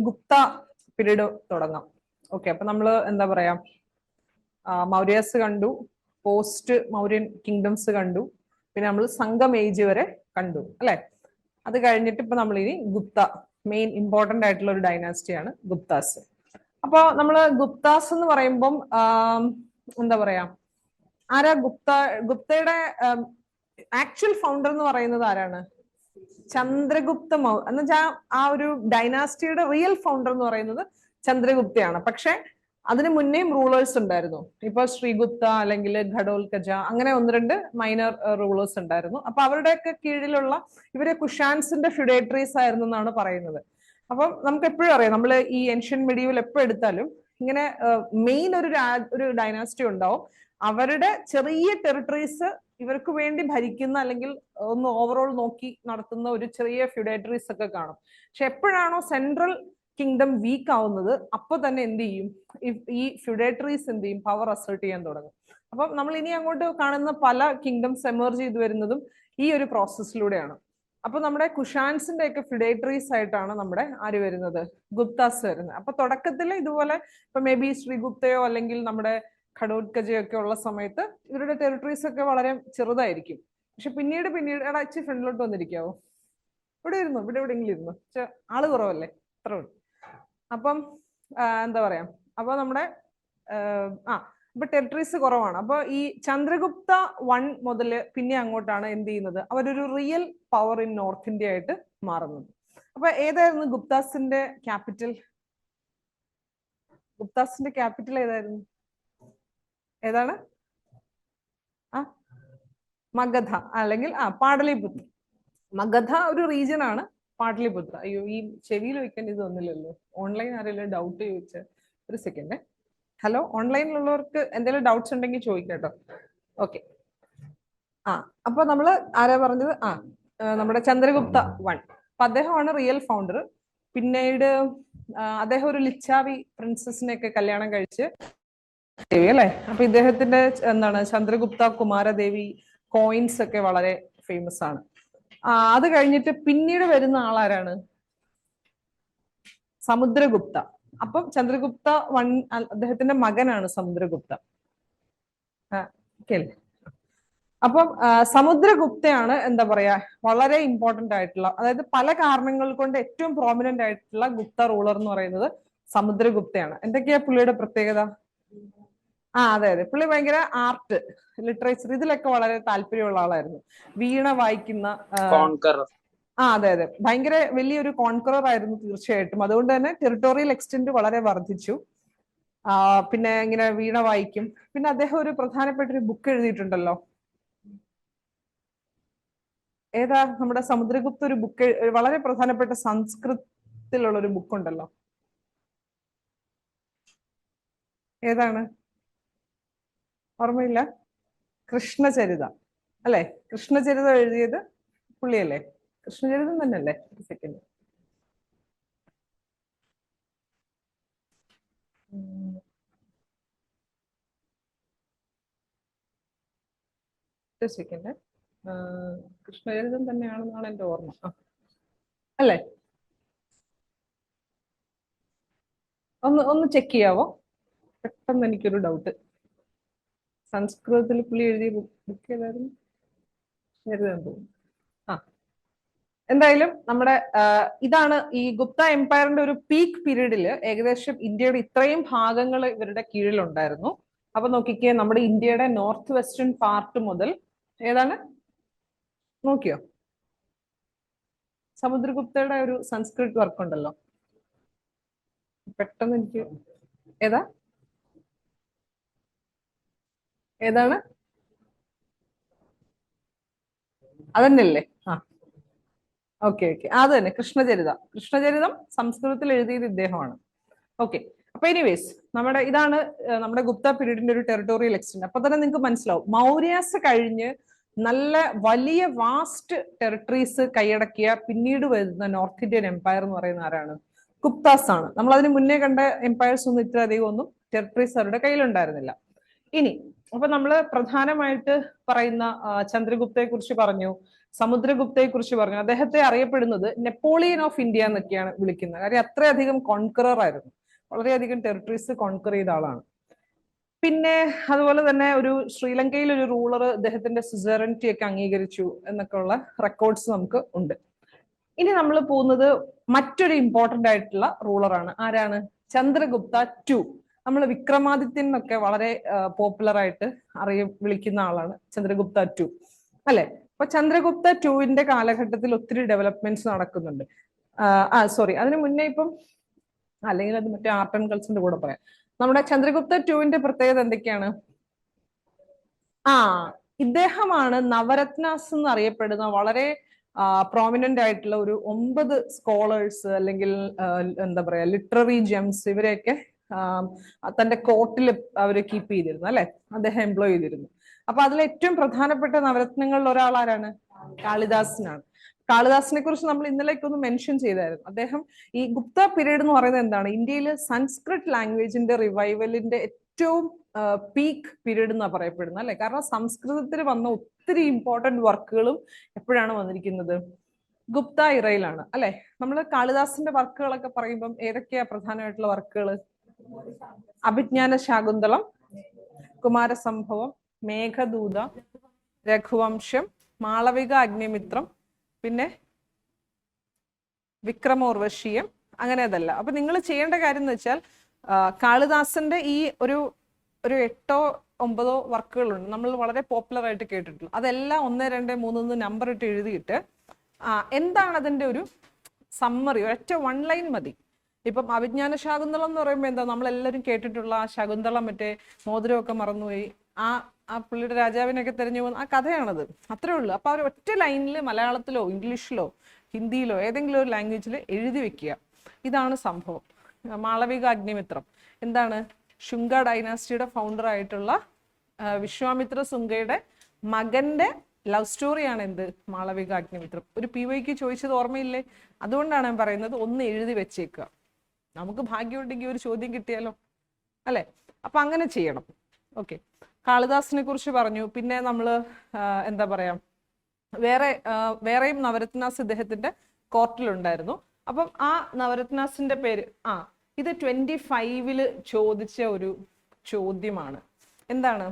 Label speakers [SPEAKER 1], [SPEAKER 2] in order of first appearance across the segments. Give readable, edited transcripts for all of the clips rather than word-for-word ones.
[SPEAKER 1] Gupta period തുടങ്ങാം. Okay, അപ്പൊ നമ്മള് എന്താ പറയാ, മൗര്യാസ് കണ്ടു, പോസ്റ്റ് മൗര്യൻ കിങ്ഡംസ് കണ്ടു, പിന്നെ നമ്മൾ സംഘം ഏജ് വരെ കണ്ടു അല്ലെ. അത് കഴിഞ്ഞിട്ട് ഇപ്പൊ നമ്മൾ ഇനി ഗുപ്ത, മെയിൻ ഇമ്പോർട്ടന്റ് ആയിട്ടുള്ള ഒരു ഡൈനാസ്റ്റിയാണ് ഗുപ്താസ്. അപ്പൊ നമ്മള് ഗുപ്താസ് എന്ന് പറയുമ്പം എന്താ പറയാ, ആരാ ഗുപ്തയുടെ ആക്ച്വൽ ഫൗണ്ടർ എന്ന് പറയുന്നത് ആരാണ്? ചന്ദ്രഗുപ്ത എന്ന് വെച്ചാൽ ആ ഒരു ഡൈനാസ്റ്റിയുടെ റിയൽ ഫൗണ്ടർ എന്ന് പറയുന്നത് ചന്ദ്രഗുപ്തയാണ്. പക്ഷെ അതിന് മുന്നേയും റൂളേഴ്സ് ഉണ്ടായിരുന്നു. ഇപ്പൊ ശ്രീഗുപ്ത അല്ലെങ്കിൽ ഘടോൽക്കജ, അങ്ങനെ ഒന്ന് രണ്ട് മൈനർ റൂളേഴ്സ് ഉണ്ടായിരുന്നു. അപ്പൊ അവരുടെയൊക്കെ കീഴിലുള്ള ഇവരെ കുഷാൻസിന്റെ ഫ്യൂഡേറ്ററീസ് ആയിരുന്നു എന്നാണ് പറയുന്നത്. അപ്പം നമുക്ക് എപ്പോഴും അറിയാം, നമ്മൾ ഈ ഏൻഷ്യൻ മെഡീവൽ എപ്പോഴും എടുത്താലും ഇങ്ങനെ മെയിൻ ഒരു ഡൈനാസ്റ്റി ഉണ്ടാവും. അവരുടെ ചെറിയ ടെറിട്ടറീസ് ഇവർക്ക് വേണ്ടി ഭരിക്കുന്ന അല്ലെങ്കിൽ ഒന്ന് ഓവറോൾ നോക്കി നടത്തുന്ന ഒരു ചെറിയ ഫ്യൂഡേറ്ററീസ് ഒക്കെ കാണും. പക്ഷെ എപ്പോഴാണോ സെൻട്രൽ കിങ്ഡം വീക്ക് ആവുന്നത്, അപ്പൊ തന്നെ എന്ത് ചെയ്യും, ഈ ഫ്യൂഡേറ്ററീസ് എന്ത് ചെയ്യും, പവർ അസേർട്ട് ചെയ്യാൻ തുടങ്ങും. അപ്പം നമ്മൾ ഇനി അങ്ങോട്ട് കാണുന്ന പല കിങ്ഡംസ് എമർജ് ചെയ്തു വരുന്നതും ഈ ഒരു പ്രോസസ്സിലൂടെയാണ്. അപ്പൊ നമ്മുടെ കുഷാൻസിന്റെ ഒക്കെ ഫ്യൂഡേറ്ററീസ് ആയിട്ടാണ് നമ്മുടെ ആര് വരുന്നത്, ഗുപ്താസ് വരുന്നത്. അപ്പൊ തുടക്കത്തിൽ ഇതുപോലെ ഇപ്പൊ മേ ബി ശ്രീഗുപ്തയോ അല്ലെങ്കിൽ നമ്മുടെ ഘടോത്കജയൊക്കെ ഉള്ള സമയത്ത് ഇവരുടെ ടെറിട്ടറീസ് ഒക്കെ വളരെ ചെറുതായിരിക്കും. പക്ഷെ പിന്നീട് എടാ ഇച്ചിരി ഫ്രണ്ടിലോട്ട് വന്നിരിക്കാവോ, ഇവിടെ എവിടെയെങ്കിലും ഇരുന്നു, ആള് കുറവല്ലേ, അത്ര മതി. അപ്പം എന്താ പറയാ, അപ്പൊ നമ്മുടെ ഇപ്പൊ ടെറിട്ടറീസ് കുറവാണ്. അപ്പൊ ഈ ചന്ദ്രഗുപ്ത 1 മുതൽ പിന്നെ അങ്ങോട്ടാണ് എന്ത് ചെയ്യുന്നത്, അവരൊരു real power in north India ആയിട്ട് മാറുന്നത്. അപ്പൊ ഏതായിരുന്നു ഗുപ്താസിന്റെ ക്യാപിറ്റൽ? ഗുപ്താസിന്റെ ക്യാപിറ്റൽ ഏതായിരുന്നു? ഏതാണ്? മഗധ അല്ലെങ്കിൽ പാടലിപുത്ര. മഗധ ഒരു റീജിയൻ ആണ്, പാടലിപുത്ര. അയ്യോ, ഈ ചെവിയിൽ വെക്കാൻ ഇത് ഒന്നില്ലല്ലോ. ഓൺലൈൻ ആരെങ്കിലും ഡൗട്ട് ചോദിച്ച ഒരു സെക്കൻഡ്. ഹലോ, ഓൺലൈനിലുള്ളവർക്ക് എന്തെങ്കിലും ഡൗട്ട്സ് ഉണ്ടെങ്കിൽ ചോദിക്കാട്ടോ. ഓക്കെ, അപ്പൊ നമ്മള് ആരാ പറഞ്ഞത്, നമ്മുടെ ചന്ദ്രഗുപ്ത 1. അപ്പൊ അദ്ദേഹമാണ് റിയൽ ഫൗണ്ടർ. പിന്നീട് അദ്ദേഹം ഒരു ലിച്ചാവി പ്രിൻസസിനെ ഒക്കെ കല്യാണം കഴിച്ച് ദേവി അല്ലെ. അപ്പൊ ഇദ്ദേഹത്തിന്റെ എന്താണ് ചന്ദ്രഗുപ്ത കുമാരദേവി കോയിൻസ് ഒക്കെ വളരെ ഫേമസ് ആണ്. അത് കഴിഞ്ഞിട്ട് പിന്നീട് വരുന്ന ആളാരാണ്? സമുദ്രഗുപ്ത. അപ്പം ചന്ദ്രഗുപ്ത 1 അദ്ദേഹത്തിന്റെ മകനാണ് സമുദ്രഗുപ്ത. അപ്പം സമുദ്രഗുപ്തയാണ് എന്താ പറയാ വളരെ ഇമ്പോർട്ടന്റ് ആയിട്ടുള്ള, അതായത് പല കാരണങ്ങൾ കൊണ്ട് ഏറ്റവും പ്രോമിനന്റ് ആയിട്ടുള്ള ഗുപ്ത റൂളർ എന്ന് പറയുന്നത് സമുദ്രഗുപ്തയാണ്. എന്തൊക്കെയാ പുള്ളിയുടെ പ്രത്യേകത? അതെ, പുള്ളി ഭയങ്കര ആർട്ട്, ലിറ്ററേച്ചർ ഇതിലൊക്കെ വളരെ താല്പര്യമുള്ള ആളായിരുന്നു. വീണ വായിക്കുന്ന, അതെ, ഭയങ്കര വലിയൊരു കോൺക്വറർ ആയിരുന്നു തീർച്ചയായിട്ടും. അതുകൊണ്ട് തന്നെ ടെറിട്ടോറിയൽ എക്സ്റ്റെന്റ് വളരെ വർദ്ധിച്ചു. പിന്നെ ഇങ്ങനെ വീണ വായിക്കും. പിന്നെ അദ്ദേഹം ഒരു പ്രധാനപ്പെട്ട ഒരു ബുക്ക് എഴുതിയിട്ടുണ്ടല്ലോ, ഏതാ? നമ്മുടെ സമുദ്രഗുപ്ത ഒരു ബുക്ക്, വളരെ പ്രധാനപ്പെട്ട സംസ്കൃതത്തിലുള്ള ഒരു ബുക്ക് ഉണ്ടല്ലോ, ഏതാണ്? ഓർമ്മയില്ല? കൃഷ്ണചരിത അല്ലെ? കൃഷ്ണചരിതം എഴുതിയത് പുള്ളിയല്ലേ? കൃഷ്ണചരിതം തന്നെയല്ലേ? ഒരു സെക്കൻഡ്. സെക്കൻഡ്. കൃഷ്ണചരിതം തന്നെയാണെന്നാണ് എന്റെ ഓർമ്മ, അല്ലേ? ഒന്ന് ചെക്ക് ചെയ്യാവോ? പെട്ടെന്ന് എനിക്കൊരു ഡൗട്ട്. സംസ്കൃതത്തിൽ പുള്ളി എഴുതിയ ബുക്ക് ഏതായിരുന്നു? എന്തായാലും നമ്മുടെ ഇതാണ് ഈ ഗുപ്ത എംപയറിന്റെ ഒരു പീക്ക് പീരീഡിൽ ഏകദേശം ഇന്ത്യയുടെ ഇത്രയും ഭാഗങ്ങൾ ഇവരുടെ കീഴിലുണ്ടായിരുന്നു. അപ്പൊ നോക്കിക്കേ, നമ്മുടെ ഇന്ത്യയുടെ നോർത്ത് വെസ്റ്റേൺ പാർട്ട് മുതൽ ഏതാണ് നോക്കിയോ, സമുദ്രഗുപ്തയുടെ ഒരു സംസ്കൃത് വർക്ക് ഉണ്ടല്ലോ, പെട്ടെന്ന് എനിക്ക് ഏതാണ് അതന്നെയല്ലേ? ഓക്കെ, അത് തന്നെ, കൃഷ്ണചരിതം സംസ്കൃതത്തിൽ എഴുതിയത് ഇദ്ദേഹമാണ്. ഓക്കെ, അപ്പൊ എനിവേസ് ഇതാണ് നമ്മുടെ ഗുപ്ത പീരീഡിന്റെ ഒരു ടെറിട്ടോറിയൽ എക്സ്റ്റെന്റ്. അപ്പൊ തന്നെ നിങ്ങൾക്ക് മനസ്സിലാവും, മൗര്യാസ് കഴിഞ്ഞ് നല്ല വലിയ വാസ്റ്റ് ടെറിട്ടറീസ് കൈയടക്കിയ പിന്നീട് വരുന്ന നോർത്ത് ഇന്ത്യൻ എംപയർ എന്ന് പറയുന്ന ആരാണ്? ഗുപ്താസ് ആണ്. നമ്മൾ അതിന് മുന്നേ കണ്ട എംപയർസ് ഒന്നും ഇത്ര അധികം ഒന്നും ടെറിട്ടറീസ് അവരുടെ കയ്യിലുണ്ടായിരുന്നില്ല. ഇനി അപ്പൊ നമ്മൾ പ്രധാനമായിട്ട് പറയുന്ന ചന്ദ്രഗുപ്തയെ കുറിച്ച് പറഞ്ഞു, സമുദ്രഗുപ്തയെ കുറിച്ച് പറഞ്ഞു. അദ്ദേഹത്തെ അറിയപ്പെടുന്നത് നെപ്പോളിയൻ ഓഫ് ഇന്ത്യ എന്നൊക്കെയാണ് വിളിക്കുന്നത്. കാര്യം അത്രയധികം കോൺക്വറർ ആയിരുന്നു, വളരെയധികം ടെറിട്ടറീസ് കോൺക്വർ ചെയ്ത ആളാണ്. പിന്നെ അതുപോലെ തന്നെ ഒരു ശ്രീലങ്കയിൽ ഒരു റൂളർ ഇദ്ദേഹത്തിന്റെ സുസറനിറ്റി ഒക്കെ അംഗീകരിച്ചു എന്നൊക്കെ ഉള്ള റെക്കോർഡ്സ് നമുക്ക് ഉണ്ട്. ഇനി നമ്മൾ പോകുന്നത് മറ്റൊരു ഇമ്പോർട്ടന്റ് ആയിട്ടുള്ള റൂളറാണ്. ആരാണ്? ചന്ദ്രഗുപ്ത ടു. നമ്മൾ വിക്രമാദിത്യൻ എന്നൊക്കെ വളരെ പോപ്പുലർ ആയിട്ട് വിളിക്കുന്ന ആളാണ് ചന്ദ്രഗുപ്ത ടു, അല്ലെ? അപ്പൊ ചന്ദ്രഗുപ്ത ടുവിന്റെ കാലഘട്ടത്തിൽ ഒത്തിരി ഡെവലപ്മെന്റ്സ് നടക്കുന്നുണ്ട്. സോറി, അതിന് മുന്നേ ഇപ്പം അല്ലെങ്കിൽ അത് മറ്റേ ആർട്ട് ആൻഡ് കൾച്ചറിന്റെ കൂടെ പറയാം. നമ്മുടെ ചന്ദ്രഗുപ്ത ടുവിന്റെ പ്രത്യേകത എന്തൊക്കെയാണ്? ഇദ്ദേഹമാണ് നവരത്നാസ് എന്ന് അറിയപ്പെടുന്ന വളരെ പ്രോമിനന്റ് ആയിട്ടുള്ള ഒരു 9 സ്കോളേഴ്സ് അല്ലെങ്കിൽ എന്താ പറയാ ലിറ്റററി ജെംസ് ഇവരെയൊക്കെ തന്റെ കോർട്ടിൽ അവര് കീപ്പ് ചെയ്തിരുന്നു, അല്ലെ? അദ്ദേഹം എംപ്ലോയ് ചെയ്തിരുന്നു. അപ്പൊ അതിൽ ഏറ്റവും പ്രധാനപ്പെട്ട നവരത്നങ്ങളിൽ ഒരാൾ ആരാണ്? കാളിദാസനാണ്. കാളിദാസിനെ കുറിച്ച് നമ്മൾ ഇന്നലേക്കൊന്ന് മെൻഷൻ ചെയ്തായിരുന്നു. അദ്ദേഹം ഈ ഗുപ്ത പീരീഡ് എന്ന് പറയുന്നത് എന്താണ്? ഇന്ത്യയിൽ സംസ്കൃത് ലാംഗ്വേജിന്റെ റിവൈവലിന്റെ ഏറ്റവും പീക്ക് പീരീഡ് എന്നാണ് പറയപ്പെടുന്നത്, അല്ലെ? കാരണം സംസ്കൃതത്തിൽ വന്ന ഒത്തിരി ഇമ്പോർട്ടന്റ് വർക്കുകളും എപ്പോഴാണ് വന്നിരിക്കുന്നത്? ഗുപ്ത ഇറയിലാണ്, അല്ലെ? നമ്മൾ കാളിദാസിന്റെ വർക്കുകളൊക്കെ പറയുമ്പം ഏതൊക്കെയാ പ്രധാനമായിട്ടുള്ള വർക്കുകൾ? അഭിജ്ഞാന ശാകുന്തളം, കുമാരസംഭവം, മേഘദൂത, രഘുവംശം, മാളവിക അഗ്നിമിത്രം, പിന്നെ വിക്രമോർവശീയം, അങ്ങനെ അതല്ല. അപ്പൊ നിങ്ങൾ ചെയ്യേണ്ട കാര്യം എന്ന് വെച്ചാൽ കാളിദാസന്റെ ഈ ഒരു 8-9 വർക്കുകളുണ്ട്, നമ്മൾ വളരെ പോപ്പുലർ ആയിട്ട് കേട്ടിട്ടുള്ളൂ. അതെല്ലാം 1, 2, 3 നമ്പർ ഇട്ട് എഴുതിയിട്ട് എന്താണ് അതിന്റെ ഒരു സമ്മറി, ഒറ്റ 1 ലൈൻ മതി. ഇപ്പം അഭിജ്ഞാന ശാകുന്തളം എന്ന് പറയുമ്പോൾ എന്താ, നമ്മളെല്ലാവരും കേട്ടിട്ടുള്ള ആ ശകുന്തളം മറ്റേ മോതിരമൊക്കെ മറന്നുപോയി ആ പുള്ളിയുടെ രാജാവിനൊക്കെ തെരഞ്ഞു പോകുന്ന ആ കഥയാണത്, അത്രേ ഉള്ളൂ. അപ്പൊ അവർ ഒറ്റ ലൈനിൽ മലയാളത്തിലോ ഇംഗ്ലീഷിലോ ഹിന്ദിയിലോ ഏതെങ്കിലും ഒരു ലാംഗ്വേജിൽ എഴുതി വെക്കുക. ഇതാണ് സംഭവം. മാളവിക അഗ്നിമിത്രം എന്താണ്? ശുംഗ ഡൈനാസ്റ്റിയുടെ ഫൗണ്ടർ ആയിട്ടുള്ള വിശ്വാമിത്ര ശുംഗയുടെ മകന്റെ ലവ് സ്റ്റോറിയാണ് എന്ത്? മാളവിക അഗ്നിമിത്രം. ഒരു PYQ ചോദിച്ചത് ഓർമ്മയില്ലേ? അതുകൊണ്ടാണ് ഞാൻ പറയുന്നത് ഒന്ന് എഴുതി വെച്ചേക്കുക. നമുക്ക് ഭാഗ്യമുണ്ടെങ്കിൽ ഒരു ചോദ്യം കിട്ടിയാലോ, അല്ലെ? അപ്പൊ അങ്ങനെ ചെയ്യണം. ഓക്കെ, കാളിദാസിനെ കുറിച്ച് പറഞ്ഞു. പിന്നെ നമ്മൾ എന്താ പറയാ, വേറെയും നവരത്നാസ് ഇദ്ദേഹത്തിന്റെ കോർട്ടിലുണ്ടായിരുന്നു. അപ്പം ആ നവരത്നാസിന്റെ പേര് ഇത് 25 ചോദിച്ച ഒരു ചോദ്യമാണ്. എന്താണ്?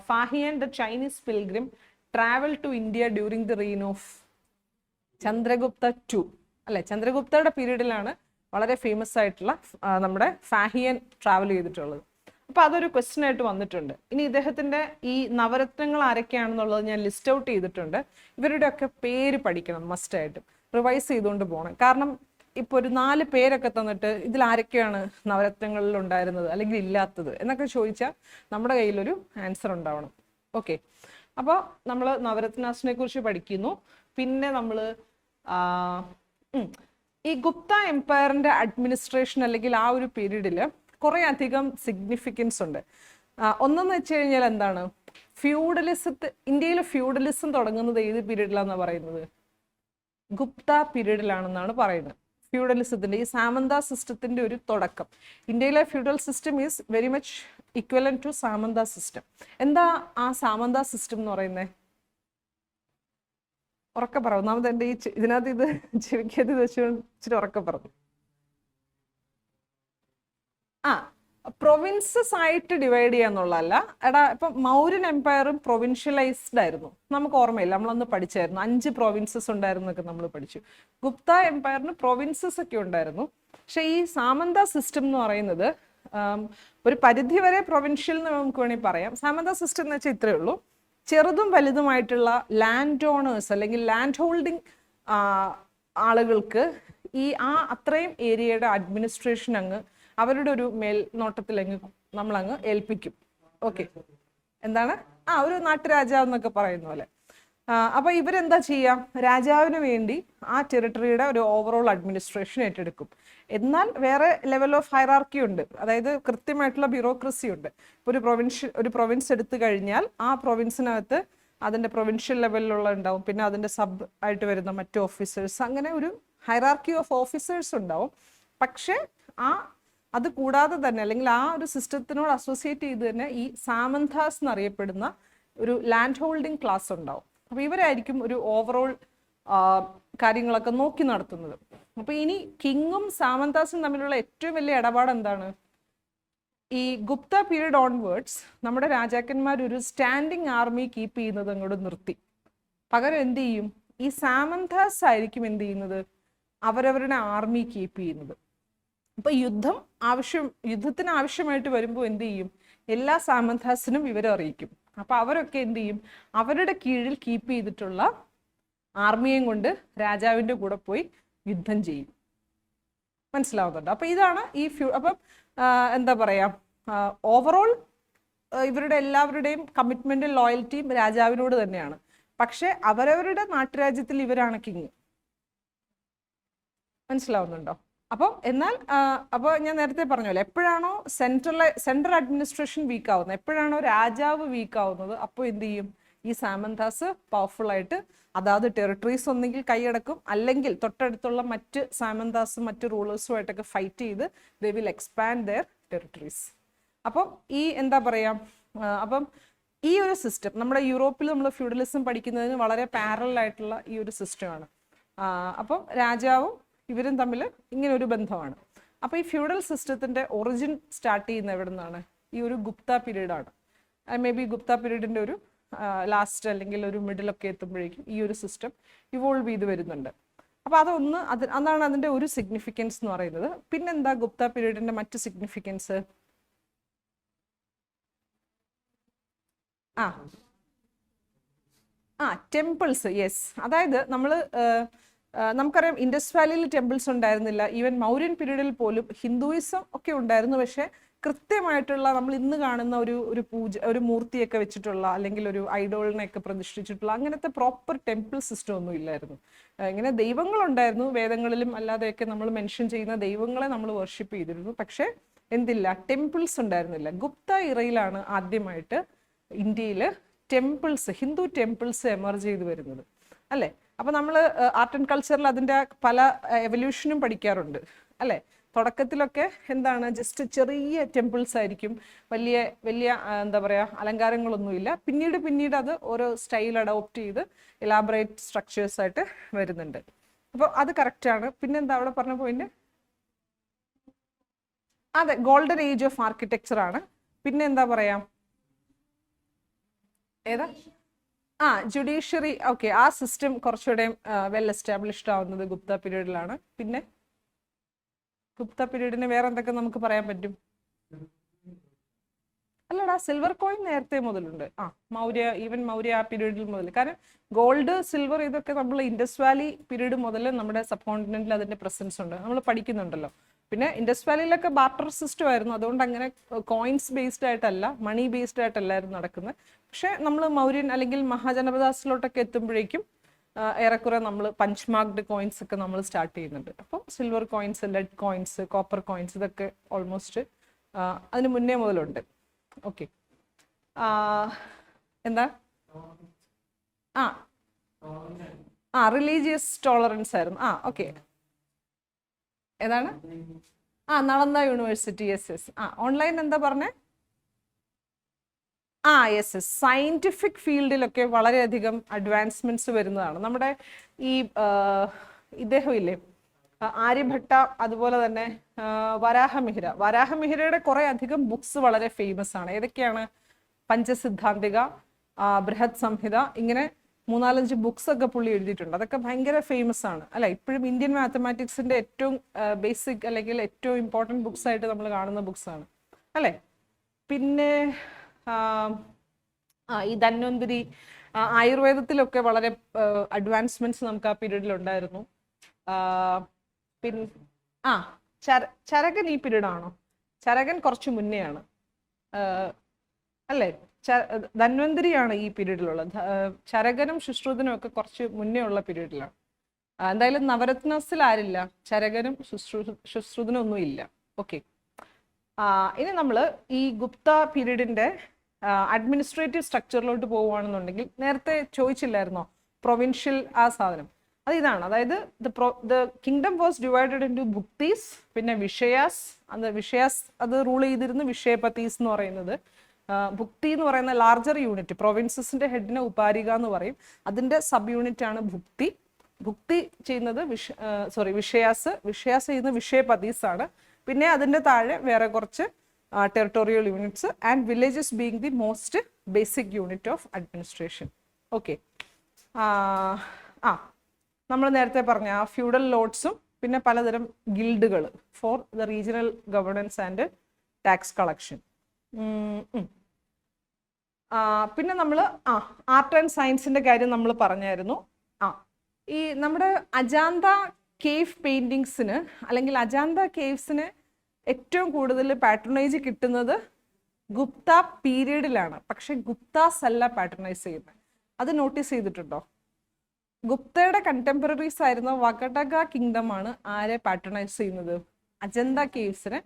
[SPEAKER 1] Fahien the Chinese pilgrim travel to India during the reign of Chandragupta two, അല്ലെ? ചന്ദ്രഗുപ്തയുടെ പീരീഡിലാണ് വളരെ ഫേമസ് ആയിട്ടുള്ള നമ്മുടെ ഫാഹിയൻ ട്രാവൽ ചെയ്തിട്ടുള്ളത്. അപ്പൊ അതൊരു ക്വസ്റ്റ്യൻ ആയിട്ട് വന്നിട്ടുണ്ട്. ഇനി ഇദ്ദേഹത്തിന്റെ ഈ നവരത്നങ്ങൾ ആരൊക്കെയാണെന്നുള്ളത് ഞാൻ ലിസ്റ്റ് ഔട്ട് ചെയ്തിട്ടുണ്ട്. ഇവരുടെയൊക്കെ പേര് പഠിക്കണം, മസ്റ്റ് ആയിട്ടും റിവൈസ് ചെയ്തുകൊണ്ട് പോകണം. കാരണം ഇപ്പൊ ഒരു 4 പേരൊക്കെ തന്നിട്ട് ഇതിൽ ആരൊക്കെയാണ് നവരത്നങ്ങളിൽ ഉണ്ടായിരുന്നത് അല്ലെങ്കിൽ ഇല്ലാത്തത് എന്നൊക്കെ ചോദിച്ചാൽ നമ്മുടെ കയ്യിലൊരു ആൻസർ ഉണ്ടാവണം. ഓക്കെ, അപ്പോൾ നമ്മൾ നവരത്നാസിനെ കുറിച്ച് പഠിക്കുന്നു. പിന്നെ നമ്മൾ ഈ ഗുപ്ത എംപയറിന്റെ അഡ്മിനിസ്ട്രേഷൻ അല്ലെങ്കിൽ ആ ഒരു പീരീഡിൽ കുറെ അധികം സിഗ്നിഫിക്കൻസ് ഉണ്ട്. ഒന്നെന്ന് വെച്ച് കഴിഞ്ഞാൽ എന്താണ്, ഇന്ത്യയിൽ ഫ്യൂഡലിസം തുടങ്ങുന്നത് ഏത് പീരീഡിലാണെന്ന് പറയുന്നത്? ഗുപ്ത പീരീഡിലാണെന്നാണ് പറയുന്നത്. ഫ്യൂഡലിസത്തിന്റെ ഈ സാമന്ത സിസ്റ്റത്തിന്റെ ഒരു തുടക്കം. ഇന്ത്യയിലെ feudal system is very much equivalent to samanta system. എന്താ ആ സാമന്ത സിസ്റ്റം എന്ന് പറയുന്നത്? ഉറക്കെ പറ. ഒന്നാമത് എൻ്റെ ഇതിനകത്ത് ഇത് ചെവിക്കത് വെച്ചിട്ട് ഉറക്കെ പറഞ്ഞു. പ്രൊവിൻസസ് ആയിട്ട് ഡിവൈഡ് ചെയ്യാന്നുള്ളതല്ല. ഇപ്പൊ മൗര്യൻ എംപയറും പ്രൊവിൻഷ്യലൈസ്ഡ് ആയിരുന്നു, നമുക്ക് ഓർമ്മയില്ല, നമ്മളൊന്ന് പഠിച്ചായിരുന്നു. 5 പ്രൊവിൻസസ് ഉണ്ടായിരുന്നു എന്നൊക്കെ നമ്മൾ പഠിച്ചു. ഗുപ്ത എംപയറിന് പ്രൊവിൻസസ് ഒക്കെ ഉണ്ടായിരുന്നു. പക്ഷെ ഈ സാമന്ത സിസ്റ്റം എന്ന് പറയുന്നത് ഒരു പരിധി വരെ പ്രൊവിൻഷ്യൽ എന്ന് നമുക്ക് വേണമെങ്കിൽ പറയാം. സാമന്ത സിസ്റ്റം എന്ന് വെച്ചാൽ ഇത്രയേ ഉള്ളൂ, ചെറുതും വലുതുമായിട്ടുള്ള ലാൻഡ് ഓണേഴ്സ് അല്ലെങ്കിൽ ലാൻഡ് ഹോൾഡിംഗ് ആളുകൾക്ക് ഈ അത്രയും ഏരിയയുടെ അഡ്മിനിസ്ട്രേഷൻ അങ്ങ് അവരുടെ ഒരു മേൽനോട്ടത്തിൽ നമ്മളങ്ങ് ഏൽപ്പിക്കും. ഓക്കെ, എന്താണ് ഒരു നാട്ടുരാജാവ് എന്നൊക്കെ പറയുന്ന പോലെ. അപ്പൊ ഇവരെന്താ ചെയ്യാം, രാജാവിന് വേണ്ടി ആ ടെറിട്ടറിയുടെ ഒരു ഓവറോൾ അഡ്മിനിസ്ട്രേഷൻ ഏറ്റെടുക്കും. എന്നാൽ വേറെ ലെവൽ ഓഫ് ഹൈറാർക്കി ഉണ്ട്, അതായത് കൃത്യമായിട്ടുള്ള ബ്യൂറോക്രസി ഉണ്ട്. ഒരു പ്രൊവിൻസ് എടുത്തു കഴിഞ്ഞാൽ ആ പ്രൊവിൻസിനകത്ത് അതിന്റെ പ്രൊവിൻഷ്യൽ ലെവലിലുള്ള ഉണ്ടാവും, പിന്നെ അതിന്റെ സബ് ആയിട്ട് വരുന്ന മറ്റു ഓഫീസേഴ്സ്, അങ്ങനെ ഒരു ഹൈറാർക്കി ഓഫ് ഓഫീസേഴ്സ് ഉണ്ടാവും. പക്ഷെ അത് കൂടാതെ തന്നെ അല്ലെങ്കിൽ ആ ഒരു സിസ്റ്റത്തിനോട് അസോസിയേറ്റ് ചെയ്ത് തന്നെ ഈ സാമന്താസ് എന്നറിയപ്പെടുന്ന ഒരു ലാൻഡ് ഹോൾഡിംഗ് ക്ലാസ് ഉണ്ടാവും. അപ്പൊ ഇവരായിരിക്കും ഒരു ഓവറോൾ കാര്യങ്ങളൊക്കെ നോക്കി നടത്തുന്നത്. അപ്പൊ ഇനി കിങ്ങും സാമന്താസും തമ്മിലുള്ള ഏറ്റവും വലിയ ഇടപാട് എന്താണ്? ഈ ഗുപ്ത പീരീഡ് ഓൺവേർഡ്സ് നമ്മുടെ രാജാക്കന്മാർ ഒരു സ്റ്റാൻഡിങ് ആർമി കീപ്പ് ചെയ്യുന്നത് അങ്ങോട്ട് നിർത്തി. പകരം എന്ത് ചെയ്യും? ഈ സാമന്താസ് ആയിരിക്കും എന്ത് ചെയ്യുന്നത്? അവരവരുടെ ആർമി കീപ്പ് ചെയ്യുന്നത്. അപ്പൊ യുദ്ധത്തിന് ആവശ്യമായിട്ട് വരുമ്പോൾ എന്ത് ചെയ്യും? എല്ലാ സാമന്താസിനും വിവരം അറിയിക്കും. അപ്പൊ അവരൊക്കെ എന്ത് ചെയ്യും? അവരുടെ കീഴിൽ കീപ്പ് ചെയ്തിട്ടുള്ള ആർമിയെയും കൊണ്ട് രാജാവിന്റെ കൂടെ പോയി യുദ്ധം ചെയ്യും. മനസ്സിലാവുന്നുണ്ട്? അപ്പൊ ഇതാണ് ഈ അപ്പം എന്താ പറയാ, ഓവറോൾ ഇവരുടെ എല്ലാവരുടെയും കമ്മിറ്റ്മെന്റും ലോയൽറ്റിയും രാജാവിനോട് തന്നെയാണ്. പക്ഷെ അവരവരുടെ നാട്ടുരാജ്യത്തിൽ ഇവരാണ് കിങ്. മനസ്സിലാവുന്നുണ്ടോ? അപ്പം എന്നാൽ അപ്പോൾ ഞാൻ നേരത്തെ പറഞ്ഞല്ലോ, എപ്പോഴാണോ സെൻട്രൽ അഡ്മിനിസ്ട്രേഷൻ വീക്ക് ആവുന്നത്, എപ്പോഴാണോ രാജാവ് വീക്ക് ആവുന്നത്, അപ്പോൾ എന്ത് ചെയ്യും? ഈ സാമന്താസ് പവർഫുൾ ആയിട്ട് അതാത് ടെറിട്ടറീസ് ഒന്നെങ്കിൽ കൈയടക്കും, അല്ലെങ്കിൽ തൊട്ടടുത്തുള്ള മറ്റ് സാമന്താസും മറ്റ് റൂളേഴ്സുമായിട്ടൊക്കെ ഫൈറ്റ് ചെയ്ത് they will expand their territories. അപ്പം ഈ എന്താ പറയാ, അപ്പം ഈ ഒരു സിസ്റ്റം നമ്മുടെ യൂറോപ്പിൽ നമ്മൾ ഫ്യൂഡലിസം പഠിക്കുന്നതിന് വളരെ പാരലൽ ആയിട്ടുള്ള ഈ ഒരു സിസ്റ്റമാണ്. അപ്പം രാജാവും ഇവരും തമ്മിൽ ഇങ്ങനെ ഒരു ബന്ധമാണ്. അപ്പോൾ ഈ ഫ്യൂഡൽ സിസ്റ്റത്തിന്റെ ഒറിജിൻ സ്റ്റാർട്ട് ചെയ്യുന്ന എവിടെ നിന്നാണ്? ഈ ഒരു ഗുപ്ത പീരീഡ് ആണ്. മേ ബി ഗുപ്ത പീരീഡിന്റെ ഒരു ലാസ്റ്റ് അല്ലെങ്കിൽ ഒരു മിഡിലൊക്കെ എത്തുമ്പോഴേക്കും ഈ ഒരു സിസ്റ്റം ഇവോൾവ് ചെയ്ത് വരുന്നുണ്ട്. അപ്പൊ അതാണ് അതിന്റെ ഒരു സിഗ്നിഫിക്കൻസ് എന്ന് പറയുന്നത്. പിന്നെന്താ ഗുപ്ത പീരീഡിന്റെ മറ്റ് സിഗ്നിഫിക്കൻസ്? ടെമ്പിൾസ്. യെസ്, അതായത് നമുക്കറിയാം ഇൻഡസ് വാലിയിൽ ടെമ്പിൾസ് ഉണ്ടായിരുന്നില്ല. ഈവൻ മൗര്യൻ പീരീഡിൽ പോലും ഹിന്ദുയിസം ഒക്കെ ഉണ്ടായിരുന്നു. പക്ഷെ കൃത്യമായിട്ടുള്ള നമ്മൾ ഇന്ന് കാണുന്ന ഒരു മൂർത്തിയൊക്കെ വെച്ചിട്ടുള്ള അല്ലെങ്കിൽ ഒരു ഐഡോളിനെയൊക്കെ പ്രതിഷ്ഠിച്ചിട്ടുള്ള അങ്ങനത്തെ പ്രോപ്പർ ടെമ്പിൾ സിസ്റ്റം ഒന്നും ഇല്ലായിരുന്നു. ഇങ്ങനെ ദൈവങ്ങളുണ്ടായിരുന്നു, വേദങ്ങളിലും അല്ലാതെയൊക്കെ നമ്മൾ മെൻഷൻ ചെയ്യുന്ന ദൈവങ്ങളെ നമ്മൾ വർഷിപ്പ് ചെയ്തിരുന്നു. പക്ഷെ എന്തില്ല? ടെമ്പിൾസ് ഉണ്ടായിരുന്നില്ല. ഗുപ്ത ഇറയിലാണ് ആദ്യമായിട്ട് ഇന്ത്യയിൽ ടെമ്പിൾസ്, ഹിന്ദു ടെമ്പിൾസ് എമർജ് ചെയ്ത് വരുന്നത്, അല്ലേ? അപ്പൊ നമ്മൾ ആർട്ട് ആൻഡ് കൾച്ചറിൽ അതിന്റെ പല എവല്യൂഷനും പഠിക്കാറുണ്ട്, അല്ലെ? തുടക്കത്തിലൊക്കെ എന്താണ്, ജസ്റ്റ് ചെറിയ ടെമ്പിൾസ് ആയിരിക്കും, വലിയ വലിയ എന്താ പറയാ അലങ്കാരങ്ങളൊന്നുമില്ല. പിന്നീട് അത് ഓരോ സ്റ്റൈൽ അഡോപ്റ്റ് ചെയ്ത് എലാബറേറ്റ് സ്ട്രക്ചേഴ്സ് ആയിട്ട് വരുന്നുണ്ട്. അപ്പോൾ അത് കറക്റ്റാണ്. പിന്നെന്താ അവിടെ പറഞ്ഞ പോയിന്റ്? അതെ, ഗോൾഡൻ ഏജ് ഓഫ് ആർക്കിടെക്ചർ ആണ്. പിന്നെ എന്താ പറയാ, ഏതാ? ജുഡീഷ്യറി. ഓക്കെ, ആ സിസ്റ്റം കുറച്ചുകൂടെ വെൽ എസ്റ്റാബ്ലിഷ്ഡ് ആവുന്നത് ഗുപ്ത പീരീഡിലാണ്. പിന്നെ ഗുപ്ത പീരീഡിന് വേറെ എന്തൊക്കെ നമുക്ക് പറയാൻ പറ്റും? അല്ലടാ, സിൽവർ കോയിൻ നേരത്തെ മുതലുണ്ട്. മൗര്യ ആ പീരീഡിൽ മുതൽ. കാരണം ഗോൾഡ്, സിൽവർ ഇതൊക്കെ നമ്മൾ ഇൻഡസ് വാലി പീരീഡ് മുതൽ നമ്മുടെ സബ് കോണ്ടിനെന്റിൽ അതിന്റെ പ്രസൻസ് ഉണ്ട്, നമ്മൾ പഠിക്കുന്നുണ്ടല്ലോ. പിന്നെ ഇൻഡസ് വാലിയിലൊക്കെ ബാർട്ടർ സിസ്റ്റം ആയിരുന്നു. അതുകൊണ്ട് അങ്ങനെ കോയിൻസ് ബേസ്ഡ് ആയിട്ടല്ല, മണി ബേസ്ഡ് ആയിട്ടല്ലായിരുന്നു നടക്കുന്നത്. പക്ഷെ നമ്മൾ മൗര്യൻ അല്ലെങ്കിൽ മഹാജനപദാസിലോട്ടൊക്കെ എത്തുമ്പോഴേക്കും ഏറെക്കുറെ നമ്മൾ പഞ്ച്മാർക്ഡ് കോയിൻസ് ഒക്കെ നമ്മൾ സ്റ്റാർട്ട് ചെയ്യുന്നുണ്ട്. അപ്പോൾ silver coins, lead coins, copper coins ഇതൊക്കെ ഓൾമോസ്റ്റ് അതിന് മുന്നേ മുതലുണ്ട്. ഓക്കെ, എന്താ? റിലീജിയസ് ടോളറൻസ് ആയിരുന്നു. ഓക്കെ, ഏതാണ്? നളന്ദ യൂണിവേഴ്സിറ്റി. യെസ്. ഓൺലൈൻ എന്താ പറഞ്ഞേ? യെസ്. സയന്റിഫിക് ഫീൽഡിലൊക്കെ വളരെയധികം അഡ്വാൻസ്മെന്റ്സ് വരുന്നതാണ്. നമ്മുടെ ഈ ഇദ്ദേഹം ഇല്ലേ, ആര്യഭട്ട, അതുപോലെ തന്നെ വരാഹമിഹിരയുടെ കുറെ അധികം ബുക്സ് വളരെ ഫേമസ് ആണ്. ഏതൊക്കെയാണ്? പഞ്ചസിദ്ധാന്തിക, ബൃഹത് സംഹിത, ഇങ്ങനെ 3-4 ബുക്സ് ഒക്കെ പുള്ളി എഴുതിയിട്ടുണ്ട്. അതൊക്കെ ഭയങ്കര ഫേമസ് ആണ്, അല്ലെ? ഇപ്പോഴും ഇന്ത്യൻ മാത്തമാറ്റിക്സിന്റെ ഏറ്റവും ബേസിക് അല്ലെങ്കിൽ ഏറ്റവും ഇമ്പോർട്ടൻറ്റ് ബുക്സ് ആയിട്ട് നമ്മൾ കാണുന്ന ബുക്സ് ആണ്, അല്ലെ? പിന്നെ ഈ ധന്വന്തരി, ആയുർവേദത്തിലൊക്കെ വളരെ അഡ്വാൻസ്മെന്റ്സ് നമുക്ക് ആ പീരീഡിൽ ഉണ്ടായിരുന്നു. പിന്നെ ചരകൻ ഈ പീരീഡ് ആണോ? ചരകൻ കുറച്ച് മുന്നെയാണ്, അല്ലേ? ധന്വന്തരിയാണ് ഈ പീരീഡിലുള്ളത്. ചരകനും ശുശ്രുതനും ഒക്കെ കുറച്ച് മുന്നേ ഉള്ള പീരീഡിലാണ്. എന്തായാലും നവരത്നസിൽ ആരില്ല, ചരകനും ശുശ്രുതനും ഒന്നും ഇല്ല. ഓക്കെ, ഇനി നമ്മൾ ഈ ഗുപ്ത പീരീഡിന്റെ അഡ്മിനിസ്ട്രേറ്റീവ് സ്ട്രക്ചറിലോട്ട് പോവുകയാണെന്നുണ്ടെങ്കിൽ, നേരത്തെ ചോദിച്ചില്ലായിരുന്നോ പ്രൊവിൻഷ്യൽ ആ സാധനം? ഇതാണ്. അതായത് the kingdom was divided into bhuktis, പിന്നെ വിഷയാസ്. വിഷയാസ് അത് റൂൾ ചെയ്തിരുന്നു വിഷയപതീസ് എന്ന് പറയുന്നത്. ഭുക്തി എന്ന് പറയുന്ന ലാർജർ യൂണിറ്റ്, പ്രൊവിൻസസിന്റെ ഹെഡിനെ ഉപാരിക എന്ന് പറയും, അതിന്റെ സബ് യൂണിറ്റ് ആണ് ഭുക്തി. ഭുക്തി ചെയ്യുന്നത് വിഷയാസ് ചെയ്യുന്ന വിഷയപതീസ് ആണ്. പിന്നെ അതിന്റെ താഴെ വേറെ കുറച്ച് territorial units and villages being the most basic unit of administration. Okay, നമ്മൾ നേരത്തെ പറഞ്ഞ ഫ്യൂഡൽ ലോഡ്സും പിന്നെ പലതരം ഗിൽഡുകൾ for the regional governance and tax collection. പിന്നെ നമ്മൾ ആർട്ട് ആൻഡ് സയൻസിന്റെ കാര്യം നമ്മൾ പറഞ്ഞായിരുന്നു. ഈ നമ്മുടെ അജാന്ത കേവ് പെയിന്റിങ്സിന് അല്ലെങ്കിൽ അജാന്ത കേവ്സിന് ഏറ്റവും കൂടുതൽ പാട്രണേജ് കിട്ടുന്നത് ഗുപ്ത പീരീഡിലാണ്. പക്ഷെ ഗുപ്താസ് അല്ല പാട്രണൈസ് ചെയ്യുന്നത്. അത് നോട്ടീസ് ചെയ്തിട്ടുണ്ടോ? ഗുപ്തയുടെ കണ്ടംപററീസ് ആയിരുന്ന വകടക കിങ്ഡം ആണ് ആരെ പാട്രണൈസ് ചെയ്യുന്നത്? അജന്ത കേവ്സിനെ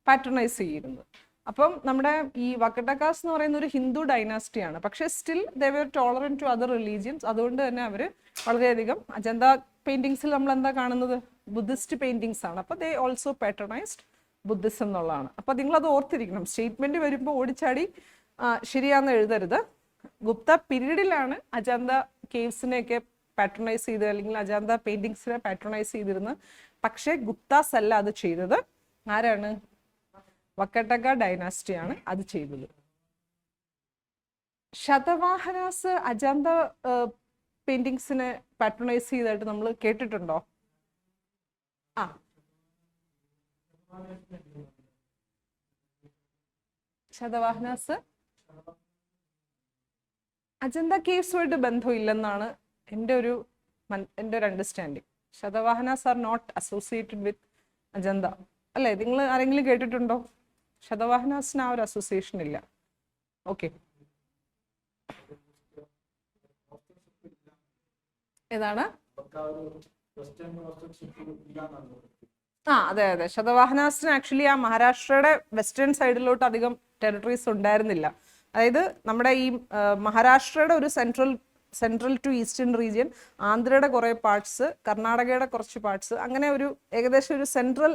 [SPEAKER 1] പാട്രണൈസ് ചെയ്യുന്നത്. അപ്പം നമ്മുടെ ഈ വകടകാസ് എന്ന് പറയുന്ന ഒരു ഹിന്ദു ഡൈനാസ്റ്റിയാണ്. പക്ഷെ still they were tolerant to other religions. അതുകൊണ്ട് തന്നെ അവർ വളരെയധികം അജന്ത പെയിന്റിങ്സിൽ നമ്മൾ എന്താ കാണുന്നത്? ബുദ്ധിസ്റ്റ് പെയിന്റിങ്സ് ആണ്. അപ്പോൾ ദേ ഓൾസോ പാട്രണൈസ്ഡ് ബുദ്ധിസം എന്നുള്ളതാണ്. അപ്പോൾ നിങ്ങളത് ഓർത്തിരിക്കണം. സ്റ്റേറ്റ്മെന്റ് വരുമ്പോൾ ഓടിച്ചാടി ശരിയാന്ന് എഴുതരുത്. ഗുപ്ത പീരീഡിലാണ് അജന്ത കേവ്സിനെയൊക്കെ പാട്രണൈസ് ചെയ്ത് അല്ലെങ്കിൽ അജന്ത പെയിന്റിങ്സിനെ പാട്രണൈസ് ചെയ്തിരുന്നത്. പക്ഷേ ഗുപ്താസ് അല്ല അത് ചെയ്തത്. ആരാണ്? വക്കടക ഡൈനാസ്റ്റിയാണ് അത് ചെയ്തത്. ശതവാഹനാസ് അജന്ത പെയിന്റിങ്സിനെ പാട്രണൈസ് ചെയ്തതായിട്ട് നമ്മൾ കേട്ടിട്ടുണ്ടോ? ശതവാഹനാസ് അജന്ത കേവ്സുമായിട്ട് ബന്ധമില്ലെന്നാണ് എൻ്റെ ഒരു understanding. Satavahanas are not associated with Ajanta അല്ലേ? നിങ്ങൾ ആരെങ്കിലും കേട്ടിട്ടുണ്ടോ? ശതവാഹനാസിന് ആ ഒരു അസോസിയേഷൻ ഇല്ല. ഓക്കെ, ഏതാണ്? അതെ അതെ, ശതവാഹനാസിന് ആക്ച്വലി ആ മഹാരാഷ്ട്രയുടെ വെസ്റ്റേൺ സൈഡിലോട്ട് അധികം ടെറിട്ടറീസ് ഉണ്ടായിരുന്നില്ല. അതായത് നമ്മുടെ ഈ മഹാരാഷ്ട്രയുടെ ഒരു സെൻട്രൽ ടു ഈസ്റ്റേൺ റീജിയൻ, ആന്ധ്രയുടെ കുറേ പാർട്സ്, കർണാടകയുടെ കുറച്ച് പാർട്സ്, അങ്ങനെ ഒരു ഏകദേശം ഒരു സെൻട്രൽ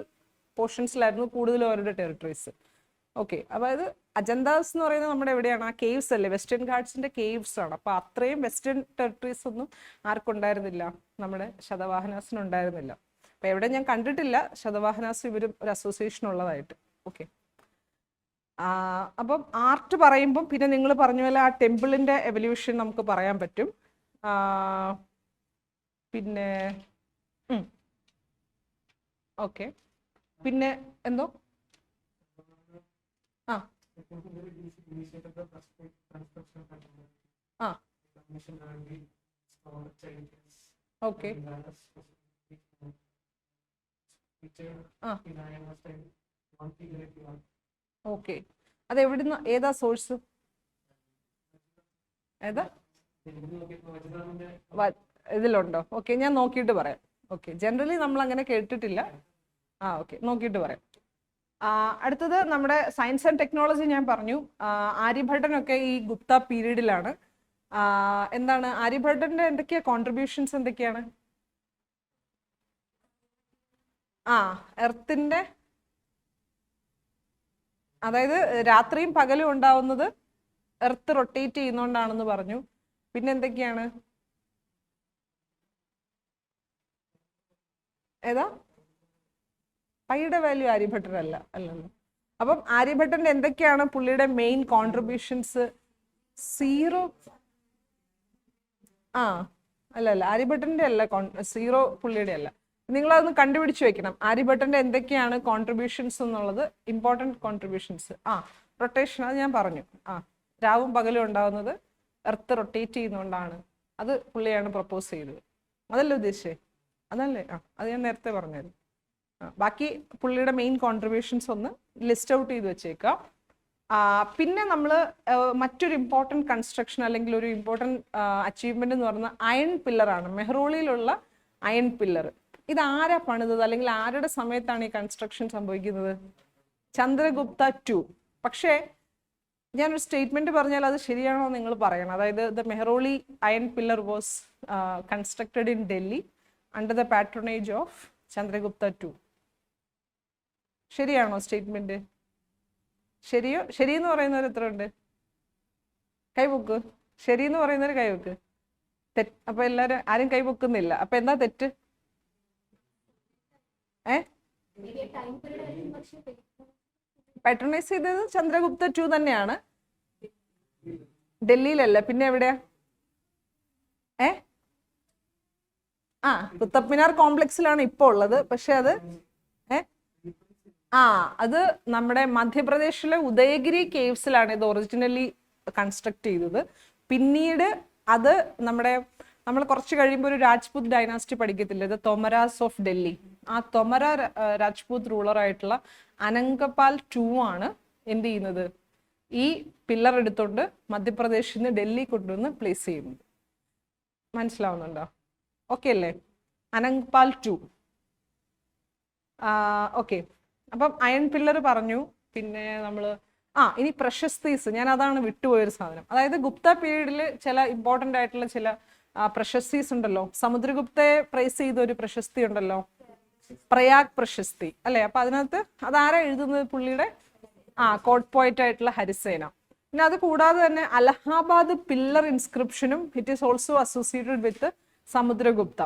[SPEAKER 1] പോർഷൻസിലായിരുന്നു കൂടുതലും അവരുടെ ടെറിട്ടറീസ്. ഓക്കെ, അതായത് അജന്താസ് എന്ന് പറയുന്നത് നമ്മുടെ എവിടെയാണ്? ആ കേവ്സ് അല്ലേ, വെസ്റ്റേൺ ഘാട്സിന്റെ കേവ്സ് ആണ്. അപ്പൊ അത്രയും വെസ്റ്റേൺ ടെറിട്ടറീസ് ഒന്നും ആർക്കുണ്ടായിരുന്നില്ല? നമ്മുടെ ശതവാഹനാസിനുണ്ടായിരുന്നില്ല. അപ്പൊ എവിടെ ഞാൻ കണ്ടിട്ടില്ല ശതവാഹനാസ് ഇവരും ഒരു അസോസിയേഷൻ ഉള്ളതായിട്ട്. ഓക്കെ, അപ്പം ആർട്ട് പറയുമ്പം പിന്നെ നിങ്ങൾ പറഞ്ഞ പോലെ ആ ടെമ്പിളിന്റെ എവല്യൂഷൻ നമുക്ക് പറയാൻ പറ്റും. പിന്നെ ഓക്കെ, പിന്നെ എന്തോ ഓക്കെ ഓക്കെ, അത് എവിടുന്ന്, ഏതാ സോഴ്സ്? ഏതാ ഇതിലുണ്ടോ? ഓക്കെ, ഞാൻ നോക്കിയിട്ട് പറയാം. ഓക്കെ, ജനറലി നമ്മൾ അങ്ങനെ കേട്ടിട്ടില്ല. ഓക്കെ, നോക്കിയിട്ട് പറയാം. അടുത്തത് നമ്മുടെ സയൻസ് ആൻഡ് ടെക്നോളജി ഞാൻ പറഞ്ഞു. ആര്യഭട്ടനൊക്കെ ഈ ഗുപ്ത പീരീഡിലാണ്. എന്താണ് ആര്യഭട്ടന്റെ എന്തൊക്കെയാ കോൺട്രിബ്യൂഷൻസ് എന്തൊക്കെയാണ്? എർത്തിന്റെ, അതായത് രാത്രിയും പകലും ഉണ്ടാവുന്നത് എർത്ത് റൊട്ടേറ്റ് ചെയ്യുന്നോണ്ടാണെന്ന് പറഞ്ഞു. പിന്നെ എന്തൊക്കെയാണ്? ഏതാ? പൈയുടെ വാല്യൂ ആര്യഭട്ടനല്ല അല്ലല്ലോ. അപ്പം ആര്യഭട്ടന്റെ എന്തൊക്കെയാണ് പുള്ളിയുടെ മെയിൻ കോൺട്രിബ്യൂഷൻസ്? സീറോ അല്ല ആര്യഭട്ടന്റെ അല്ല, സീറോ പുള്ളിയുടെ അല്ല. നിങ്ങളതൊന്ന് കണ്ടുപിടിച്ച് വെക്കണം. ആര്യഭട്ടന്റെ എന്തൊക്കെയാണ് കോൺട്രിബ്യൂഷൻസ് എന്നുള്ളത്, ഇമ്പോർട്ടൻറ്റ് കോൺട്രിബ്യൂഷൻസ്. റൊട്ടേഷൻ, അത് ഞാൻ പറഞ്ഞു. രാവും പകലും ഉണ്ടാവുന്നത് എർത്ത് റൊട്ടേറ്റ് ചെയ്യുന്നതുകൊണ്ടാണ്. അത് പുള്ളിയാണ് പ്രപ്പോസ് ചെയ്തത്. അതല്ലേ ഉദ്ദേശിച്ചേ? അതല്ലേ? അത് ഞാൻ നേരത്തെ പറഞ്ഞത്. ബാക്കി പുള്ളിയുടെ മെയിൻ കോൺട്രിബ്യൂഷൻസ് ഒന്ന് ലിസ്റ്റ് ഔട്ട് ചെയ്ത് വെച്ചേക്കാം. പിന്നെ നമ്മൾ മറ്റൊരു ഇമ്പോർട്ടൻറ്റ് കൺസ്ട്രക്ഷൻ അല്ലെങ്കിൽ ഒരു ഇമ്പോർട്ടൻറ്റ് അച്ചീവ്മെന്റ് എന്ന് പറയുന്നത് അയൺ പില്ലറാണ്. മെഹ്റോളിയിലുള്ള അയൺ പില്ലർ. ഇത് ആരാ പണിതത് അല്ലെങ്കിൽ ആരുടെ സമയത്താണ് ഈ കൺസ്ട്രക്ഷൻ സംഭവിക്കുന്നത്? ചന്ദ്രഗുപ്ത 2. പക്ഷേ ഞാനൊരു സ്റ്റേറ്റ്മെന്റ് പറഞ്ഞാൽ അത് ശരിയാണോ നിങ്ങൾ പറയണം. അതായത് the Mehrauli iron pillar was constructed in Delhi under the patronage of Chandragupta 2. ശരിയാണോ സ്റ്റേറ്റ്മെന്റ്? ശരിയെന്ന് പറയുന്നവർ എത്ര ഉണ്ട്? കൈപൊക്ക്. ശരി എന്ന് പറയുന്നവര് കൈവെക്ക്. അപ്പൊ എല്ലാരും ആരും കൈപൊക്കുന്നില്ല. അപ്പൊ എന്താ തെറ്റ്? പാട്രണൈസ് ചെയ്തത് ചന്ദ്രഗുപ്ത 2 തന്നെയാണ്. ഡൽഹിയിലല്ല, പിന്നെ എവിടെയാ? കുത്തബ് മിനാർ കോംപ്ലക്സിലാണ് ഇപ്പൊ ഉള്ളത്. പക്ഷെ അത് അത് നമ്മുടെ മധ്യപ്രദേശിലെ ഉദയഗിരി കേവ്സിലാണ് ഇത് ഒറിജിനലി കൺസ്ട്രക്ട് ചെയ്തത്. പിന്നീട് അത് നമ്മൾ കുറച്ച് കഴിയുമ്പോൾ ഒരു രാജ്പൂത് ഡൈനാസ്റ്റി പഠിക്കത്തില്ല, ഇത് തൊമരാസ് ഓഫ് ഡൽഹി. ആ തൊമര രാജ്പൂത് റൂളർ ആയിട്ടുള്ള അനങ്കപാൽ 2 ആണ് എന്ത് ചെയ്യുന്നത്, ഈ പില്ലർ എടുത്തോണ്ട് മധ്യപ്രദേശിൽ നിന്ന് ഡൽഹി കൊണ്ടുവന്ന് പ്ലേസ് ചെയ്യുന്നത്. മനസ്സിലാവുന്നുണ്ടോ? ഓക്കെ അല്ലേ? അനങ്പാൽ 2. ഓക്കെ. അപ്പം അയൺ പില്ലർ പറഞ്ഞു. പിന്നെ നമ്മള് ഇനി പ്രശസ്തീസ്, ഞാൻ അതാണ് വിട്ടുപോയൊരു സാധനം. അതായത് ഗുപ്ത പീരീഡിൽ ചില ഇമ്പോർട്ടൻ്റ് ആയിട്ടുള്ള ചില പ്രശസ്തീസ് ഉണ്ടല്ലോ. സമുദ്രഗുപ്തയെ പ്രൈസ് ചെയ്ത ഒരു പ്രശസ്തി ഉണ്ടല്ലോ, പ്രയാഗ് പ്രശസ്തി അല്ലെ? അപ്പൊ അതിനകത്ത് അതാരാ എഴുതുന്നത്? പുള്ളിയുടെ കോട്ട് പോയിന്റ് ആയിട്ടുള്ള ഹരിസേന. പിന്നെ അത് കൂടാതെ തന്നെ അലഹാബാദ് പില്ലർ ഇൻസ്ക്രിപ്ഷനും it is also associated with Samudragupta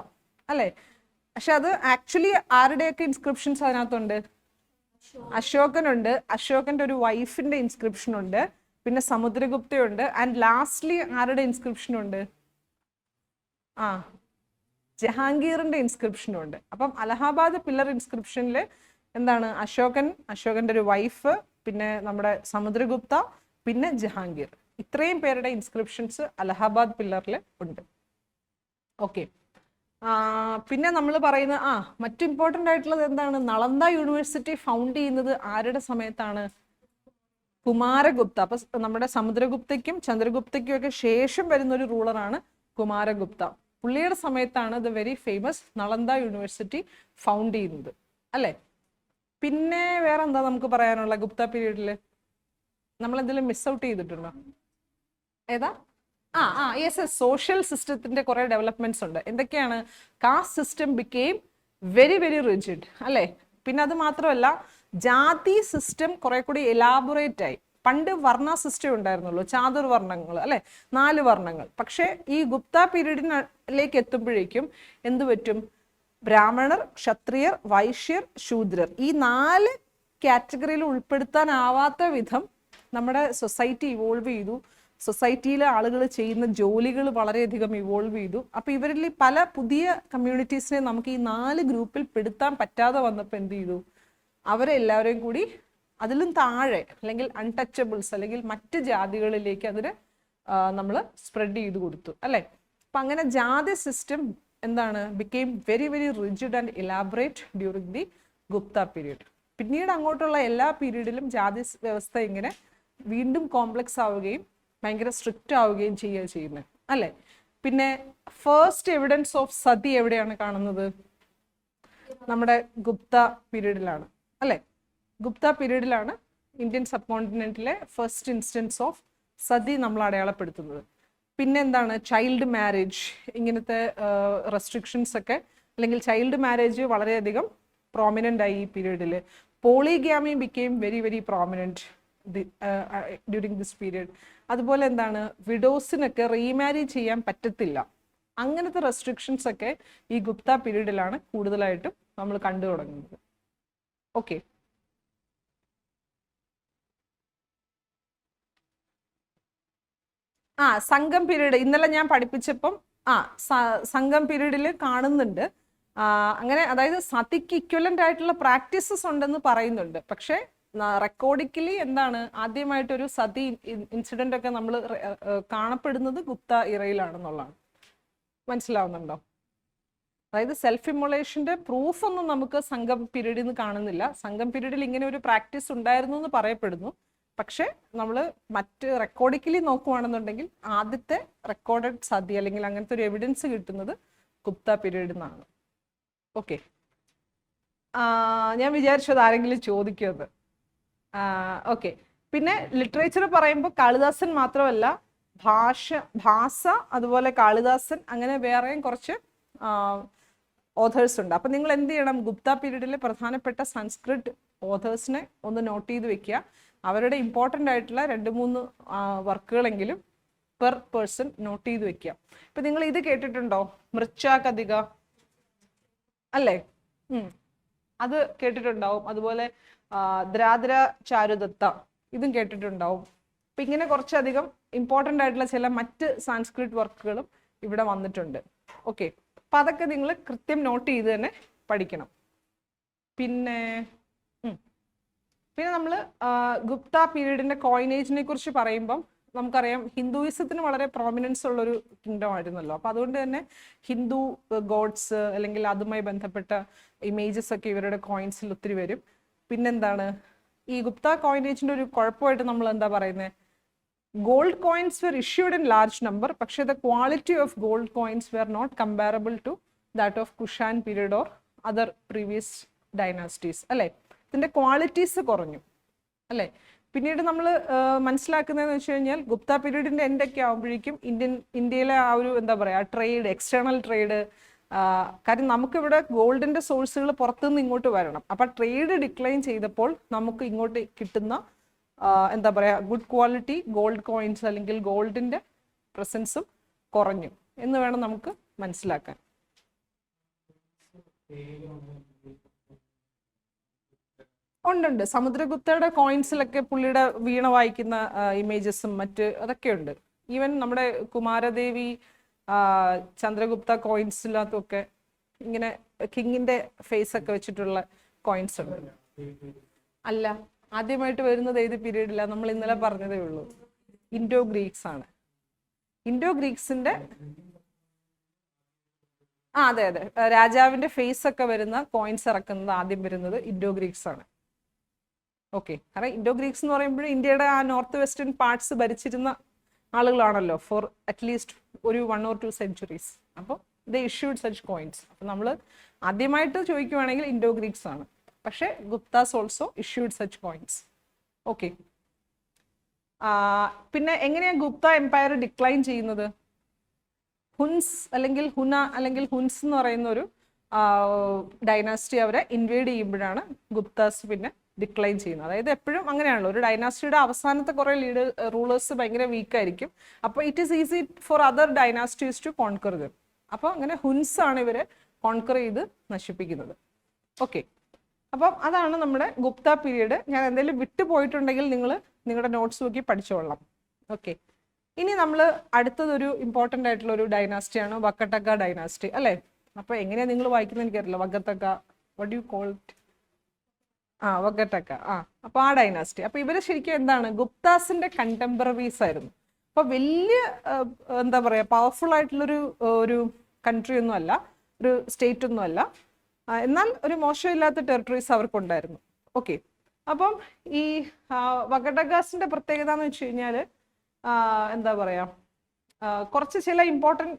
[SPEAKER 1] അല്ലെ? പക്ഷെ അത് ആക്ച്വലി ആരുടെയൊക്കെ ഇൻസ്ക്രിപ്ഷൻസ് അതിനകത്തുണ്ട്? അശോകനുണ്ട്, അശോകന്റെ ഒരു വൈഫിന്റെ ഇൻസ്ക്രിപ്ഷൻ ഉണ്ട്, പിന്നെ സമുദ്രഗുപ്തയുണ്ട്, ആൻഡ് ലാസ്റ്റ്ലി ആരുടെ ഇൻസ്ക്രിപ്ഷൻ ഉണ്ട്? ജഹാംഗീറിന്റെ ഇൻസ്ക്രിപ്ഷനും ഉണ്ട്. അപ്പം അലഹാബാദ് പില്ലർ ഇൻസ്ക്രിപ്ഷനിൽ എന്താണ്? അശോകന്റെ ഒരു വൈഫ്, പിന്നെ നമ്മുടെ സമുദ്രഗുപ്ത, പിന്നെ ജഹാംഗീർ, ഇത്രയും പേരുടെ ഇൻസ്ക്രിപ്ഷൻസ് അലഹാബാദ് പില്ലറിൽ ഉണ്ട്. ഓക്കെ. പിന്നെ നമ്മൾ പറയുന്ന മറ്റു ഇമ്പോർട്ടൻ്റ് ആയിട്ടുള്ളത് എന്താണ്? നളന്ദ യൂണിവേഴ്സിറ്റി ഫൗണ്ട് ചെയ്യുന്നത് ആരുടെ സമയത്താണ്? കുമാരഗുപ്ത. അപ്പൊ നമ്മുടെ സമുദ്രഗുപ്തയ്ക്കും ചന്ദ്രഗുപ്തയ്ക്കും ഒക്കെ ശേഷം വരുന്ന ഒരു റൂളറാണ് കുമാരഗുപ്ത. പുള്ളിയുടെ സമയത്താണ് the very famous Nalanda university found ചെയ്യുന്നത് അല്ലെ? പിന്നെ വേറെ എന്താ നമുക്ക് പറയാനുള്ള ഗുപ്ത പീരീഡില്? നമ്മൾ എന്തെങ്കിലും മിസ് ഔട്ട് ചെയ്തിട്ടുണ്ടോ? ഏതാ? യെസ്, സോഷ്യൽ സിസ്റ്റത്തിന്റെ കുറെ ഡെവലപ്മെന്റ്സ് ഉണ്ട്. എന്തൊക്കെയാണ്? Cast system became very very rigid അല്ലെ? പിന്നെ അത് മാത്രമല്ല, ജാതി സിസ്റ്റം കുറെ കൂടി എലാബറേറ്റ് ആയി. പണ്ട് വർണ്ണ സിസ്റ്റം ഉണ്ടായിരുന്നുള്ളൂ, ചാതുർവർണ്ണങ്ങൾ അല്ലെ, 4 വർണ്ണങ്ങൾ. പക്ഷെ ഈ ഗുപ്ത പീരീഡിലേക്ക് എത്തുമ്പോഴേക്കും എന്ത് പറ്റും? ബ്രാഹ്മണർ, ക്ഷത്രിയർ, വൈശ്യർ, ശൂദ്രർ, ഈ 4 കാറ്റഗറിയിൽ ഉൾപ്പെടുത്താനാവാത്ത വിധം നമ്മുടെ സൊസൈറ്റി ഇവോൾവ് ചെയ്തു. സൊസൈറ്റിയിലെ ആളുകൾ ചെയ്യുന്ന ജോലികൾ വളരെയധികം ഇവോൾവ് ചെയ്തു. അപ്പൊ ഇവരിൽ പല പുതിയ കമ്മ്യൂണിറ്റീസിനെ നമുക്ക് ഈ 4 ഗ്രൂപ്പിൽ പെടുത്താൻ പറ്റാതെ വന്നപ്പോൾ എന്ത് ചെയ്തു? അവരെ എല്ലാവരെയും കൂടി അതിലും താഴെ, അല്ലെങ്കിൽ അൺടച്ചബിൾസ്, അല്ലെങ്കിൽ മറ്റ് ജാതികളിലേക്ക് അതിന് നമ്മൾ സ്പ്രെഡ് ചെയ്ത് കൊടുത്തു അല്ലെ? അപ്പൊ അങ്ങനെ ജാതി സിസ്റ്റം എന്താണ്? Became very very rigid and elaborate during the Gupta period. പിന്നീട് അങ്ങോട്ടുള്ള എല്ലാ പീരീഡിലും ജാതി വ്യവസ്ഥ ഇങ്ങനെ വീണ്ടും കോംപ്ലക്സ് ആവുകയും ഭയങ്കര സ്ട്രിക്റ്റ് ആവുകയും ചെയ്യുന്നത് അല്ലെ? പിന്നെ ഫസ്റ്റ് എവിഡൻസ് ഓഫ് സതി എവിടെയാണ് കാണുന്നത്? നമ്മുടെ ഗുപ്ത പീരീഡിലാണ് അല്ലെ? ഗുപ്ത പീരീഡിലാണ് ഇന്ത്യൻ സബ് കോണ്ടിനെന്റിലെ ഫസ്റ്റ് ഇൻസ്റ്റൻസ് ഓഫ് സതി നമ്മൾ അടയാളപ്പെടുത്തുന്നത്. പിന്നെ എന്താണ്? ചൈൽഡ് മാരേജ്, ഇങ്ങനത്തെ റെസ്ട്രിക്ഷൻസ് ഒക്കെ, അല്ലെങ്കിൽ ചൈൽഡ് മാരേജ് വളരെയധികം പ്രോമിനൻ്റ് ആയി ഈ പീരീഡിൽ. Polygamy became very very prominent during this period. അതുപോലെ എന്താണ്? വിഡോസിനൊക്കെ റീമാരി ചെയ്യാൻ പറ്റത്തില്ല. അങ്ങനത്തെ റെസ്ട്രിക്ഷൻസ് ഒക്കെ ഈ ഗുപ്ത പീരീഡിലാണ് കൂടുതലായിട്ടും നമ്മൾ കണ്ടു തുടങ്ങുന്നത്. ഓക്കെ. സംഘം പീരീഡ് ഇന്നലെ ഞാൻ പഠിപ്പിച്ചപ്പം സംഘം പീരീഡിൽ കാണുന്നുണ്ട്. അങ്ങനെ, അതായത് സതിക്ക് ഇക്വലന്റ് ആയിട്ടുള്ള പ്രാക്ടീസസ് ഉണ്ടെന്ന് പറയുന്നുണ്ട്. പക്ഷെ റെക്കോർഡിക്കലി എന്താണ്? ആദ്യമായിട്ടൊരു സതി ഇൻസിഡന്റ് ഒക്കെ നമ്മൾ കാണപ്പെടുന്നത് ഗുപ്ത ഇറയിലാണെന്നുള്ളതാണ്. മനസ്സിലാവുന്നുണ്ടോ? അതായത് സെൽഫ് ഇമോളേഷന്റെ പ്രൂഫ് ഒന്നും നമുക്ക് സംഘം പീരീഡിൽ നിന്ന് കാണുന്നില്ല. സംഘം പീരീഡിൽ ഇങ്ങനെ ഒരു പ്രാക്ടീസ് ഉണ്ടായിരുന്നു എന്ന് പറയപ്പെടുന്നു. പക്ഷെ നമ്മൾ മറ്റ് റെക്കോർഡിക്കലി നോക്കുവാണെന്നുണ്ടെങ്കിൽ ആദ്യത്തെ റെക്കോർഡഡ് സതി അല്ലെങ്കിൽ അങ്ങനത്തെ ഒരു എവിഡൻസ് കിട്ടുന്നത് ഗുപ്ത പീരീഡിൽ നിന്നാണ്. ഓക്കെ. ഞാൻ വിചാരിച്ചത് ആരെങ്കിലും ചോദിക്കുന്നത്. ഓക്കെ. പിന്നെ ലിറ്ററേച്ചർ പറയുമ്പോൾ കാളിദാസൻ മാത്രമല്ല, ഭാസ, അതുപോലെ കാളിദാസൻ, അങ്ങനെ വേറെയും കുറച്ച് ഓഥേഴ്സ് ഉണ്ട്. അപ്പം നിങ്ങൾ എന്ത് ചെയ്യണം? ഗുപ്ത പീരീഡിലെ പ്രധാനപ്പെട്ട സംസ്കൃത് ഓഥേഴ്സിനെ ഒന്ന് നോട്ട് ചെയ്ത് വെക്കുക. അവരുടെ ഇമ്പോർട്ടൻ്റ് ആയിട്ടുള്ള 2-3 വർക്കുകളെങ്കിലും പെർ പേഴ്സൺ നോട്ട് ചെയ്ത് വെക്കുക. ഇപ്പൊ നിങ്ങൾ ഇത് കേട്ടിട്ടുണ്ടോ, മൃച്ചാകതിക അല്ലേ? അത് കേട്ടിട്ടുണ്ടാവും. അതുപോലെ ദ്രാദ്ര ചാരുദത്ത ഇതും കേട്ടിട്ടുണ്ടാവും. അപ്പൊ ഇങ്ങനെ കുറച്ചധികം ഇമ്പോർട്ടൻ്റ് ആയിട്ടുള്ള ചില മറ്റ് സാൻസ്ക്രിറ്റ് വർക്കുകളും ഇവിടെ വന്നിട്ടുണ്ട്. ഓക്കെ, അപ്പൊ അതൊക്കെ നിങ്ങൾ കൃത്യം നോട്ട് ചെയ്ത് തന്നെ പഠിക്കണം. പിന്നെ നമ്മൾ ഗുപ്ത പീരീഡിന്റെ കോയിനേജിനെ കുറിച്ച് പറയുമ്പം നമുക്കറിയാം ഹിന്ദുയിസത്തിന് വളരെ പ്രോമിനൻസ് ഉള്ളൊരു കിങ്ഡം ആയിരുന്നല്ലോ. അപ്പൊ അതുകൊണ്ട് തന്നെ ഹിന്ദു ഗോഡ്സ് അല്ലെങ്കിൽ അതുമായി ബന്ധപ്പെട്ട ഇമേജസ് ഒക്കെ ഇവരുടെ കോയിൻസിൽ ഒത്തിരി വരും. പിന്നെന്താണ്, ഈ ഗുപ്ത കോയിനേജിന്റെ ഒരു കുഴപ്പമായിട്ട് നമ്മൾ എന്താ പറയുന്നത്, gold coins were issued in large number, പക്ഷേ the quality of gold coins were not comparable to that of Kushan period or other previous dynasties അല്ലേ. ഇതിന്റെ ക്വാളിറ്റീസ് കുറഞ്ഞു അല്ലേ. പിന്നീട് നമ്മൾ മനസ്സിലാക്കുന്നതെന്ന് വെച്ച് കഴിഞ്ഞാൽ ഗുപ്ത പീരീഡിന്റെ എൻഡ് ഒക്കെ ആകുമ്പോഴേക്കും ഇന്ത്യയിലെ ആ ഒരു എന്താ പറയുക ട്രേഡ്, എക്സ്റ്റേണൽ ട്രേഡ്, കാര്യം നമുക്കിവിടെ ഗോൾഡിന്റെ സോഴ്സുകൾ പുറത്തുനിന്ന് ഇങ്ങോട്ട് വരണം. അപ്പൊ ട്രേഡ് ഡിക്ലൈൻ ചെയ്തപ്പോൾ നമുക്ക് ഇങ്ങോട്ട് കിട്ടുന്ന എന്താ പറയുക ഗുഡ് ക്വാളിറ്റി ഗോൾഡ് കോയിൻസ് അല്ലെങ്കിൽ ഗോൾഡിന്റെ പ്രസൻസും കുറഞ്ഞു എന്ന് വേണം നമുക്ക് മനസ്സിലാക്കാൻ. ഉണ്ട്, സമുദ്രഗുപ്തയുടെ കോയിൻസിലൊക്കെ പുള്ളിയുടെ വീണ വായിക്കുന്ന ഇമേജസും മറ്റ് അതൊക്കെ ഉണ്ട്. ഈവൻ നമ്മുടെ കുമാരദേവി ചന്ദ്രഗുപ്ത കോയിൻസിലകത്തൊക്കെ ഇങ്ങനെ കിങ്ങിന്റെ ഫേസ് ഒക്കെ വെച്ചിട്ടുള്ള കോയിൻസ് ഉണ്ട്. അല്ല, ആദ്യമായിട്ട് വരുന്നത് ഏത് പീരീഡില്ല, നമ്മൾ ഇന്നലെ പറഞ്ഞതേ ഉള്ളൂ, ഇൻഡോ ഗ്രീക്സ് ആണ്. ഇൻഡോ ഗ്രീക്സിന്റെ അതെ അതെ, രാജാവിന്റെ ഫേസ് ഒക്കെ വരുന്ന കോയിൻസ് ഇറക്കുന്നത് ആദ്യം വരുന്നത് ഇൻഡോ ഗ്രീക്സ് ആണ്. ഓക്കെ, കാരണം ഇൻഡോ ഗ്രീക്സ് എന്ന് പറയുമ്പോൾ ഇന്ത്യയുടെ ആ നോർത്ത് വെസ്റ്റേൺ പാർട്സ് ഭരിച്ചിരുന്ന ആളുകളാണല്ലോ ഫോർ അറ്റ്ലീസ്റ്റ് ഒരു 1 or 2 centuries. അപ്പോൾ ദ ഇഷ്യൂഡ് സച്ച് കോയിൻസ്. അപ്പം നമ്മൾ ആദ്യമായിട്ട് ചോദിക്കുവാണെങ്കിൽ ഇൻഡോ ഗ്രീക്സ് ആണ്, പക്ഷേ Guptas also issued such coins. Okay, പിന്നെ എങ്ങനെയാണ് ഗുപ്ത എംപയർ ഡിക്ലൈൻ ചെയ്യുന്നത്? ഹുൻസ് അല്ലെങ്കിൽ ഹുന അല്ലെങ്കിൽ ഹുൻസ് എന്ന് പറയുന്ന ഒരു ഡൈനാസ്റ്റി അവരെ ഇൻവേഡ് ചെയ്യുമ്പോഴാണ് ഗുപ്താസ് പിന്നെ ഡിക്ലൈൻ ചെയ്യുന്നത്. അതായത് എപ്പോഴും അങ്ങനെയാണല്ലോ, ഒരു ഡൈനാസ്റ്റിയുടെ അവസാനത്തെ കുറെ റൂളേഴ്സ് ഭയങ്കര വീക്ക് ആയിരിക്കും. അപ്പോൾ it is easy for other dynasties to conquer them. അപ്പോൾ അങ്ങനെ ഹുൻസ് ആണ് ഇവരെ കോൺകർ ചെയ്ത് നശിപ്പിക്കുന്നത്. ഓക്കെ, അപ്പം അതാണ് നമ്മുടെ ഗുപ്ത പീരീഡ്. ഞാൻ എന്തെങ്കിലും വിട്ടുപോയിട്ടുണ്ടെങ്കിൽ നിങ്ങൾ നിങ്ങളുടെ നോട്ട്സ് നോക്കി പഠിച്ചോളാം. ഓക്കെ, ഇനി നമ്മൾ അടുത്തതൊരു ഇമ്പോർട്ടൻ്റ് ആയിട്ടുള്ള ഒരു ഡൈനാസ്റ്റിയാണ് വക്കട്ടക്ക ഡൈനാസ്റ്റി അല്ലേ. അപ്പോൾ എങ്ങനെയാണ് നിങ്ങൾ വായിക്കുന്നത് എനിക്കറിയില്ല, വക്കത്തക്ക, വാട്ട് യു കോൾ ഇറ്റ്? വക്കട്ടക്ക. അപ്പോൾ ആ ഡൈനാസ്റ്റി, അപ്പോൾ ഇവര് ശരിക്കും എന്താണ്, ഗുപ്താസിന്റെ കണ്ടംപററീസ് ആയിരുന്നു. അപ്പോൾ വലിയ എന്താ പറയുക പവർഫുൾ ആയിട്ടുള്ളൊരു ഒരു കൺട്രി ഒന്നും അല്ല, ഒരു സ്റ്റേറ്റ് ഒന്നും അല്ല, എന്നാൽ ഒരു മോശമില്ലാത്ത ടെറിട്ടറീസ് അവർക്കുണ്ടായിരുന്നു. ഓക്കെ, അപ്പം ഈ വക്കട്ടക്കാസിന്റെ പ്രത്യേകത എന്ന് വെച്ച് കഴിഞ്ഞാൽ എന്താ പറയാ കുറച്ച് ചില ഇമ്പോർട്ടൻറ്റ്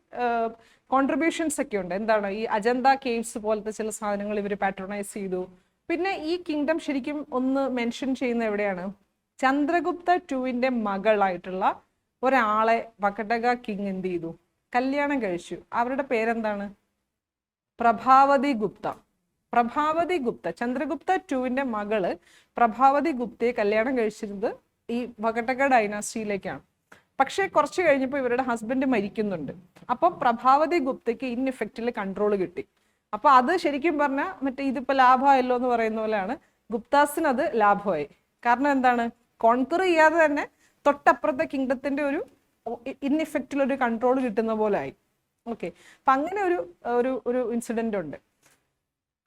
[SPEAKER 1] കോൺട്രിബ്യൂഷൻസ് ഒക്കെ ഉണ്ട്. എന്താണ്, ഈ അജന്ത കേവ്സ് പോലത്തെ ചില സാധനങ്ങൾ ഇവർ പാട്രണൈസ് ചെയ്തു. പിന്നെ ഈ കിങ്ഡം ശരിക്കും ഒന്ന് മെൻഷൻ ചെയ്യുന്ന എവിടെയാണ്, ചന്ദ്രഗുപ്ത ടുവിന്റെ മകളായിട്ടുള്ള ഒരാളെ വക്കട്ടക കിങ് എന്ത് ചെയ്തു, കല്യാണം കഴിച്ചു. അവരുടെ പേരെന്താണ്? പ്രഭാവതി ഗുപ്ത. പ്രഭാവതി ഗുപ്ത, ചന്ദ്രഗുപ്ത ടുവിന്റെ മകള് പ്രഭാവതി ഗുപ്തയെ കല്യാണം കഴിച്ചിരുന്നത് ഈ വക്കട്ടക ഡൈനാസ്റ്റിയിലേക്കാണ്. പക്ഷേ കുറച്ച് കഴിഞ്ഞപ്പോൾ ഇവരുടെ ഹസ്ബൻഡ് മരിക്കുന്നുണ്ട്. അപ്പൊ പ്രഭാവതി ഗുപ്തയ്ക്ക് ഇൻ ഇഫക്റ്റിൽ കൺട്രോൾ കിട്ടി. അപ്പൊ അത് ശരിക്കും പറഞ്ഞാൽ മറ്റേ ഇതിപ്പോ ലാഭമായല്ലോ എന്ന് പറയുന്ന പോലെയാണ്, ഗുപ്താസിന് അത് ലാഭമായി. കാരണം എന്താണ്, കോൺക്വർ ചെയ്യാതെ തന്നെ തൊട്ടപ്പുറത്തെ കിങ്ഡത്തിന്റെ ഒരു ഇൻ ഇഫക്റ്റിൽ ഒരു കൺട്രോൾ കിട്ടുന്ന പോലെ ആയി. ഓക്കെ, അപ്പൊ അങ്ങനെ ഒരു ഒരു ഒരു ഇൻസിഡന്റ് ഉണ്ട്.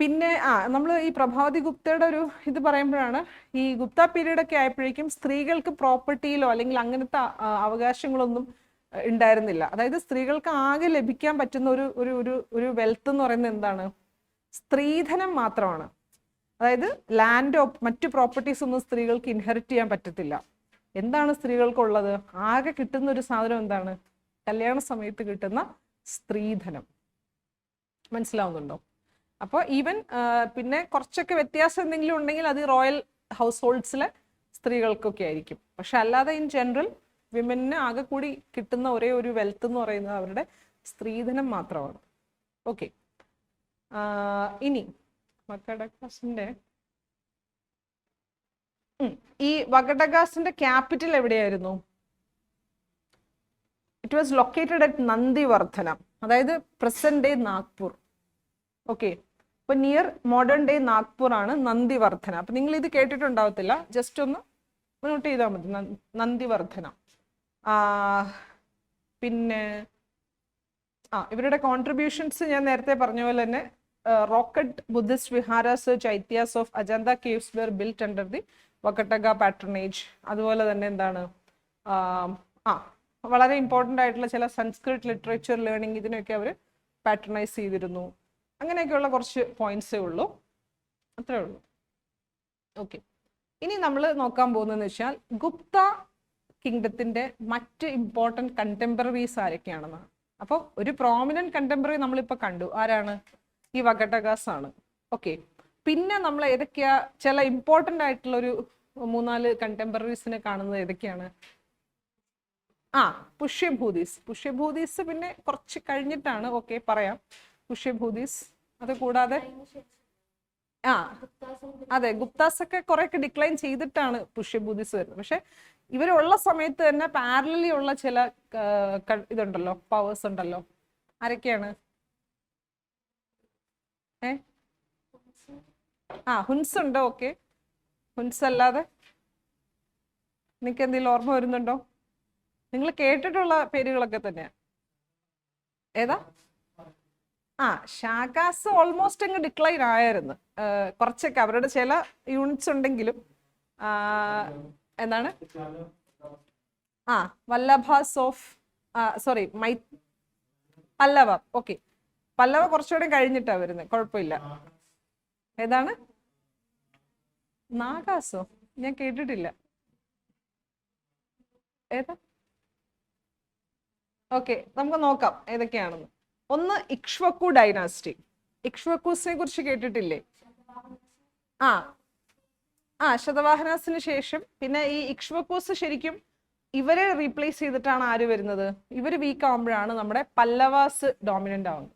[SPEAKER 1] പിന്നെ നമ്മൾ ഈ പ്രഭാവതി ഗുപ്തയുടെ ഒരു ഇത് പറയുമ്പോഴാണ്, ഈ ഗുപ്ത പീരീഡ് ഒക്കെ ആയപ്പോഴേക്കും സ്ത്രീകൾക്ക് പ്രോപ്പർട്ടിയിലോ അല്ലെങ്കിൽ അങ്ങനത്തെ അവകാശങ്ങളൊന്നും ഉണ്ടായിരുന്നില്ല. അതായത് സ്ത്രീകൾക്ക് ആകെ ലഭിക്കാൻ പറ്റുന്ന ഒരു ഒരു ഒരു ഒരു വെൽത്ത് എന്ന് പറയുന്നത് എന്താണ്, സ്ത്രീധനം മാത്രമാണ്. അതായത് ലാൻഡോ മറ്റു പ്രോപ്പർട്ടീസ് ഒന്നും സ്ത്രീകൾക്ക് ഇൻഹെറിറ്റ് ചെയ്യാൻ പറ്റത്തില്ല. എന്താണ് സ്ത്രീകൾക്കുള്ളത്? ആകെ കിട്ടുന്ന ഒരു സാധനം എന്താണ്, കല്യാണ സമയത്ത് കിട്ടുന്ന സ്ത്രീധനം. മനസ്സിലാവുന്നുണ്ടോ? അപ്പോൾ ഈവൻ പിന്നെ കുറച്ചൊക്കെ വ്യത്യാസം എന്തെങ്കിലും ഉണ്ടെങ്കിൽ അത് റോയൽ ഹൗസ് ഹോൾഡ്സിലെ സ്ത്രീകൾക്കൊക്കെ ആയിരിക്കും. പക്ഷെ അല്ലാതെ ഇൻ ജനറൽ വിമന് ആകെ കൂടി കിട്ടുന്ന ഒരേ ഒരു വെൽത്ത് എന്ന് പറയുന്നത് അവരുടെ സ്ത്രീധനം മാത്രമാണ്. ഓക്കെ, ഇനി വക്കടക്കാസിന്റെ ഈ വക്കടക്കാസിന്റെ ക്യാപിറ്റൽ എവിടെയായിരുന്നു? ഇറ്റ് വാസ് ലൊക്കേറ്റഡ് അറ്റ് നന്ദിവർദ്ധന, അതായത് പ്രസന്റ് ഡേ നാഗ്പൂർ. ഓക്കെ, അപ്പൊ നിയർ മോഡേൺ ഡേ നാഗ്പൂർ ആണ് നന്ദിവർദ്ധന. അപ്പൊ നിങ്ങൾ ഇത് കേട്ടിട്ടുണ്ടാവത്തില്ല, ജസ്റ്റ് ഒന്ന് നോട്ട് ചെയ്താൽ മതി, നന്ദിവർദ്ധന. പിന്നെ ഇവരുടെ കോൺട്രിബ്യൂഷൻസ് ഞാൻ നേരത്തെ പറഞ്ഞ പോലെ തന്നെ rock cut Buddhist viharas chaityas of Ajanta caves were built under the Vakataka patronage. അതുപോലെ തന്നെ എന്താണ് വളരെ ഇമ്പോർട്ടൻ്റ് ആയിട്ടുള്ള ചില സംസ്കൃത് ലിറ്ററേച്ചർ ലേണിംഗ് ഇതിനൊക്കെ അവർ പാട്രണൈസ് ചെയ്തിരുന്നു. അങ്ങനെയൊക്കെയുള്ള കുറച്ച് പോയിന്റ്സേ ഉള്ളൂ, അത്രേ ഉള്ളൂ. ഓക്കെ, ഇനി നമ്മൾ നോക്കാൻ പോകുന്നതെന്ന് വെച്ചാൽ ഗുപ്ത കിങ്ഡത്തിന്റെ മറ്റ് ഇമ്പോർട്ടൻറ്റ് കണ്ടംപററീസ് ആരൊക്കെയാണെന്നാണ്. അപ്പോൾ ഒരു പ്രോമിനന്റ് കണ്ടംപററി നമ്മളിപ്പോൾ കണ്ടു, ആരാണ്? ഈ വകട്ടകാസ് ആണ്. ഓക്കെ, പിന്നെ നമ്മൾ ഏതൊക്കെയാ ചില ഇമ്പോർട്ടൻ്റ് ആയിട്ടുള്ള ഒരു 3-4 കണ്ടംപററീസിനെ കാണുന്നത് ഏതൊക്കെയാണ്? പുഷ്യഭൂതീസ്. പുഷ്യഭൂതീസ് പിന്നെ കുറച്ച് കഴിഞ്ഞിട്ടാണ്, ഓക്കെ പറയാം. പുഷ്യഭൂതീസ്, അത് കൂടാതെ അതെ, ഗുപ്താസ് ഒക്കെ കുറെയൊക്കെ ഡിക്ലൈൻ ചെയ്തിട്ടാണ് പുഷ്യഭൂതീസ് വരുന്നത്. പക്ഷെ ഇവരുള്ള സമയത്ത് തന്നെ പാരലലി ഉള്ള ചില ഇതുണ്ടല്ലോ, പവേഴ്സ് ഉണ്ടല്ലോ. ആരൊക്കെയാണ്? ഹുൻസ് ഉണ്ട്. ഓക്കെ, ഹുൻസ് അല്ലാതെ നിങ്ങൾക്ക് എന്തെങ്കിലും ഓർമ്മ വരുന്നുണ്ടോ? നിങ്ങൾ കേട്ടിട്ടുള്ള പേരുകളൊക്കെ തന്നെയാ. ഏതാ? ഷാഗാസ് ഓൾമോസ്റ്റ് അങ്ങ് ഡിക്ലൈൻ ആയിരുന്നു. കുറച്ചൊക്കെ അവരുടെ ചില യൂണിറ്റ്സ് ഉണ്ടെങ്കിലും എന്താണ് Vallabhas of sorry Pallava. Okay, Pallava കുറച്ചുകൂടെ കഴിഞ്ഞിട്ടാ വരുന്നത്, കുഴപ്പമില്ല. ഏതാണ്? നാഗാസോ? ഞാൻ കേട്ടിട്ടില്ല. ഏതാ? ഓക്കെ, നമുക്ക് നോക്കാം ഏതൊക്കെയാണെന്ന്. ഒന്ന് ഇക്ഷ്വക്കു ഡൈനാസ്റ്റി. ഇക്ഷ്വക്കൂസിനെ കുറിച്ച് കേട്ടിട്ടില്ലേ? ശതവാഹനാസിന് ശേഷം പിന്നെ ഈ ഇക്ഷ്വക്കൂസ് ശരിക്കും ഇവരെ റീപ്ലേസ് ചെയ്തിട്ടാണ് ആര് വരുന്നത്? ഇവർ വീക്ക് ആകുമ്പോഴാണ് നമ്മുടെ പല്ലവാസ് ഡോമിനന്റ് ആവുന്നത്.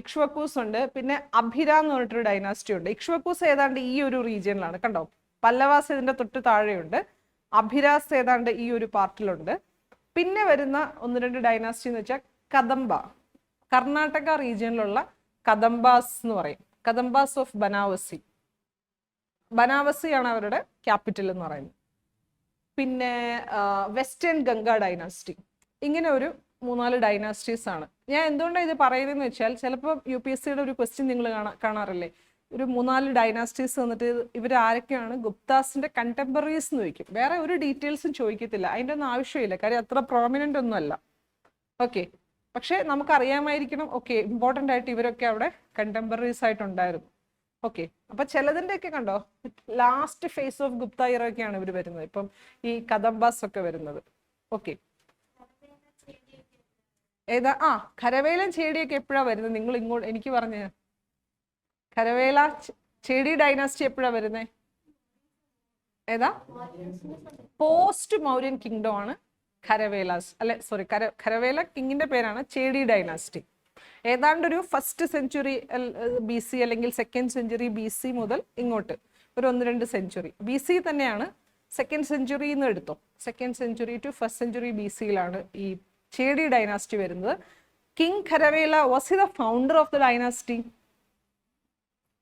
[SPEAKER 1] ഇക്ഷ്വക്കൂസ് ഉണ്ട്, പിന്നെ അഭിര എന്ന് പറഞ്ഞിട്ടൊരു ഡൈനാസ്റ്റി ഉണ്ട്. ഇക്ഷ്വക്കൂസ് ഏതാണ്ട് ഈ ഒരു റീജിയനിലാണ്, കണ്ടോ? പല്ലവാസ് ഇതിന്റെ തൊട്ട് താഴെയുണ്ട്, അഭിരാസ് ഏതാണ്ട് ഈ ഒരു പാർട്ടിലുണ്ട്. പിന്നെ വരുന്ന 1-2 ഡൈനാസ്റ്റി എന്ന് വെച്ചാൽ കദംബ, കർണാടക റീജിയനിലുള്ള കദംബാസ് എന്ന് പറയും. കദംബാസ് ഓഫ് ബനാവസി. ബനാവസിയാണ് അവരുടെ ക്യാപിറ്റൽ എന്ന് പറയുന്നത്. പിന്നെ വെസ്റ്റേൺ ഗംഗ ഡൈനാസ്റ്റി. ഇങ്ങനെ ഒരു 3-4 ഡൈനാസ്റ്റീസ് ആണ്. ഞാൻ എന്തുകൊണ്ടാണ് ഇത് പറയുന്നതെന്ന് വെച്ചാൽ ചിലപ്പോൾ UPSCയുടെ ഒരു ക്വസ്റ്റ്യൻ നിങ്ങൾ കാണാറില്ലേ, ഒരു 3-4 ഡൈനാസ്റ്റീസ് വന്നിട്ട് ഇവർ ആരൊക്കെയാണ് ഗുപ്താസിന്റെ കണ്ടംപററീസ് എന്ന് ചോദിക്കും. വേറെ ഒരു ഡീറ്റെയിൽസും ചോദിക്കത്തില്ല, അതിൻ്റെ ഒന്നും ആവശ്യമില്ല, കാര്യം അത്ര പ്രോമിനന്റ് ഒന്നും അല്ല. ഓക്കെ, പക്ഷെ നമുക്കറിയാമായിരിക്കണം, ഓക്കെ ഇമ്പോർട്ടൻ്റ് ആയിട്ട് ഇവരൊക്കെ അവിടെ കണ്ടംപററീസ് ആയിട്ടുണ്ടായിരുന്നു. ഓക്കെ, അപ്പൊ ചിലതിൻ്റെ ഒക്കെ കണ്ടോ ലാസ്റ്റ് ഫേസ് ഓഫ് ഗുപ്ത ഇറയൊക്കെയാണ് ഇവർ വരുന്നത്. ഇപ്പം ഈ കദംബാസ് ഒക്കെ വരുന്നത്. ഓക്കെ, ഏതാ? ഖരവേലൻ ചേടിയൊക്കെ എപ്പോഴാണ് വരുന്നത്? നിങ്ങൾ ഇങ്ങോട്ട് എനിക്ക് പറഞ്ഞ ഖരവേല ചേടി ഡൈനാസ്റ്റി എപ്പോഴാണ് വരുന്നത്? ഏതാ? പോസ്റ്റ് മൗര്യൻ കിങ്ഡം ആണ് ഖരവേലാസ്. അല്ലെ സോറി, ഖരവേല കിങ്ങിന്റെ പേരാണ് ചേടി ഡൈനാസ്റ്റി. ഏതാണ്ട് ഒരു 1st സെഞ്ചുറി BC അല്ലെങ്കിൽ 2nd സെഞ്ചുറി BC മുതൽ ഇങ്ങോട്ട് ഒരു 1-2 സെഞ്ചുറി BC തന്നെയാണ്. 2nd സെഞ്ചുറി എന്ന് എടുത്തോ, 2nd century to 1st century BCയിലാണ് ഈ ചേടി ഡൈനാസ്റ്റി വരുന്നത്. King Kharavela was he the founder of the dynasty?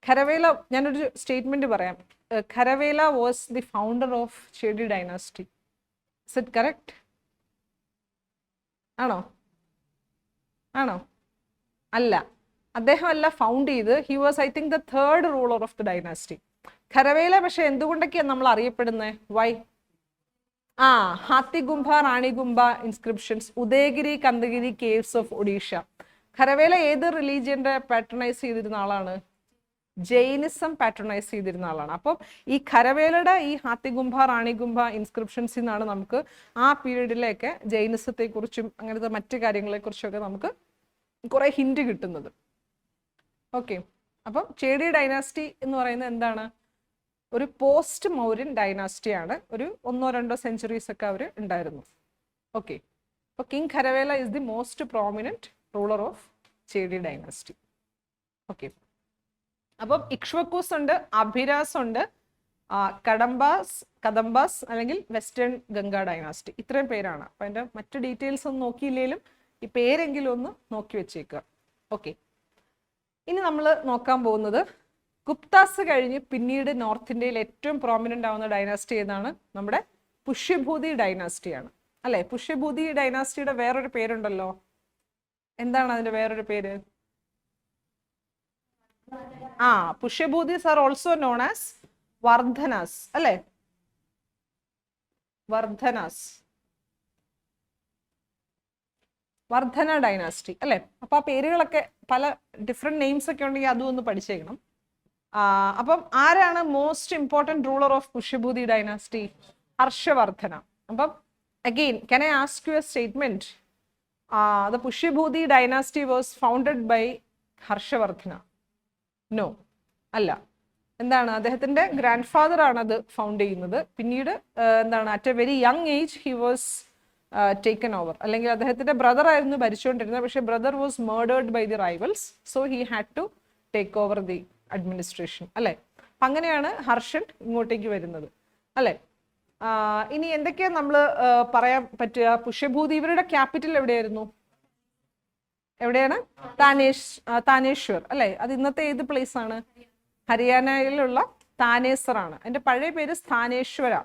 [SPEAKER 1] Kharavela, ഞാനൊരു സ്റ്റേറ്റ്മെന്റ് പറയാം, Kharavela was the founder of Chedi dynasty. Is it correct? ആണോ? അല്ല, അദ്ദേഹം അല്ല ഫൗണ്ട് ചെയ്ത്. He was I think the 3rd ruler of the dynasty. Kharavela പക്ഷെ എന്തുകൊണ്ടൊക്കെയാണ് നമ്മൾ അറിയപ്പെടുന്നത്? Why? Hathigumpha, Ranigumpha inscriptions, Udayagiri Khandagiri caves of Odisha. Kharavela ഏത് റിലീജിയന്റെ പാട്രണൈസ് ചെയ്തിരുന്ന ആളാണ്? ജൈനിസം പാട്രണൈസ് ചെയ്തിരുന്ന ആളാണ്. അപ്പം ഈ ഖരവേലയുടെ ഈ ഹാത്തിഗുംബ, റാണിഗുംബ ഇൻസ്ക്രിപ്ഷൻസിൽ നിന്നാണ് നമുക്ക് ആ പീരീഡിലേക്ക് ജൈനിസത്തെ കുറിച്ചും അങ്ങനത്തെ മറ്റു കാര്യങ്ങളെ കുറിച്ചൊക്കെ നമുക്ക് കുറെ ഹിന്റ് കിട്ടുന്നത്. ഓക്കെ, അപ്പം ചേടി ഡൈനാസ്റ്റി എന്ന് പറയുന്നത് എന്താണ്? ഒരു പോസ്റ്റ് മൗര്യൻ ഡൈനാസ്റ്റിയാണ്. ഒരു 1-2 സെഞ്ചുറീസ് ഒക്കെ അവർ ഉണ്ടായിരുന്നു. ഓക്കെ, അപ്പോൾ king Kharavela is the most prominent ruler of Chedi dynasty. Okay, അപ്പം ഇക്ഷ്വക്കൂസ് ഉണ്ട്, അഭിരാസ് ഉണ്ട്, കദംബാസ് അല്ലെങ്കിൽ വെസ്റ്റേൺ ഗംഗ ഡൈനാസ്റ്റി. ഇത്രയും പേരാണ്. അപ്പൊ അതിന്റെ മറ്റു ഡീറ്റെയിൽസ് ഒന്നും നോക്കിയില്ലെങ്കിലും ഈ പേരെങ്കിലും ഒന്ന് നോക്കി വെച്ചേക്കുക. ഓക്കെ, ഇനി നമ്മൾ നോക്കാൻ പോകുന്നത് ഗുപ്താസ് കഴിഞ്ഞ് പിന്നീട് നോർത്ത് ഇന്ത്യയിൽ ഏറ്റവും പ്രോമിനന്റ് ആവുന്ന ഡൈനാസ്റ്റി ഏതാണ്? നമ്മുടെ പുഷ്യഭൂതി ഡൈനാസ്റ്റിയാണ് അല്ലെ. പുഷ്യഭൂതി ഡൈനാസ്റ്റിയുടെ വേറൊരു പേരുണ്ടല്ലോ, എന്താണ് അതിന്റെ വേറൊരു പേര്? പുഷ്യഭൂതീസ് ആർ ഓൾസോ നോൺ ആസ് വർദ്ധനാസ് അല്ലെ. വർദ്ധന ഡൈനാസ്റ്റി അല്ലെ. അപ്പൊ ആ പേരുകളൊക്കെ പല ഡിഫറെന്റ് നെയിംസ് ഒക്കെ ഉണ്ടെങ്കിൽ അതും ഒന്ന് പഠിച്ചേക്കണം. അപ്പം ആരാണ് most important ruler of Pushyabhuti dynasty? Harshavardhana. അപ്പം again can I ask you a statement? The Pushyabhuti dynasty was founded by Harshavardhana? No, അല്ല. എന്താണ്, അദ്ദേഹത്തിന്റെ ഗ്രാൻഡ് ഫാദർ ആണ് അത് ഫൗണ്ട് ചെയ്യുന്നത്. പിന്നീട് എന്താണ്, at a very young age he was taken over, അല്ലെങ്കിൽ അദ്ദേഹത്തിന്റെ ബ്രദർ ആയിരുന്നു ഭരിച്ചുകൊണ്ടിരുന്നത്. പക്ഷെ brother was murdered by the rivals, so he had to take over the administration അല്ലെ. അങ്ങനെയാണ് ഹർഷൻ ഇങ്ങോട്ടേക്ക് വരുന്നത് അല്ലെ. ഇനി എന്തൊക്കെയാ നമ്മൾ പറയാൻ പറ്റുക? പുഷ്യഭൂതി, ഇവരുടെ ക്യാപിറ്റൽ എവിടെയായിരുന്നു? എവിടെയാണ്? താനേശ്വർ അല്ലെ. അത് ഇന്നത്തെ ഏത് പ്ലേസ് ആണ്? ഹരിയാനയിലുള്ള താനേസർ ആണ്. അതിന്റെ പഴയ പേര് സ്ഥാനേശ്വര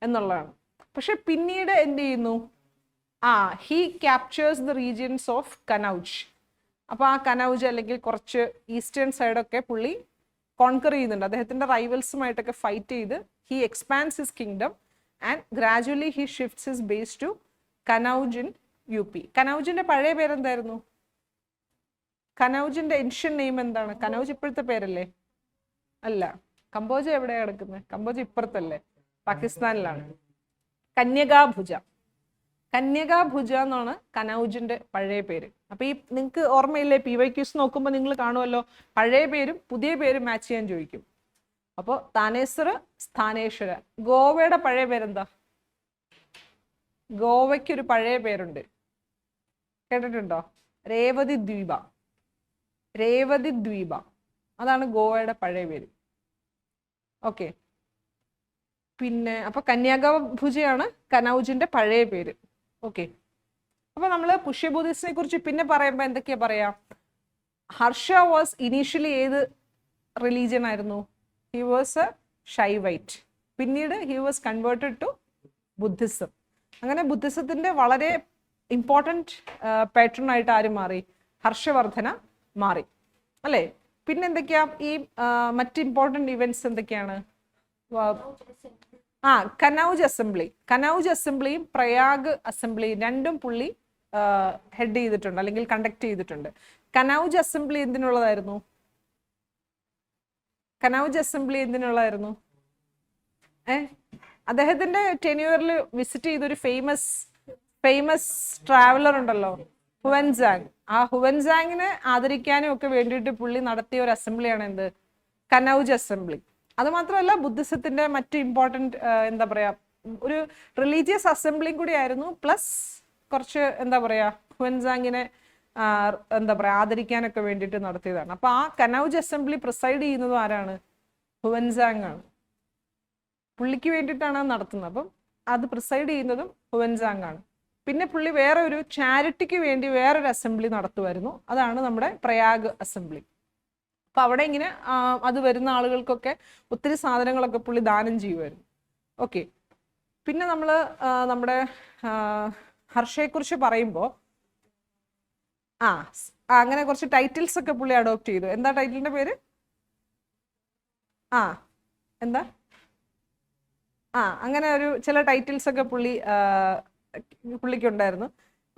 [SPEAKER 1] എന്നുള്ളതാണ്. പക്ഷെ പിന്നീട് എന്ത് ചെയ്യുന്നു? He captures the regions of Kannauj. അപ്പൊ ആ കനൗജ് അല്ലെങ്കിൽ കുറച്ച് ഈസ്റ്റേൺ സൈഡൊക്കെ പുള്ളി കോൺകർ ചെയ്യുന്നുണ്ട്. അദ്ദേഹത്തിന്റെ റൈവൽസുമായിട്ടൊക്കെ ഫൈറ്റ് ചെയ്ത് he expands his kingdom and gradually he shifts his base to Kannauj in UP. കനൗജിന്റെ പഴയ പേരെന്തായിരുന്നു? കനൗജിന്റെ ഏൻഷ്യൻ നെയിം എന്താണ്? കനൗജ് ഇപ്പോഴത്തെ പേരല്ലേ? അല്ല. കംബോജ എവിടെയാണ് കിടക്കുന്നത്? കംബോജ ഇപ്പുറത്തല്ലേ, പാകിസ്ഥാനിലാണ്. കന്യകാഭുജ എന്നാണ് കനൗജിന്റെ പഴയ പേര്. അപ്പൊ ഈ നിങ്ങൾക്ക് ഓർമ്മയില്ലേ, PYQs നോക്കുമ്പോൾ നിങ്ങൾ കാണുമല്ലോ, പഴയ പേരും പുതിയ പേരും മാച്ച് ചെയ്യാൻ ചോദിക്കും. അപ്പോൾ താനേശ്വർ, സ്ഥാനേശ്വര. ഗോവയുടെ പഴയ പേരെന്താ? ഗോവയ്ക്കൊരു പഴയ പേരുണ്ട്, കേട്ടിട്ടുണ്ടോ? രേവതി ദ്വീപ. അതാണ് ഗോവയുടെ പഴയ പേര്. ഓക്കെ, പിന്നെ അപ്പൊ കന്യാകുഭുജയാണ് കനൗജിന്റെ പഴയ പേര്. ഓക്കെ, അപ്പൊ നമ്മള് പുഷ്യഭൂതിസിനെ കുറിച്ച് പിന്നെ പറയുമ്പോ എന്തൊക്കെയാ പറയാ? ഹർഷ വാസ് ഇനീഷ്യലി ഏത് റിലീജിയൻ ആയിരുന്നു? He was a Shaivite. പിന്നീട് he was converted to Buddhism. അങ്ങനെ ബുദ്ധിസത്തിന്റെ വളരെ ഇമ്പോർട്ടൻറ്റ് പാട്രൺ ആയിട്ട് ആര് മാറി? ഹർഷവർദ്ധന മാറി അല്ലേ. പിന്നെന്തൊക്കെയാ ഈ മറ്റ് ഇമ്പോർട്ടൻറ്റ് ഇവന്റ്സ് എന്തൊക്കെയാണ്? കനൗജ് അസംബ്ലിയും പ്രയാഗ് അസംബ്ലിയും രണ്ടും പുള്ളി ഹെഡ് ചെയ്തിട്ടുണ്ട് അല്ലെങ്കിൽ കണ്ടക്ട് ചെയ്തിട്ടുണ്ട്. കനൗജ് അസംബ്ലി എന്തിനുള്ളതായിരുന്നു? അദ്ദേഹത്തിന്റെ ടെന്യൂറിൽ വിസിറ്റ് ചെയ്തൊരു ഫേമസ് ട്രാവലർ ഉണ്ടല്ലോ, ഹുവൻസാങ്. ആ ഹുവൻസാങ്ങിനെ ആദരിക്കാനും ഒക്കെ വേണ്ടിയിട്ട് പുള്ളി നടത്തിയ ഒരു അസംബ്ലിയാണ് എന്ത്? കനൗജ് അസംബ്ലി. അത് മാത്രമല്ല ബുദ്ധിസത്തിന്റെ മറ്റ് ഇമ്പോർട്ടൻറ്റ് എന്താ പറയാ ഒരു റിലീജിയസ് അസംബ്ലിയും കൂടി ആയിരുന്നു. പ്ലസ് കുറച്ച് എന്താ പറയാ ഹുവൻസാങ്ങിനെ എന്താ പറയാ ആദരിക്കാനൊക്കെ വേണ്ടിയിട്ട് നടത്തിയതാണ്. അപ്പൊ ആ കനൗജ് അസംബ്ലി പ്രിസൈഡ് ചെയ്യുന്നതും ആരാണ്? ഹുവൻസാങ് ആണ്. പുള്ളിക്ക് വേണ്ടിയിട്ടാണ് അത് നടത്തുന്നത്. അപ്പം അത് പ്രിസൈഡ് ചെയ്യുന്നതും ഹുവൻസാങ് ആണ്. പിന്നെ പുള്ളി വേറെ ഒരു ചാരിറ്റിക്ക് വേണ്ടി വേറൊരു അസംബ്ലി നടത്തുമായിരുന്നു. അതാണ് നമ്മുടെ പ്രയാഗ് അസംബ്ലി. അപ്പൊ അവിടെ ഇങ്ങനെ അത് വരുന്ന ആളുകൾക്കൊക്കെ ഒത്തിരി സാധനങ്ങളൊക്കെ പുള്ളി ദാനം ചെയ്യുമായിരുന്നു. ഓക്കെ, പിന്നെ നമ്മൾ നമ്മുടെ ഹർഷയെക്കുറിച്ച് പറയുമ്പോൾ അങ്ങനെ കുറച്ച് ടൈറ്റിൽസ് ഒക്കെ പുള്ളി അഡോപ്റ്റ് ചെയ്തു. എന്താ ടൈറ്റിലിന്റെ പേര്? എന്താ അങ്ങനെ ഒരു ചില ടൈറ്റിൽസ് ഒക്കെ പുള്ളിക്ക് ഉണ്ടായിരുന്നു.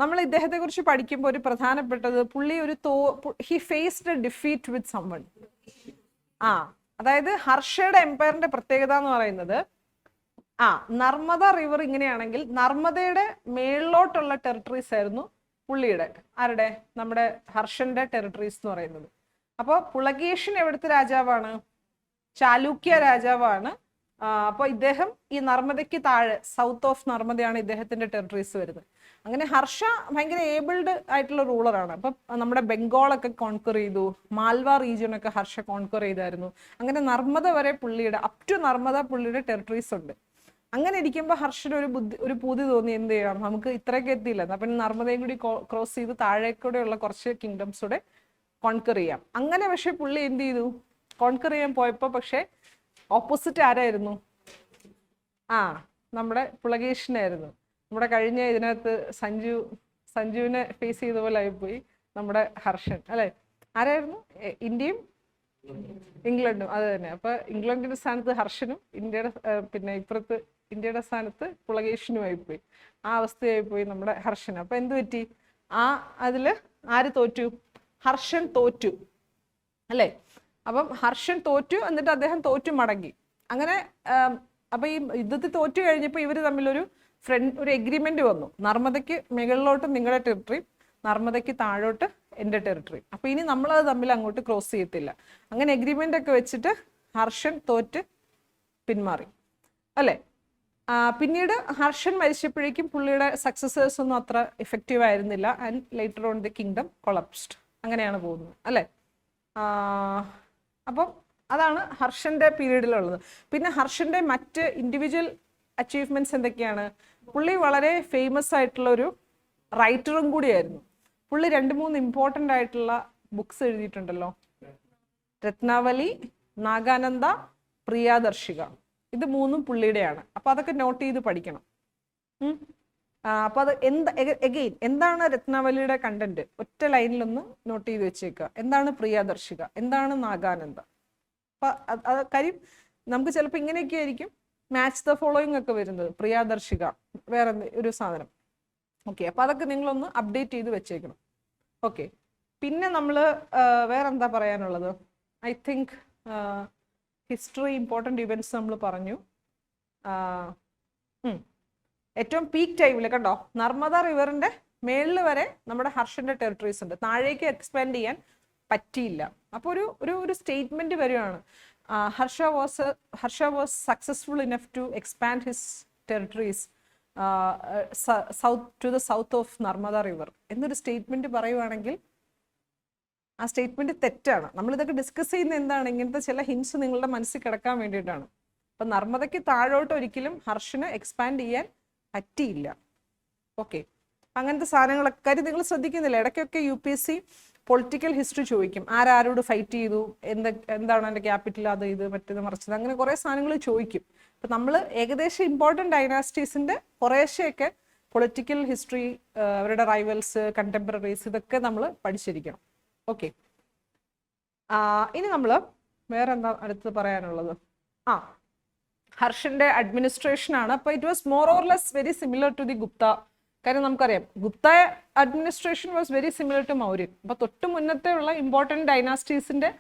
[SPEAKER 1] നമ്മൾ ഇദ്ദേഹത്തെ കുറിച്ച് പഠിക്കുമ്പോൾ ഒരു പ്രധാനപ്പെട്ടത് പുള്ളി he faced a defeat with someone. അതായത് ഹർഷയുടെ എംപയറിന്റെ പ്രത്യേകത എന്ന് പറയുന്നത് നർമ്മദ റിവർ ഇങ്ങനെയാണെങ്കിൽ നർമ്മദയുടെ മേളിലോട്ടുള്ള ടെറിട്ടറീസ് ആയിരുന്നു പുള്ളിയുടെ. ആരുടെ? നമ്മുടെ ഹർഷന്റെ ടെറിട്ടറീസ് എന്ന് പറയുന്നത്. അപ്പോൾ പുളകേഷ്യൻ എവിടുത്തെ രാജാവാണ്? ചാലൂക്യ രാജാവാണ് അപ്പൊ ഇദ്ദേഹം ഈ നർമ്മദയ്ക്ക് താഴെ സൗത്ത് ഓഫ് നർമ്മദയാണ് ഇദ്ദേഹത്തിന്റെ ടെറിട്ടറീസ് വരുന്നത്. അങ്ങനെ ഹർഷ ഭയങ്കര ഏബിൾഡ് ആയിട്ടുള്ള റൂളറാണ്. അപ്പൊ നമ്മുടെ ബംഗാളൊക്കെ കോൺക്വർ ചെയ്തു, മാൽവ റീജിയൻ ഒക്കെ ഹർഷ കോൺക്വർ ചെയ്തായിരുന്നു. അങ്ങനെ നർമ്മദ വരെ പുള്ളിയുടെ അപ് ടു നർമ്മദ പുള്ളിയുടെ ടെറിട്ടറീസ് ഉണ്ട്. അങ്ങനെ ഇരിക്കുമ്പോൾ ഹർഷന് ഒരു പൂതി തോന്നി, എന്ത് ചെയ്യണം, നമുക്ക് ഇത്രയൊക്കെ എത്തിയില്ല, അപ്പൊ നർമ്മദയും കൂടി ക്രോസ് ചെയ്ത് താഴേക്കൂടെയുള്ള കുറച്ച് കിങ്ഡംസൂടെ കോൺക്വർ ചെയ്യാം. അങ്ങനെ പക്ഷെ പുള്ളി എന്ത് ചെയ്തു, കോൺക്വർ ചെയ്യാൻ പോയപ്പോ പക്ഷെ ഓപ്പോസിറ്റ് ആരായിരുന്നു? നമ്മുടെ പുളകേശനായിരുന്നു. നമ്മുടെ കഴിഞ്ഞ ഇതിനകത്ത് സഞ്ജുവിനെ ഫേസ് ചെയ്ത പോലെ ആയിപ്പോയി നമ്മുടെ ഹർഷൻ, അല്ലെ? ആരായിരുന്നു? ഇന്ത്യയും ഇംഗ്ലണ്ടും, അത് തന്നെ. അപ്പൊ ഇംഗ്ലണ്ടിന്റെ സ്ഥാനത്ത് ഹർഷനും ഇന്ത്യയുടെ പിന്നെ ഇപ്പുറത്ത് ഇന്ത്യയുടെ സ്ഥാനത്ത് പുളകേശനുമായിപ്പോയി. ആ അവസ്ഥയായിപ്പോയി നമ്മുടെ ഹർഷൻ. അപ്പൊ എന്ത് പറ്റി? അതില് ആര് തോറ്റു? ഹർഷൻ തോറ്റു, അല്ലെ? അപ്പം ഹർഷൻ തോറ്റു, എന്നിട്ട് അദ്ദേഹം തോറ്റു മടങ്ങി. അങ്ങനെ അപ്പൊ ഈ യുദ്ധത്തിൽ തോറ്റു കഴിഞ്ഞപ്പോൾ ഇവര് തമ്മിലൊരു ഒരു എഗ്രിമെന്റ് വന്നു. നർമ്മദയ്ക്ക് മുകളിലോട്ട് നിങ്ങളുടെ ടെറിട്ടറി, നർമ്മദയ്ക്ക് താഴോട്ട് എൻ്റെ ടെറിട്ടറി. അപ്പൊ ഇനി നമ്മളത് തമ്മിൽ അങ്ങോട്ട് ക്രോസ് ചെയ്യത്തില്ല. അങ്ങനെ എഗ്രിമെന്റ് ഒക്കെ വെച്ചിട്ട് ഹർഷൻ തോറ്റ് പിന്മാറി, അല്ലെ? പിന്നീട് ഹർഷൻ മരിച്ചപ്പോഴേക്കും പുള്ളിയുടെ സക്സസേഴ്സ് ഒന്നും അത്ര എഫക്റ്റീവ് ആയിരുന്നില്ല. And later on the kingdom collapsed. അങ്ങനെയാണ് പോകുന്നത്, അല്ലെ? അപ്പം അതാണ് ഹർഷന്റെ പീരീഡിലുള്ളത്. പിന്നെ ഹർഷന്റെ മറ്റ് ഇൻഡിവിജ്വൽ അച്ചീവ്മെന്റ്സ് എന്തൊക്കെയാണ്? പുള്ളി വളരെ ഫേമസ് ആയിട്ടുള്ള ഒരു റൈറ്ററും കൂടിയായിരുന്നു. പുള്ളി 2-3 ഇമ്പോർട്ടൻ്റ് ആയിട്ടുള്ള ബുക്സ് എഴുതിയിട്ടുണ്ടല്ലോ. രത്നാവലി, നാഗാനന്ദ, പ്രിയാദർശിക. ഇത് 3 പുള്ളിയുടെയാണ്. അപ്പൊ അതൊക്കെ നോട്ട് ചെയ്ത് പഠിക്കണം. അപ്പൊ അത് എഗെയിൻ എന്താണ് രത്നാവലിയുടെ കണ്ടന്റ്? ഒറ്റ ലൈനിലൊന്ന് നോട്ട് ചെയ്ത് വെച്ചേക്കുക. എന്താണ് പ്രിയാദർശിക? എന്താണ് നാഗാനന്ദ? അപ്പൊ കാര്യം നമുക്ക് ചിലപ്പോൾ ഇങ്ങനെയൊക്കെ ആയിരിക്കും മാച്ച് ദ ഫോളോയിങ് ഒക്കെ വരുന്നത്. പ്രിയാദർശിക വേറെ ഒരു സാധനം. ഓക്കെ, അപ്പൊ അതൊക്കെ നിങ്ങളൊന്ന് അപ്ഡേറ്റ് ചെയ്ത് വെച്ചേക്കണം. ഓക്കെ, പിന്നെ നമ്മൾ വേറെന്താ പറയാനുള്ളത്? I think history, important events നമ്മൾ പറഞ്ഞു. ഏറ്റവും പീക്ക് ടൈമിൽ കണ്ടോ, നർമ്മദ റിവറിന്റെ മേളിൽ വരെ നമ്മുടെ ഹർഷന്റെ ടെറിട്ടറീസ് ഉണ്ട്. താഴേക്ക് എക്സ്പാൻഡ് ചെയ്യാൻ പറ്റിയില്ല. അപ്പോൾ ഒരു സ്റ്റേറ്റ്മെന്റ് വരികയാണ്, Harsha was successful enough to expand his territories to the south of Narmada river എന്നൊരു സ്റ്റേറ്റ്മെന്റ് പറയുവാണെങ്കിൽ ആ സ്റ്റേറ്റ്മെന്റ് തെറ്റാണ്. നമ്മളിതൊക്കെ ഡിസ്കസ് ചെയ്യുന്ന എന്താണ്? ഇങ്ങനത്തെ ചില ഹിൻസ് നിങ്ങളുടെ മനസ്സിൽ കിടക്കാൻ വേണ്ടിയിട്ടാണ്. അപ്പൊ നർമ്മദയ്ക്ക് താഴോട്ട് ഒരിക്കലും ഹർഷന് എക്സ്പാൻഡ് ചെയ്യാൻ പറ്റിയില്ല. ഓക്കെ, അങ്ങനത്തെ സാധനങ്ങളൊക്കെ കാര്യം നിങ്ങൾ ശ്രദ്ധിക്കുന്നില്ല. ഇടയ്ക്കൊക്കെ UPSC പൊളിറ്റിക്കൽ ഹിസ്റ്ററി ചോദിക്കും. ആരോട് ഫൈറ്റ് ചെയ്തു, എന്താണ് എൻ്റെ ക്യാപിറ്റൽ, അത് ഇത് മറ്റേത് മറിച്ചത്, അങ്ങനെ കുറേ സാധനങ്ങൾ ചോദിക്കും. അപ്പം നമ്മൾ ഏകദേശം ഇമ്പോർട്ടൻ്റ് ഡൈനാസ്റ്റീസിൻ്റെ കുറേശ്ശെയൊക്കെ പൊളിറ്റിക്കൽ ഹിസ്റ്ററി, അവരുടെ റൈവൽസ്, കണ്ടംപററീസ്, ഇതൊക്കെ നമ്മൾ പഠിച്ചിരിക്കണം. ഓക്കെ, ഇനി നമ്മൾ വേറെ എന്താ അടുത്ത് പറയാനുള്ളത്? ഹർഷന്റെ അഡ്മിനിസ്ട്രേഷൻ ആണ്. അപ്പോൾ it was more or less very similar to the Gupta. കാര്യം നമുക്കറിയാം Gupta administration was very similar to Mauryan. അപ്പോൾ തൊട്ട് മുന്നത്തെ ഉള്ള ഇമ്പോർട്ടൻറ്റ് ഡൈനാസ്റ്റീസിന്റെ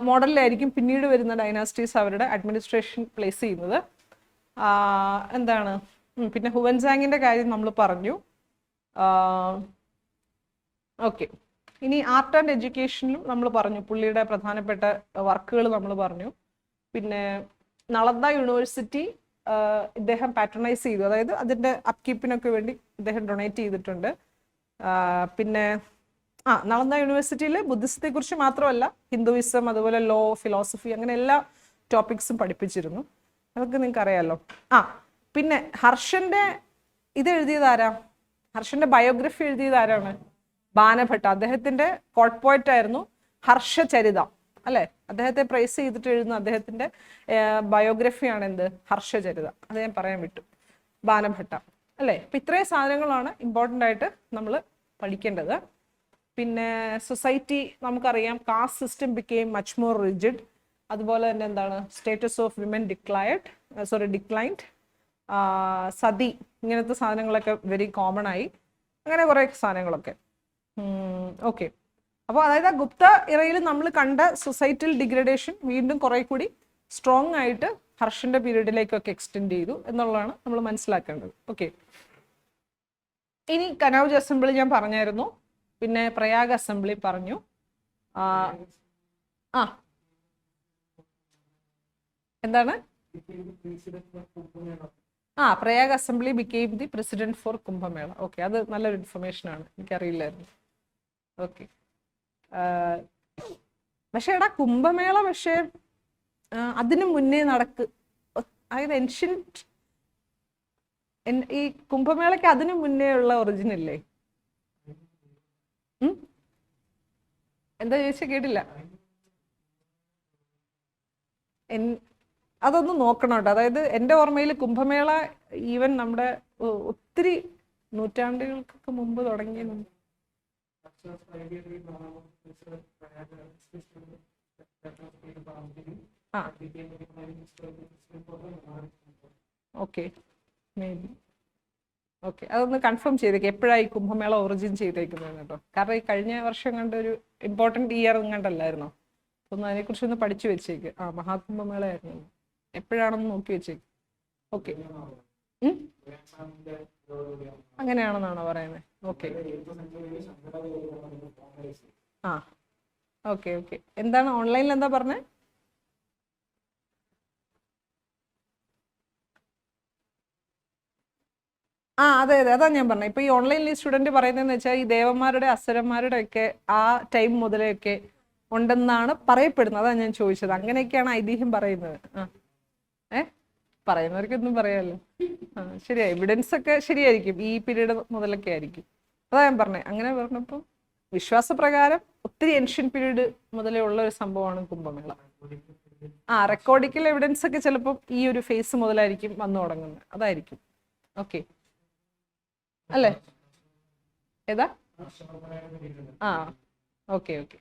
[SPEAKER 1] മോഡലിലായിരിക്കും പിന്നീട് വരുന്ന ഡൈനാസ്റ്റീസ് അവരുടെ അഡ്മിനിസ്ട്രേഷൻ പ്ലേസ് ചെയ്യുന്നത്. എന്താണ് പിന്നെ ഹുവൻസാങ്ങിന്റെ കാര്യം നമ്മൾ പറഞ്ഞു. ഓക്കെ, ഇനി ആർട്ട് ആൻഡ് എഡ്യൂക്കേഷനിലും നമ്മൾ പറഞ്ഞു, പുള്ളിയുടെ പ്രധാനപ്പെട്ട വർക്കുകൾ നമ്മൾ പറഞ്ഞു. പിന്നെ നളന്ദ യൂണിവേഴ്സിറ്റി ഇദ്ദേഹം പാട്രണൈസ് ചെയ്തു, അതായത് അതിൻ്റെ അപ്കീപ്പിനൊക്കെ വേണ്ടി ഇദ്ദേഹം ഡൊണേറ്റ് ചെയ്തിട്ടുണ്ട്. പിന്നെ നളന്ദ യൂണിവേഴ്സിറ്റിയിൽ ബുദ്ധിസത്തെ കുറിച്ച് മാത്രമല്ല ഹിന്ദുയിസം, അതുപോലെ ലോ, ഫിലോസഫി, അങ്ങനെ എല്ലാ ടോപ്പിക്സും പഠിപ്പിച്ചിരുന്നു. അതൊക്കെ നിങ്ങൾക്ക് അറിയാമല്ലോ. പിന്നെ ഹർഷന്റെ ഇത് എഴുതിയത് ആരാ? ഹർഷന്റെ ബയോഗ്രഫി എഴുതിയത് ആരാണ്? ബാനഭട്ട. അദ്ദേഹത്തിന്റെ കോട്ട് പോയറ്റ് ആയിരുന്നു ഹർഷചരിത, അല്ലെ? അദ്ദേഹത്തെ പ്രൈസ് ചെയ്തിട്ട് എഴുതുന്ന അദ്ദേഹത്തിന്റെ ബയോഗ്രഫിയാണ് എന്ത്? ഹർഷചരിത. അത് ഞാൻ പറയാൻ വിട്ടു, ബാനഭട്ട, അല്ലെ? അപ്പൊ ഇത്രയും സാധനങ്ങളാണ് ഇമ്പോർട്ടൻ്റ് ആയിട്ട് നമ്മൾ പഠിക്കേണ്ടത്. പിന്നെ സൊസൈറ്റി നമുക്കറിയാം, caste system became much more rigid. അതുപോലെ തന്നെ എന്താണ്, status of women declined. Sati, ഇങ്ങനത്തെ സാധനങ്ങളൊക്കെ വെരി കോമൺ ആയി. അങ്ങനെ കുറെ സാധനങ്ങളൊക്കെ. ഓക്കെ, അപ്പോൾ അതായത് ആ ഗുപ്ത ഇറയിൽ നമ്മൾ കണ്ട സൊസൈറ്റൽ ഡിഗ്രഡേഷൻ വീണ്ടും കുറെ കൂടി സ്ട്രോങ് ആയിട്ട് ഹർഷന്റെ പീരീഡിലേക്കൊക്കെ എക്സ്റ്റെൻഡ് ചെയ്തു എന്നുള്ളതാണ് നമ്മൾ മനസ്സിലാക്കേണ്ടത്. ഓക്കെ, ഇനി കനൗജ് അസംബ്ലി ഞാൻ പറഞ്ഞായിരുന്നു, പിന്നെ പ്രയാഗ് അസംബ്ലി പറഞ്ഞു. എന്താണ് Prayag assembly became the president for Kumbh Mela. Okay, അത് നല്ലൊരു ഇൻഫർമേഷൻ ആണ്, എനിക്കറിയില്ലായിരുന്നു. ഓക്കെ, പക്ഷെ എടാ കുംഭമേള പക്ഷേ അതിനു മുന്നേ അതായത് ഏൻഷ്യന്റ് ഈ കുംഭമേളയ്ക്ക് അതിനു മുന്നേ ഉള്ള ഒറിജിൻ അല്ലേ? എന്താ ചോദിച്ചാൽ കേട്ടില്ല. അതൊന്ന് നോക്കണം കേട്ടോ. അതായത് എൻ്റെ ഓർമ്മയിൽ കുംഭമേള ഈവൻ നമ്മുടെ ഒത്തിരി നൂറ്റാണ്ടുകൾക്കൊക്കെ മുമ്പ് തുടങ്ങിയ ഓക്കെ, മേ ബി. ഓക്കെ, അതൊന്ന് കൺഫേം ചെയ്തേക്ക് എപ്പോഴായി കുംഭമേള ഒറിജിൻ ചെയ്തേക്കുന്നത് കേട്ടോ. കാരണം ഈ കഴിഞ്ഞ വർഷം കണ്ട ഒരു ഇമ്പോർട്ടൻറ്റ് ഇയർ കണ്ടല്ലായിരുന്നോ? ഒന്ന് അതിനെക്കുറിച്ചൊന്ന് പഠിച്ചു വെച്ചേക്ക്. മഹാകുംഭമേള ആയിരുന്നു, എപ്പോഴാണെന്ന് നോക്കി വെച്ചേക്ക്. ഓക്കെ, അങ്ങനെയാണെന്നാണോ പറയുന്നത്? Okay, okay okay. എന്താണ് ഓൺലൈനിൽ എന്താ പറഞ്ഞത്? അതെ അതെ, അതാ ഞാൻ പറഞ്ഞത്. ഇപ്പൊ ഈ ഓൺലൈനിൽ സ്റ്റുഡന്റ് പറയുന്നതെന്ന് വെച്ചാൽ ഈ ദേവന്മാരുടെ അസുരന്മാരുടെ ഒക്കെ ആ ടൈം മുതലൊക്കെ ഉണ്ടെന്നാണ് പറയപ്പെടുന്നത്. അതാ ഞാൻ ചോദിച്ചത്. അങ്ങനെയൊക്കെയാണ് ഐതിഹ്യം പറയുന്നത്. പറയുന്നവർക്കൊന്നും പറയാമല്ലോ. ശരിയാ, എവിഡൻസ് ഒക്കെ ശരിയായിരിക്കും, ഈ പീരീഡ് മുതലൊക്കെ ആയിരിക്കും. അതാ ഞാൻ പറഞ്ഞത്. അങ്ങനെ പറഞ്ഞപ്പോൾ വിശ്വാസപ്രകാരം ഒത്തിരി ഏൻഷ്യൻ പീരീഡ് മുതലേ ഉള്ള ഒരു സംഭവമാണ് കുംഭമേള. റെക്കോർഡിക്കൽ എവിഡൻസ് ഒക്കെ ചിലപ്പോൾ ഈ ഒരു ഫേസ് മുതലായിരിക്കും വന്നു തുടങ്ങുന്നത്. അതായിരിക്കും. ഓക്കെ അല്ലേ? ഏതാ? Okay okay.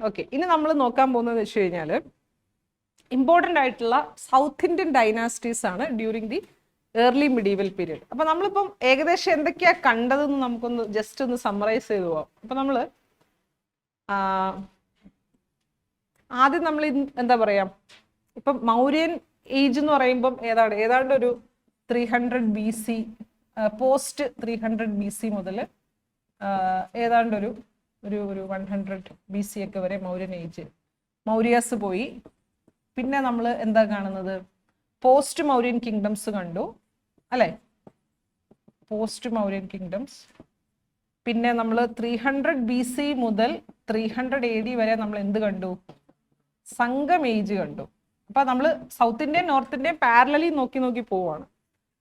[SPEAKER 1] ഓക്കെ, ഇനി നമ്മൾ നോക്കാൻ പോകുന്നത് വെച്ച് കഴിഞ്ഞാൽ ഇമ്പോർട്ടൻ്റ് ആയിട്ടുള്ള സൗത്ത് ഇന്ത്യൻ ഡൈനാസ്റ്റീസ് ആണ് during the early medieval period. അപ്പൊ നമ്മളിപ്പം ഏകദേശം എന്തൊക്കെയാ കണ്ടതെന്ന് നമുക്കൊന്ന് ജസ്റ്റ് ഒന്ന് സമ്മറൈസ് ചെയ്തു പോവാം. അപ്പൊ നമ്മൾ ആദ്യം നമ്മൾ എന്താ പറയാ, ഇപ്പം മൗര്യൻ ഏജ് എന്ന് പറയുമ്പം ഏതാണ്ട് ഒരു 300 BC, പോസ്റ്റ് 300 BC മുതൽ ഏതാണ്ട് ഒരു 100 BC ഒക്കെ വരെ മൗര്യൻ ഏജ്. മൗര്യാസ് പോയി. പിന്നെ നമ്മൾ എന്താ കാണുന്നത്? പോസ്റ്റ് മൗര്യൻ കിങ്ഡംസ് കണ്ടു അല്ലെ? Post Mauryan kingdoms. പിന്നെ നമ്മൾ 300 BC മുതൽ 300 AD വരെ നമ്മൾ എന്ത് കണ്ടു? സംഗം ഏജ് കണ്ടു. അപ്പൊ നമ്മൾ south Indian north Indian parallelly നോക്കി നോക്കി പോവാണ്.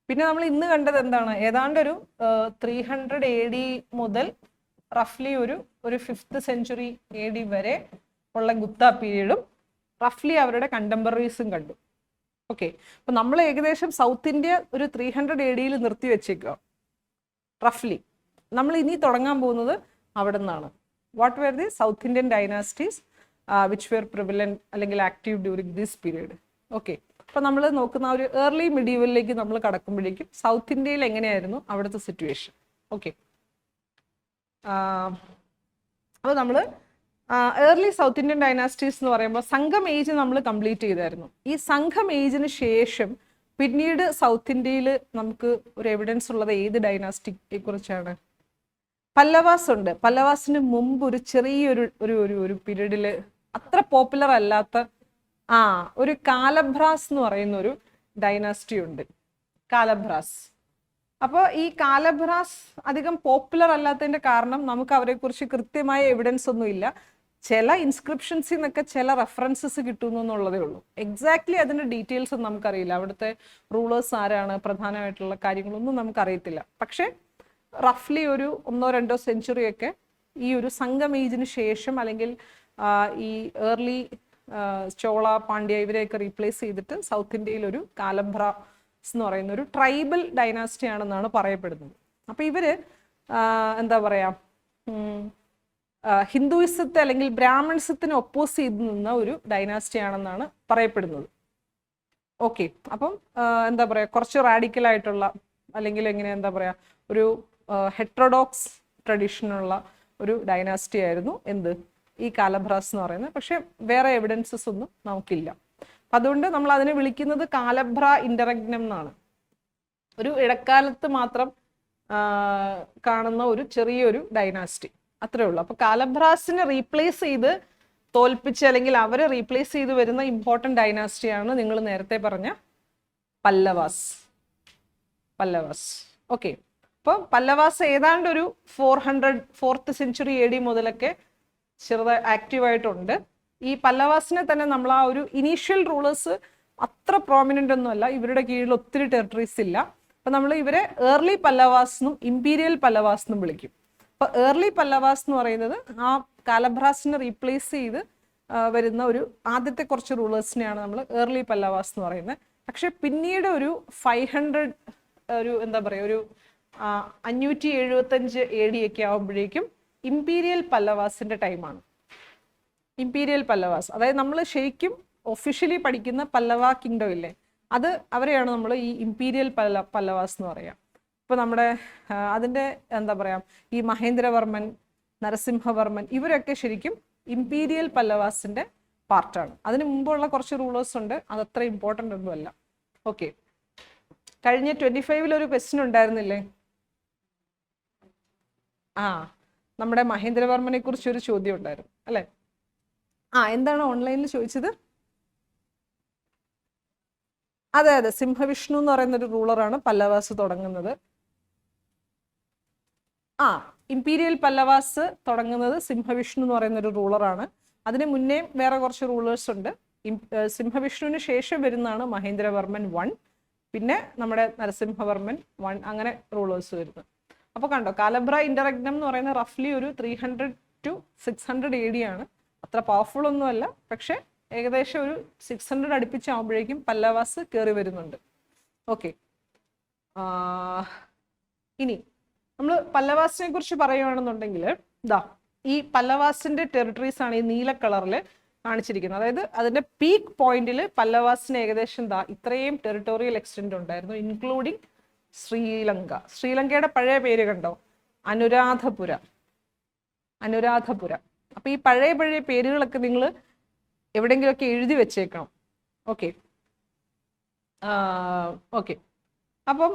[SPEAKER 1] പിന്നെ നമ്മൾ ഇന്ന് കണ്ടത് എന്താണ്? ഏതാണ്ട് ഒരു 300 AD മുതൽ റഫ്ലി ഒരു 5th century AD വരെ ഉള്ള ഗുപ്ത പീരീഡും റഫ്ലി അവരുടെ കണ്ടംപററീസും കണ്ടു. ഓക്കെ, അപ്പൊ നമ്മൾ ഏകദേശം സൗത്ത് ഇന്ത്യ ഒരു 300 AD നിർത്തി വെച്ചേക്കുക റഫ്ലി. നമ്മൾ ഇനി തുടങ്ങാൻ പോകുന്നത് അവിടെ നിന്നാണ്. What were the South Indian dynasties which were prevalent അല്ലെങ്കിൽ active during this period. Okay, അപ്പൊ നമ്മൾ നോക്കുന്ന ഒരു ഏർലി മിഡീവലിലേക്ക് നമ്മൾ കടക്കുമ്പോഴേക്കും സൗത്ത് ഇന്ത്യയിൽ എങ്ങനെയായിരുന്നു അവിടുത്തെ സിറ്റുവേഷൻ. ഓക്കെ, അപ്പോൾ നമ്മൾ ഏർലി സൗത്ത് ഇന്ത്യൻ ഡൈനാസ്റ്റീസ് എന്ന് പറയുമ്പോൾ സംഘം ഏജ് നമ്മൾ കംപ്ലീറ്റ് ചെയ്തായിരുന്നു. ഈ സംഘം ഏജിന് ശേഷം പിന്നീട് സൗത്ത് ഇന്ത്യയിൽ നമുക്ക് ഒരു എവിഡൻസ് ഉള്ളത് ഏത് ഡൈനാസ്റ്റിയെ കുറിച്ചാണ്? പല്ലവാസ് ഉണ്ട്. പല്ലവാസിന് മുമ്പ് ഒരു ചെറിയൊരു ഒരു പീരീഡിൽ അത്ര പോപ്പുലർ അല്ലാത്ത ഒരു കാലഭ്രാസ് എന്ന് പറയുന്ന ഒരു ഡൈനാസ്റ്റി ഉണ്ട്. കാലഭ്രാസ്. അപ്പോൾ ഈ കാലഭ്രാസ് അധികം പോപ്പുലർ അല്ലാത്തതിന്റെ കാരണം നമുക്ക് അവരെ കുറിച്ച് കൃത്യമായ എവിഡൻസ് ഒന്നും ഇല്ല. ചില ഇൻസ്ക്രിപ്ഷൻസിൽ നിന്നൊക്കെ ചില റെഫറൻസസ് കിട്ടുന്നു എന്നുള്ളതേ ഉള്ളൂ. എക്സാക്ട്ലി അതിന്റെ ഡീറ്റെയിൽസ് ഒന്നും നമുക്കറിയില്ല. അവിടുത്തെ റൂളേഴ്സ് ആരാണ്, പ്രധാനമായിട്ടുള്ള കാര്യങ്ങളൊന്നും നമുക്കറിയത്തില്ല. പക്ഷെ റഫ്ലി ഒരു 1-2 സെഞ്ചുറി ഒക്കെ ഈ ഒരു സംഗം ഏജിന് ശേഷം അല്ലെങ്കിൽ ഈ ഏർലി ചോള, പാണ്ഡ്യ ഇവരെയൊക്കെ റീപ്ലേസ് ചെയ്തിട്ട് സൗത്ത് ഇന്ത്യയിൽ ഒരു കാലഭ്രാസ് എന്ന് പറയുന്ന ഒരു ട്രൈബൽ ഡൈനാസ്റ്റി ആണെന്നാണ് പറയപ്പെടുന്നത്. അപ്പൊ ഇവര് എന്താ പറയാ, ഹിന്ദുയിസത്തെ അല്ലെങ്കിൽ ബ്രാഹ്മൺസത്തിന് ഒപ്പോസ് ചെയ്ത് നിന്ന ഒരു ഡൈനാസ്റ്റി ആണെന്നാണ് പറയപ്പെടുന്നത്. ഓക്കെ, അപ്പം എന്താ പറയാ, കുറച്ച് റാഡിക്കൽ ആയിട്ടുള്ള അല്ലെങ്കിൽ എങ്ങനെ എന്താ പറയാ, ഒരു ഹെട്രോഡോക്സ് ട്രഡീഷനുള്ള ഒരു ഡൈനാസ്റ്റി ആയിരുന്നു എന്ത്, ഈ കാലഭ്രാസ് എന്ന് പറയുന്നത്. പക്ഷെ വേറെ എവിഡൻസസ് ഒന്നും നമുക്കില്ല. അതുകൊണ്ട് നമ്മൾ അതിനെ വിളിക്കുന്നത് കാലഭ്ര ഇന്റർറഗ്നം എന്നാണ്. ഒരു ഇടക്കാലത്ത് മാത്രം കാണുന്ന ഒരു ചെറിയൊരു ഡൈനാസ്റ്റി, അത്രേ ഉള്ളൂ. അപ്പൊ കാലഭ്രാസിനെ റീപ്ലേസ് ചെയ്ത് തോൽപ്പിച്ച് അല്ലെങ്കിൽ അവരെ റീപ്ലേസ് ചെയ്ത് വരുന്ന ഇമ്പോർട്ടൻ്റ് ഡൈനാസ്റ്റിയാണ് നിങ്ങൾ നേരത്തെ പറഞ്ഞ പല്ലവാസ്. ഓക്കെ. അപ്പോൾ പല്ലവാസ് ഏതാണ്ട് ഒരു 4th സെഞ്ചുറി AD മുതലൊക്കെ ചെറുതായി ആക്റ്റീവായിട്ടുണ്ട്. ഈ പല്ലവാസിനെ തന്നെ നമ്മൾ ആ ഒരു ഇനീഷ്യൽ റൂളേഴ്സ് അത്ര പ്രോമിനൻ്റ് ഒന്നുമല്ല, ഇവരുടെ കീഴിൽ ഒത്തിരി ടെറിട്ടറീസ് ഇല്ല. അപ്പം നമ്മൾ ഇവരെ ഏർലി പല്ലവാസ് എന്നും ഇമ്പീരിയൽ പല്ലവാസ് എന്നും വിളിക്കും. അപ്പോൾ ഏർലി പല്ലവാസ് എന്ന് പറയുന്നത് ആ കാലബ്രാസിനെ റീപ്ലേസ് ചെയ്ത് വരുന്ന ഒരു ആദ്യത്തെ കുറച്ച് റൂളേഴ്സിനെയാണ് നമ്മൾ ഏർലി പല്ലവാസ് എന്ന് പറയുന്നത്. പക്ഷെ പിന്നീട് ഒരു 500 ഒരു എന്താ പറയുക ഒരു 575 AD ഒക്കെ ആകുമ്പോഴേക്കും ഇമ്പീരിയൽ പല്ലവാസിന്റെ ടൈമാണ്. ഇമ്പീരിയൽ പല്ലവാസ്, അതായത് നമ്മൾ ശരിക്കും ഒഫീഷ്യലി പഠിക്കുന്ന പല്ലവ കിങ്ഡം ഇല്ലേ, അത് അവരെയാണ് നമ്മൾ ഈ ഇമ്പീരിയൽ പല്ലവാസ് എന്ന് പറയുക. ഇപ്പൊ നമ്മുടെ അതിന്റെ എന്താ പറയാ ഈ മഹേന്ദ്രവർമ്മൻ, നരസിംഹവർമ്മൻ ഇവരൊക്കെ ശരിക്കും ഇമ്പീരിയൽ പല്ലവാസിന്റെ പാർട്ടാണ്. അതിന് മുമ്പുള്ള കുറച്ച് റൂളേഴ്സ് ഉണ്ട്, അതത്ര ഇമ്പോർട്ടൻ്റ് ഒന്നുമല്ല. ഓക്കെ. കഴിഞ്ഞ 25 ഒരു ക്വസ്റ്റ്യൻ ഉണ്ടായിരുന്നില്ലേ? നമ്മുടെ മഹേന്ദ്രവർമ്മനെ കുറിച്ച് ഒരു ചോദ്യം ഉണ്ടായിരുന്നു അല്ലെ? എന്താണ് ഓൺലൈനിൽ ചോദിച്ചത്? അതെ, സിംഹവിഷ്ണു എന്ന് പറയുന്ന ഒരു റൂളറാണ് പല്ലവാസ് തുടങ്ങുന്നത്. ഇമ്പീരിയൽ പല്ലവാസ് തുടങ്ങുന്നത് സിംഹവിഷ്ണു എന്ന് പറയുന്ന ഒരു റൂളറാണ്. അതിന് മുന്നേ വേറെ കുറച്ച് റൂളേഴ്സ് ഉണ്ട്. സിംഹവിഷ്ണുവിന് ശേഷം വരുന്നതാണ് മഹേന്ദ്രവർമ്മൻ 1, പിന്നെ നമ്മുടെ നരസിംഹവർമ്മൻ 1, അങ്ങനെ റൂളേഴ്സ് വരുന്നത്. അപ്പോൾ കണ്ടോ, കാലബ്ര ഇന്റർറെഗ്നം എന്ന് പറയുന്ന റഫ്ലി ഒരു 300 to 600 AD ആണ്. അത്ര പവർഫുൾ ഒന്നുമല്ല, പക്ഷെ ഏകദേശം ഒരു 600 അടുപ്പിച്ചാകുമ്പോഴേക്കും പല്ലവാസ് കയറി വരുന്നുണ്ട്. ഓക്കെ. ഇനി നമ്മൾ പല്ലവാസിനെ കുറിച്ച് പറയുകയാണെന്നുണ്ടെങ്കിൽ ഈ പല്ലവാസിന്റെ ടെറിട്ടറീസ് ആണ് ഈ നീല കളറിൽ കാണിച്ചിരിക്കുന്നത്. അതായത് അതിന്റെ പീക്ക് പോയിന്റിൽ പല്ലവാസിന് ഏകദേശം ഇത്രയും ടെറിട്ടോറിയൽ എക്സ്റ്റെന്റ് ഉണ്ടായിരുന്നു, ഇൻക്ലൂഡിങ് ശ്രീലങ്ക. ശ്രീലങ്കയുടെ പഴയ പേര് കണ്ടോ? അനുരാധപുര. അപ്പൊ ഈ പഴയ പേരുകളൊക്കെ നിങ്ങൾ എവിടെയെങ്കിലുമൊക്കെ എഴുതി വെച്ചേക്കണം. ഓക്കെ. അപ്പം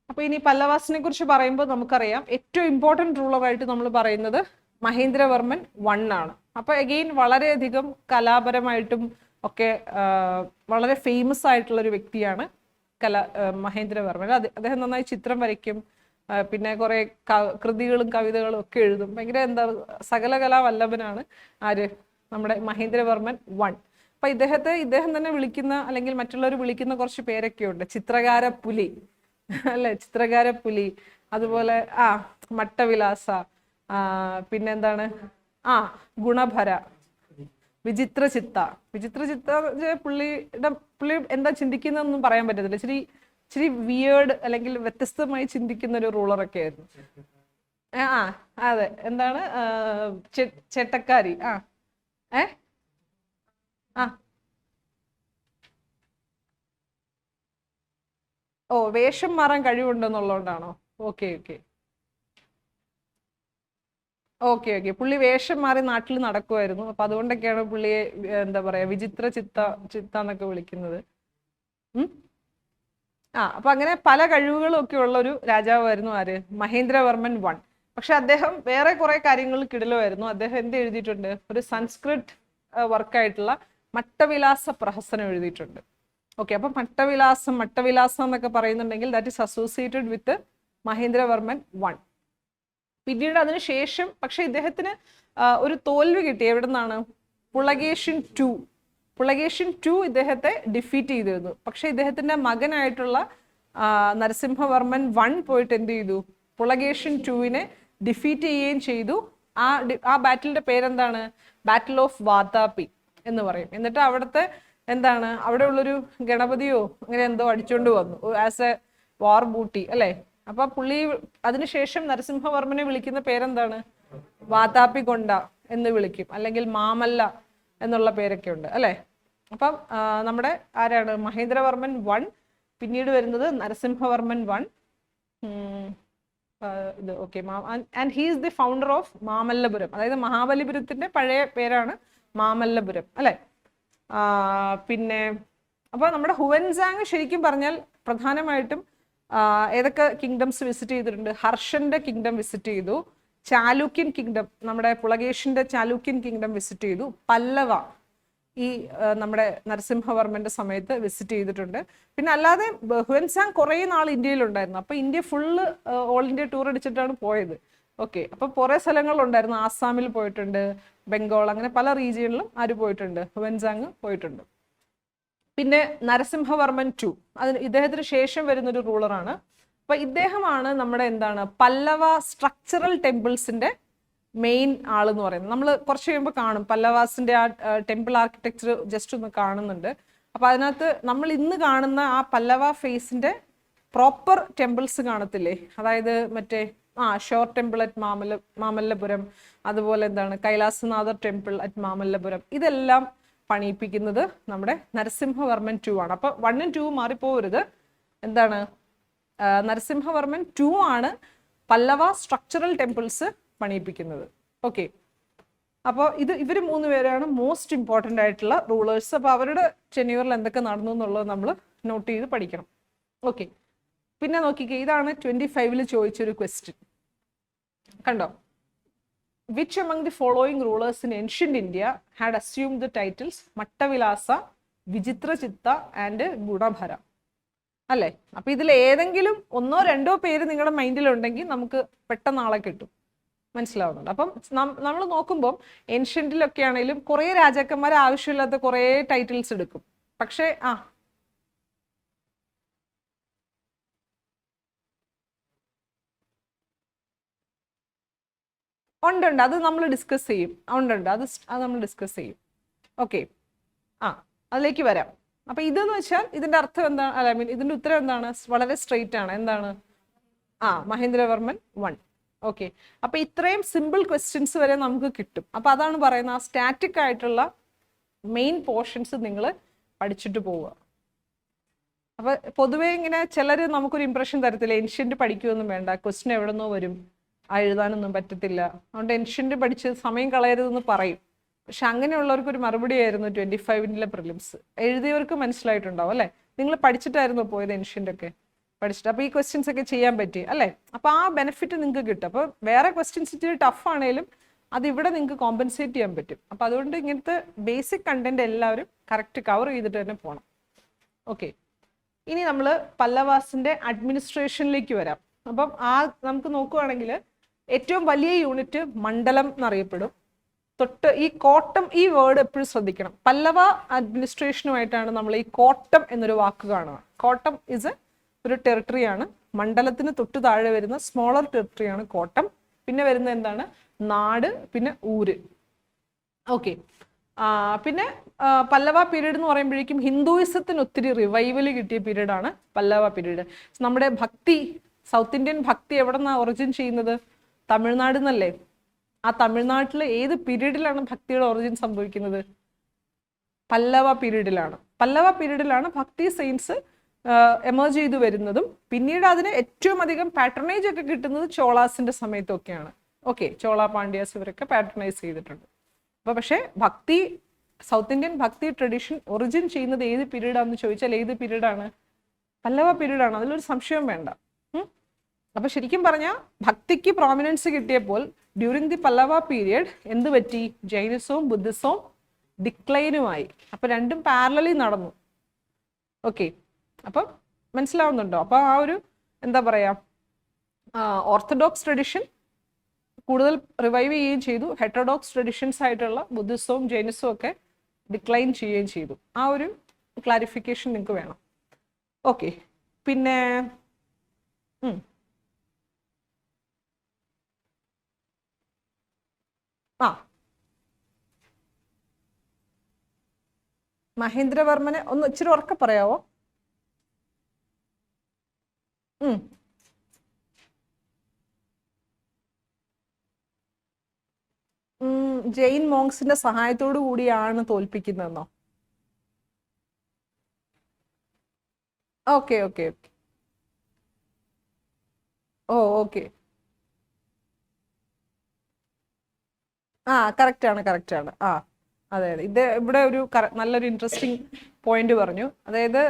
[SPEAKER 1] അപ്പൊ ഇനി പല്ലവാസിനെ കുറിച്ച് പറയുമ്പോൾ നമുക്കറിയാം ഏറ്റവും ഇമ്പോർട്ടൻറ്റ് റൂളറായിട്ട് നമ്മൾ പറയുന്നത് മഹേന്ദ്രവർമ്മൻ 1 ആണ്. അപ്പൊ അഗെയിൻ വളരെയധികം കലാപരമായിട്ടും ഒക്കെ വളരെ ഫേമസ് ആയിട്ടുള്ള ഒരു വ്യക്തിയാണ് മഹേന്ദ്രവർമ്മൻ. അദ്ദേഹം നന്നായി ചിത്രം വരയ്ക്കും, പിന്നെ കുറെ കൃതികളും കവിതകളും ഒക്കെ എഴുതും. ഭയങ്കര സകലകലാ വല്ലഭനാണ് നമ്മുടെ മഹേന്ദ്രവർമ്മൻ 1. അപ്പൊ ഇദ്ദേഹം തന്നെ വിളിക്കുന്ന അല്ലെങ്കിൽ മറ്റുള്ളവർ വിളിക്കുന്ന കുറച്ച് പേരൊക്കെ ഉണ്ട്. ചിത്രകാര പുലി അല്ലെ, ചിത്രകാര പുലി, അതുപോലെ മട്ടവിലാസ, പിന്നെന്താണ് ഗുണഭര, വിചിത്രചിത്ത. പുള്ളി എന്താ ചിന്തിക്കുന്നതെന്നൊന്നും പറയാൻ പറ്റത്തില്ല. ഇച്ചിരി വിയേർഡ് അല്ലെങ്കിൽ വ്യത്യസ്തമായി ചിന്തിക്കുന്ന ഒരു റൂളറൊക്കെ ആയിരുന്നു. അതെ, എന്താണ് ചേട്ടക്കാരി. വേഷം മാറാൻ കഴിവുണ്ടെന്നുള്ളതുകൊണ്ടാണോ? ഓക്കെ. പുള്ളി വേഷം മാറി നാട്ടിൽ നടക്കുമായിരുന്നു. അപ്പൊ അതുകൊണ്ടൊക്കെയാണ് പുള്ളിയെ എന്താ പറയാ ചിത്ത എന്നൊക്കെ വിളിക്കുന്നത്. അപ്പൊ അങ്ങനെ പല കഴിവുകളും ഒക്കെ ഉള്ള ഒരു രാജാവായിരുന്നു മഹേന്ദ്രവർമ്മൻ 1. പക്ഷെ അദ്ദേഹം വേറെ കുറെ കാര്യങ്ങൾ കിടിലമായിരുന്നു. അദ്ദേഹം എന്ത് എഴുതിയിട്ടുണ്ട്? ഒരു സംസ്കൃത് വർക്കായിട്ടുള്ള മട്ടവിലാസ പ്രഹസനം എഴുതിയിട്ടുണ്ട്. ഓക്കെ. അപ്പൊ മട്ടവിലാസം എന്നൊക്കെ പറയുന്നുണ്ടെങ്കിൽ that is associated with Mahendravarman 1. പിന്നീട് അതിനുശേഷം പക്ഷെ ഇദ്ദേഹത്തിന് ഒരു തോൽവി കിട്ടി. എവിടെ നിന്നാണ്? പുളകേഷ്യൻ 2 ഇദ്ദേഹത്തെ ഡിഫീറ്റ് ചെയ്തിരുന്നു. പക്ഷെ ഇദ്ദേഹത്തിന്റെ മകനായിട്ടുള്ള നരസിംഹവർമ്മൻ 1 പോയിട്ട് എന്ത് ചെയ്തു? പുളകേഷ്യൻ 2 ഡിഫീറ്റ് ചെയ്യുകയും ചെയ്തു. ആ ബാറ്റിലിന്റെ പേരെന്താണ്? ബാറ്റിൽ ഓഫ് വാതാപി എന്ന് പറയും. എന്നിട്ട് അവിടുത്തെ അവിടെ ഉള്ളൊരു ഗണപതിയോ അങ്ങനെ എന്തോ അടിച്ചോണ്ട് വന്നു ആസ് എ വാർ ബൂട്ടി അല്ലെ. അപ്പൊ പുള്ളി അതിനുശേഷം നരസിംഹവർമ്മനെ വിളിക്കുന്ന പേരെന്താണ്? വാതാപി കൊണ്ട എന്ന് വിളിക്കും, അല്ലെങ്കിൽ മാമല്ല എന്നുള്ള പേരൊക്കെ ഉണ്ട് അല്ലെ. അപ്പം നമ്മുടെ മഹേന്ദ്രവർമ്മൻ 1, പിന്നീട് വരുന്നത് Narasimhavarman 1. Okay. And he is the founder of Mamallapuram. അതായത് മഹാബലിപുരത്തിന്റെ പഴയ പേരാണ് മാമല്ലപുരം അല്ലെ. പിന്നെ അപ്പൊ നമ്മുടെ ഹുവൻസാങ് ശരിക്കും പറഞ്ഞാൽ പ്രധാനമായിട്ടും ഏതൊക്കെ കിങ്ഡംസ് വിസിറ്റ് ചെയ്തിട്ടുണ്ട്? ഹർഷന്റെ കിങ്ഡം വിസിറ്റ് ചെയ്തു, ചാലൂക്യൻ കിങ്ഡം, നമ്മുടെ പുളകേഷിന്റെ ചാലൂക്യൻ കിങ്ഡം വിസിറ്റ് ചെയ്തു, പല്ലവ ഈ നമ്മുടെ നരസിംഹവർമ്മന്റെ സമയത്ത് വിസിറ്റ് ചെയ്തിട്ടുണ്ട്. പിന്നെ അല്ലാതെ ഹുവൻസാങ് കുറേ നാൾ ഇന്ത്യയിലുണ്ടായിരുന്നു. അപ്പൊ India full all India tour അടിച്ചിട്ടാണ് പോയത്. ഓക്കെ, അപ്പൊ കുറെ സ്ഥലങ്ങളുണ്ടായിരുന്നു. ആസാമിൽ പോയിട്ടുണ്ട്, ബംഗാൾ, അങ്ങനെ പല റീജിയണിലും ആര് പോയിട്ടുണ്ട്? ഹുവൻസാങ് പോയിട്ടുണ്ട്. പിന്നെ നരസിംഹവർമ്മൻ 2, ഇദ്ദേഹത്തിന് ശേഷം വരുന്നൊരു റൂളറാണ്. അപ്പൊ ഇദ്ദേഹമാണ് നമ്മുടെ എന്താണ് പല്ലവ സ്ട്രക്ചറൽ ടെമ്പിൾസിന്റെ മെയിൻ ആളെന്ന് പറയുന്നത്. നമ്മൾ കുറച്ച് കഴിയുമ്പോൾ കാണും പല്ലവാസിന്റെ ആ ടെമ്പിൾ ആർക്കിടെക്ചർ ജസ്റ്റ് ഒന്ന് കാണുന്നുണ്ട്. അപ്പൊ അതിനകത്ത് നമ്മൾ ഇന്ന് കാണുന്ന ആ പല്ലവ ഫേസിന്റെ പ്രോപ്പർ ടെമ്പിൾസ് കാണത്തില്ലേ? അതായത് മറ്റേ ഷോർ ടെമ്പിൾ അറ്റ് മാമല്ലപുരം, അതുപോലെ എന്താണ് കൈലാസനാഥർ ടെമ്പിൾ അറ്റ് മാമല്ലപുരം, ഇതെല്ലാം പണിയിപ്പിക്കുന്നത് നമ്മുടെ നരസിംഹവർമ്മൻ 2 ആണ്. അപ്പൊ 1ഉം 2ഉം മാറിപ്പോവരുത്. എന്താണ് നരസിംഹവർമ്മൻ 2 ആണ് പല്ലവ സ്ട്രക്ചറൽ ടെമ്പിൾസ് പണിയിപ്പിക്കുന്നത്. ഓക്കെ, അപ്പോൾ ഇവർ 3 പേരാണ് മോസ്റ്റ് ഇമ്പോർട്ടൻ്റ് ആയിട്ടുള്ള റൂളേഴ്സ്. അപ്പോൾ അവരുടെ ടെന്യൂറിൽ എന്തൊക്കെ നടന്നു എന്നുള്ളത് നമ്മൾ നോട്ട് ചെയ്ത് പഠിക്കണം. ഓക്കെ, പിന്നെ നോക്കിക്കേ, ഇതാണ് 25ൽ ചോദിച്ചൊരു ക്വസ്റ്റ്യൻ. കണ്ടോ? Which among the following rulers in ancient India had assumed the titles Mattavilasa, Vichitrachitta and Gudabhara? അല്ലേ? അപ്പൊ ഇതിൽ ഏതെങ്കിലും 1ഓ 2ഓ പേര് നിങ്ങളുടെ മൈൻഡിലുണ്ടെങ്കിൽ നമുക്ക് പെട്ടെന്ന് ആളെ കിട്ടും. മനസ്സിലാവുന്നുണ്ട്? അപ്പം നമ്മൾ നോക്കുമ്പോൾ ഏൻഷ്യന്റിലൊക്കെ ആണെങ്കിലും കുറേ രാജാക്കന്മാർ ആവശ്യമില്ലാത്ത കുറേ ടൈറ്റിൽസ് എടുക്കും. പക്ഷേ ഉണ്ട്, അത് നമ്മൾ ഡിസ്കസ് ചെയ്യും. ഉണ്ട്, അത് നമ്മൾ ഡിസ്കസ് ചെയ്യും. ഓക്കെ, അതിലേക്ക് വരാം. അപ്പൊ ഇതെന്ന് വെച്ചാൽ ഇതിന്റെ അർത്ഥം എന്താണ്? ഐ മീൻ ഇതിന്റെ ഉത്തരം എന്താണ്? വളരെ സ്ട്രെയിറ്റ് ആണ്. എന്താണ്? മഹേന്ദ്രവർമ്മൻ 1. ഓക്കെ, അപ്പൊ ഇത്രയും സിമ്പിൾ ക്വസ്റ്റ്യൻസ് വരെ നമുക്ക് കിട്ടും. അപ്പൊ അതാണ് പറയുന്നത്, ആ സ്റ്റാറ്റിക് ആയിട്ടുള്ള മെയിൻ പോർഷൻസ് നിങ്ങൾ പഠിച്ചിട്ട് പോവുക. അപ്പൊ പൊതുവെ ഇങ്ങനെ ചിലർ നമുക്കൊരു ഇംപ്രഷൻ തരത്തില്ല, ഏൻഷ്യന്റ് പഠിക്കുമൊന്നും വേണ്ട, ക്വസ്റ്റ്യൻ എവിടെ നിന്നോ വരും, എഴുതാനൊന്നും പറ്റത്തില്ല, അതുകൊണ്ട് ഏൻഷ്യന്റ് പഠിച്ച് സമയം കളയരുതെന്ന് പറയും. പക്ഷെ അങ്ങനെയുള്ളവർക്ക് ഒരു മറുപടി ആയിരുന്നു 25ലെ പ്രിലിംസ്. എഴുതിയവർക്ക് മനസ്സിലായിട്ടുണ്ടാവും അല്ലെ? നിങ്ങൾ പഠിച്ചിട്ടായിരുന്നു പോയത് ഏൻഷ്യന്റ് ഒക്കെ പഠിച്ചിട്ട്. അപ്പൊ ഈ ക്വസ്റ്റ്യൻസ് ഒക്കെ ചെയ്യാൻ പറ്റി അല്ലേ? അപ്പൊ ആ ബെനിഫിറ്റ് നിങ്ങൾക്ക് കിട്ടും. അപ്പൊ വേറെ ക്വസ്റ്റ്യൻസ് ഇച്ചിരി ടഫ് ആണെങ്കിലും അത് ഇവിടെ നിങ്ങൾക്ക് കോമ്പൻസേറ്റ് ചെയ്യാൻ പറ്റും. അപ്പൊ അതുകൊണ്ട് ഇങ്ങനത്തെ ബേസിക് കണ്ടന്റ് എല്ലാവരും കറക്റ്റ് കവർ ചെയ്തിട്ട് തന്നെ പോകണം. ഓക്കെ, ഇനി നമ്മൾ പല്ലവാസിന്റെ അഡ്മിനിസ്ട്രേഷനിലേക്ക് വരാം. അപ്പം നമുക്ക് നോക്കുവാണെങ്കിൽ ഏറ്റവും വലിയ യൂണിറ്റ് മണ്ഡലം എന്നറിയപ്പെടും. തൊട്ട് ഈ കോട്ടം, ഈ വേർഡ് എപ്പോഴും ശ്രദ്ധിക്കണം. പല്ലവ അഡ്മിനിസ്ട്രേഷനുമായിട്ടാണ് നമ്മൾ ഈ കോട്ടം എന്നൊരു വാക്ക് കാണുക. കോട്ടം ഒരു ടെറിട്ടറിയാണ്. മണ്ഡലത്തിന് തൊട്ട് താഴെ വരുന്ന സ്മോളർ ടെറിട്ടറിയാണ് കോട്ടം. പിന്നെ വരുന്ന എന്താണ്? നാട്, പിന്നെ ഊര്. ഓക്കെ, പിന്നെ പല്ലവ പീരീഡ് എന്ന് പറയുമ്പോഴേക്കും ഹിന്ദുയിസത്തിന് ഒത്തിരി റിവൈവൽ കിട്ടിയ പീരീഡാണ് പല്ലവ പീരീഡ്. നമ്മുടെ ഭക്തി, സൗത്ത് ഇന്ത്യൻ ഭക്തി എവിടെ നിന്നാണ് ഒറിജിൻ ചെയ്യുന്നത്? തമിഴ്നാട് എന്നല്ലേ? ആ തമിഴ്നാട്ടിൽ ഏത് പീരീഡിലാണ് ഭക്തിയുടെ ഒറിജിൻ സംഭവിക്കുന്നത്? പല്ലവ പീരീഡിലാണ്. പല്ലവ പീരീഡിലാണ് ഭക്തി സെയിൻസ് എമേർജ് ചെയ്തു വരുന്നതും പിന്നീട് അതിന് ഏറ്റവും അധികം പാട്രണേജ് ഒക്കെ കിട്ടുന്നത് ചോളാസിന്റെ സമയത്തൊക്കെയാണ്. ഓക്കെ, ചോള പാണ്ഡ്യാസ് ഇവരൊക്കെ പാട്രണൈസ് ചെയ്തിട്ടുണ്ട്. അപ്പൊ പക്ഷേ ഭക്തി, സൗത്ത് ഇന്ത്യൻ ഭക്തി ട്രഡീഷൻ ഒറിജിൻ ചെയ്യുന്നത് ഏത് പീരീഡാണെന്ന് ചോദിച്ചാൽ ഏത് പീരീഡാണ്? പല്ലവ പീരീഡാണ്. അതിലൊരു സംശയം വേണ്ട. അപ്പൊ ശരിക്കും പറഞ്ഞാൽ ഭക്തിക്ക് പ്രോമിനൻസ് കിട്ടിയപ്പോൾ ഡ്യൂറിങ് ദി പല്ലവ പീരിയഡ് എന്ത് പറ്റി? ജൈനിസവും ബുദ്ധിസവും ഡിക്ലൈനുമായി. അപ്പൊ രണ്ടും പാരലലി നടന്നു. ഓക്കെ, അപ്പൊ മനസ്സിലാവുന്നുണ്ടോ? അപ്പൊ ആ ഒരു എന്താ പറയാ, ഓർത്തഡോക്സ് ട്രഡിഷൻ കൂടുതൽ റിവൈവ് ചെയ്യുകയും ചെയ്തു. ഹെറ്ററോഡോക്സ് ട്രഡിഷൻസ് ആയിട്ടുള്ള ബുദ്ധിസവും ജൈനിസവും ഒക്കെ ഡിക്ലൈൻ ചെയ്യുകയും ചെയ്തു. ആ ഒരു ക്ലാരിഫിക്കേഷൻ നിങ്ങൾക്ക് വേണം. ഓക്കെ, പിന്നെ മഹേന്ദ്രവർമ്മനെ ഒന്ന് ഇച്ചിരി ഉറക്കെ പറയാവോ? ജെയിൻ മോങ്സിന്റെ സഹായത്തോടു കൂടിയാണ് തോൽപ്പിക്കുന്നതെന്നോ? Okay okay okay, okay. Correct ആണ്. അതെ, ഇത് ഇവിടെ ഒരു നല്ലൊരു ഇൻട്രസ്റ്റിംഗ് പോയിന്റ് പറഞ്ഞു. അതായത്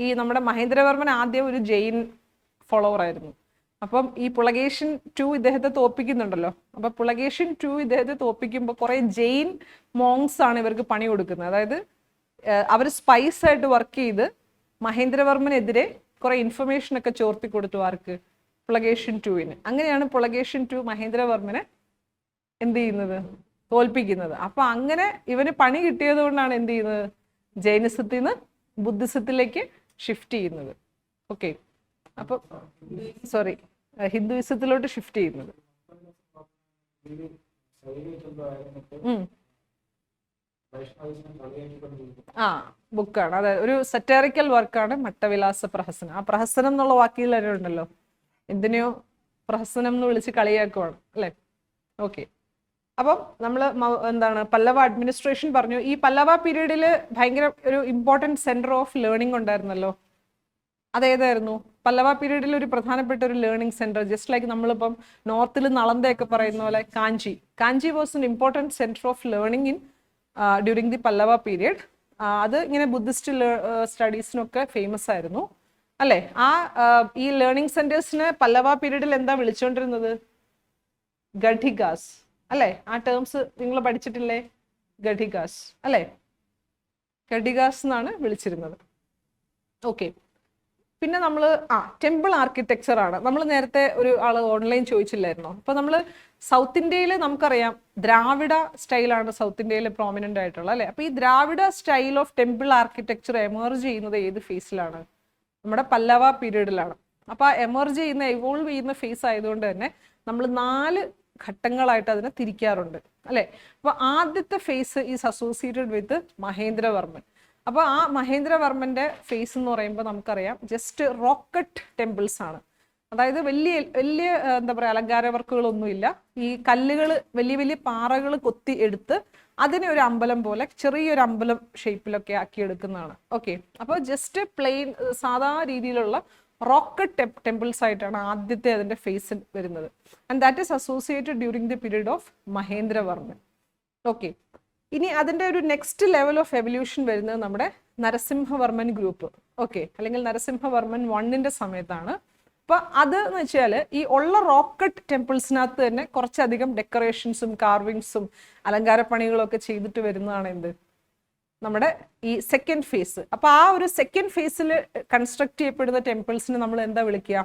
[SPEAKER 1] ഈ നമ്മുടെ മഹേന്ദ്രവർമ്മൻ ആദ്യം ഒരു ജെയിൻ ഫോളോവർ ആയിരുന്നു. അപ്പം ഈ പുളകേഷ്യൻ 2 ഇദ്ദേഹത്തെ തോപ്പിക്കുന്നുണ്ടല്ലോ. അപ്പൊ പുളകേഷ്യൻ 2 ഇദ്ദേഹത്തെ തോപ്പിക്കുമ്പോൾ കുറെ ജെയിൻ മോങ്സ് ആണ് ഇവർക്ക് പണി കൊടുക്കുന്നത്. അതായത് അവർ സ്പൈസ് ആയിട്ട് വർക്ക് ചെയ്ത് മഹേന്ദ്രവർമ്മനെതിരെ കുറെ ഇൻഫർമേഷൻ ഒക്കെ ചോർത്തി കൊടുത്തു. ആർക്ക്? പുളകേഷ്യൻ 2-ന്. അങ്ങനെയാണ് പുളകേഷ്യൻ 2 മഹേന്ദ്രവർമ്മനെ എന്ത് ചെയ്യുന്നത്? തോൽപ്പിക്കുന്നത്. അപ്പൊ അങ്ങനെ ഇവന് പണി കിട്ടിയത് കൊണ്ടാണ് എന്ത് ചെയ്യുന്നത്? ജൈനിസത്തിൽ നിന്ന് ബുദ്ധിസത്തിലേക്ക് ഷിഫ്റ്റ് ചെയ്യുന്നത്. ഓക്കെ, അപ്പൊ സോറി, ഹിന്ദുയിസത്തിലോട്ട് ഷിഫ്റ്റ് ചെയ്യുന്നത്. ആ ബുക്കാണ്, അതെ, ഒരു സറ്റാറിക്കൽ വർക്കാണ് മട്ടവിലാസ പ്രഹസനം. ആ പ്രഹസനം എന്നുള്ള വാക്കിൽ തന്നെ ഉണ്ടല്ലോ, എന്തിനെയോ പ്രഹസനം എന്ന് വിളിച്ച് കളിയാക്കുവാണ് അല്ലെ. ഓക്കെ, അപ്പം നമ്മൾ എന്താണ് പല്ലവ അഡ്മിനിസ്ട്രേഷൻ പറഞ്ഞു. ഈ പല്ലവ പീരീഡിൽ ഭയങ്കര ഒരു ഇമ്പോർട്ടൻറ്റ് സെന്റർ ഓഫ് ലേണിംഗ് ഉണ്ടായിരുന്നല്ലോ. അതേതായിരുന്നു? പല്ലവ പീരീഡിൽ ഒരു പ്രധാനപ്പെട്ട ഒരു ലേണിംഗ് സെന്റർ, ജസ്റ്റ് ലൈക്ക് നമ്മളിപ്പം നോർത്തിൽ നളന്ദയൊക്കെ പറയുന്ന പോലെ Kanchi was an important centre of learning in during the Pallava period. അത് ഇങ്ങനെ ബുദ്ധിസ്റ്റ് സ്റ്റഡീസിനൊക്കെ ഫേമസ് ആയിരുന്നു അല്ലേ. ഈ ലേണിംഗ് സെന്റേഴ്സിന് പല്ലവ പീരീഡിൽ എന്താ വിളിച്ചുകൊണ്ടിരുന്നത്? ഗഠികാസ് അല്ലേ. ആ ടേംസ് നിങ്ങൾ പഠിച്ചിട്ടില്ലേ? ഗഠികാസ് അല്ലേ, ഗഠികാസ് എന്നാണ് വിളിച്ചിരുന്നത്. ഓക്കെ, പിന്നെ നമ്മൾ ടെമ്പിൾ ആർക്കിടെക്ചർ ആണ്. നമ്മൾ നേരത്തെ ഒരു ആൾ ഓൺലൈൻ ചോദിച്ചില്ലായിരുന്നോ? അപ്പോൾ നമ്മൾ സൗത്ത് ഇന്ത്യയിൽ നമുക്കറിയാം ദ്രാവിഡ സ്റ്റൈലാണ് സൗത്ത് ഇന്ത്യയിൽ പ്രോമിനൻ്റ് ആയിട്ടുള്ള അല്ലേ. അപ്പോൾ ഈ Dravida style of temple architecture emerge ചെയ്യുന്നത് ഏത് ഫേസിലാണ്? നമ്മുടെ പല്ലവ പീരീഡിലാണ്. അപ്പോൾ ആ എമർജ് ചെയ്യുന്ന എവോൾവ് ചെയ്യുന്ന ഫേസ് ആയതുകൊണ്ട് തന്നെ നമ്മൾ 4 ഘട്ടങ്ങളായിട്ട് അതിനെ തിരിക്കാറുണ്ട് അല്ലേ. അപ്പോൾ ആദ്യത്തെ phase is associated with Mahendravarman. അപ്പോൾ ആ മഹേന്ദ്രവർമ്മന്റെ ഫേസ് എന്ന് പറയുമ്പോൾ നമുക്കറിയാം ജസ്റ്റ് റോക്കറ്റ് ടെമ്പിൾസ് ആണ്. അതായത് വലിയ വലിയ എന്താ പറയുക അലങ്കാര വർക്കുകളൊന്നുമില്ല. ഈ കല്ലുകൾ, വലിയ വലിയ പാറകൾ കൊത്തി എടുത്ത് അതിനെ ഒരു അമ്പലം പോലെ ചെറിയൊരു അമ്പലം ഷേപ്പിലൊക്കെ ആക്കി എടുക്കുന്നതാണ്. ഓക്കെ, അപ്പോൾ ജസ്റ്റ് പ്ലെയിൻ സാധാ രീതിയിലുള്ള റോക്കറ്റ് ടെമ്പിൾസ് ആയിട്ടാണ് ആദ്യത്തെ അതിന്റെ ഫേസ് വരുന്നത്. And that is associated during the period of Mahendravarman. Okay, ഇനി അതിന്റെ ഒരു നെക്സ്റ്റ് ലെവൽ ഓഫ് എവല്യൂഷൻ വരുന്നത് നമ്മുടെ നരസിംഹവർമ്മൻ ഗ്രൂപ്പ്. ഓക്കെ, അല്ലെങ്കിൽ നരസിംഹവർമ്മൻ 1-ന്റെ സമയത്താണ്. അപ്പൊ അത് എന്ന് വെച്ചാൽ ഈ ഉള്ള റോക്കറ്റ് ടെമ്പിൾസിനകത്ത് തന്നെ കുറച്ചധികം ഡെക്കറേഷൻസും കാർവിങ്സും അലങ്കാരപ്പണികളും ഒക്കെ ചെയ്തിട്ട് വരുന്നതാണ് എന്ത്? നമ്മുടെ ഈ സെക്കൻഡ് ഫേസ്. അപ്പൊ ആ ഒരു സെക്കൻഡ് ഫേസിൽ കൺസ്ട്രക്ട് ചെയ്യപ്പെടുന്ന ടെമ്പിൾസിന് നമ്മൾ എന്താ വിളിക്കുക?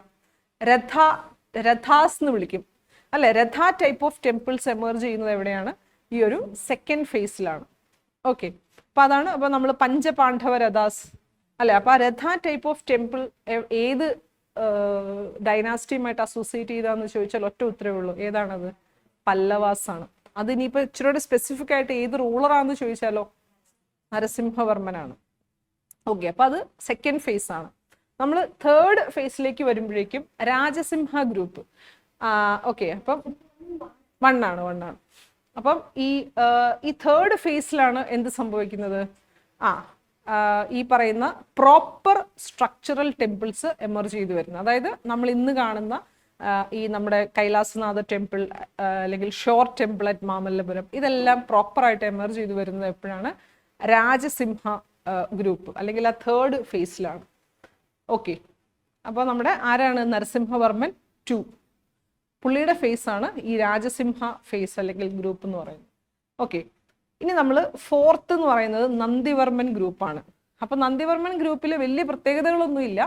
[SPEAKER 1] രഥാസ് എന്ന് വിളിക്കും അല്ലെ. രഥ ടൈപ്പ് ഓഫ് ടെമ്പിൾസ് എമർജ് ചെയ്യുന്നത് എവിടെയാണ്? ഈ ഒരു സെക്കൻഡ് ഫേസിലാണ്. ഓക്കെ, അപ്പൊ അതാണ്. അപ്പൊ നമ്മൾ പഞ്ചപാണ്ഡവ രഥാസ് അല്ലെ. അപ്പൊ ആ രഥ ടൈപ്പ് ഓഫ് ടെമ്പിൾ ഏത് ഡൈനാസ്റ്റിയുമായിട്ട് അസോസിയേറ്റ് ചെയ്താന്ന് ചോദിച്ചാൽ ഒറ്റ ഉത്തരവേ ഉള്ളൂ. ഏതാണത്? പല്ലവാസ് ആണ്. അത് ഇനിയിപ്പോ ഇച്ചിരി സ്പെസിഫിക് ആയിട്ട് ഏത് റൂളറാന്ന് ചോദിച്ചാലോ നരസിംഹവർമ്മനാണ്. ഓക്കെ, അപ്പൊ അത് സെക്കൻഡ് ഫേസ് ആണ്. നമ്മൾ തേർഡ് ഫേസിലേക്ക് വരുമ്പോഴേക്കും രാജസിംഹ ഗ്രൂപ്പ്. ഓക്കെ, അപ്പം 1 ആണ്. അപ്പം ഈ തേർഡ് ഫേസിലാണ് എന്ത് സംഭവിക്കുന്നത്? ഈ പറയുന്ന പ്രോപ്പർ സ്ട്രക്ചറൽ ടെമ്പിൾസ് എമർജ് ചെയ്ത് വരുന്നത്. അതായത് നമ്മൾ ഇന്ന് കാണുന്ന ഈ നമ്മുടെ കൈലാസനാഥ ടെമ്പിൾ അല്ലെങ്കിൽ ഷോർ ടെമ്പിൾ അറ്റ് മാമല്ലപുരം, ഇതെല്ലാം പ്രോപ്പറായിട്ട് എമർജ് ചെയ്ത് വരുന്നത് എപ്പോഴാണ്? രാജസിംഹ ഗ്രൂപ്പ് അല്ലെങ്കിൽ ആ തേർഡ് ഫേസിലാണ്. ഓക്കെ, അപ്പോൾ നമ്മുടെ ആരാണ്? നരസിംഹവർമ്മൻ 2. പുള്ളിയുടെ ഫേസ് ആണ് ഈ രാജസിംഹ ഫേസ് അല്ലെങ്കിൽ ഗ്രൂപ്പ് എന്ന് പറയുന്നത്. ഓക്കെ, ഇനി നമ്മൾ 4th എന്ന് പറയുന്നത് നന്ദിവർമ്മൻ ഗ്രൂപ്പാണ്. അപ്പൊ നന്ദിവർമ്മൻ ഗ്രൂപ്പിൽ വലിയ പ്രത്യേകതകളൊന്നുമില്ല.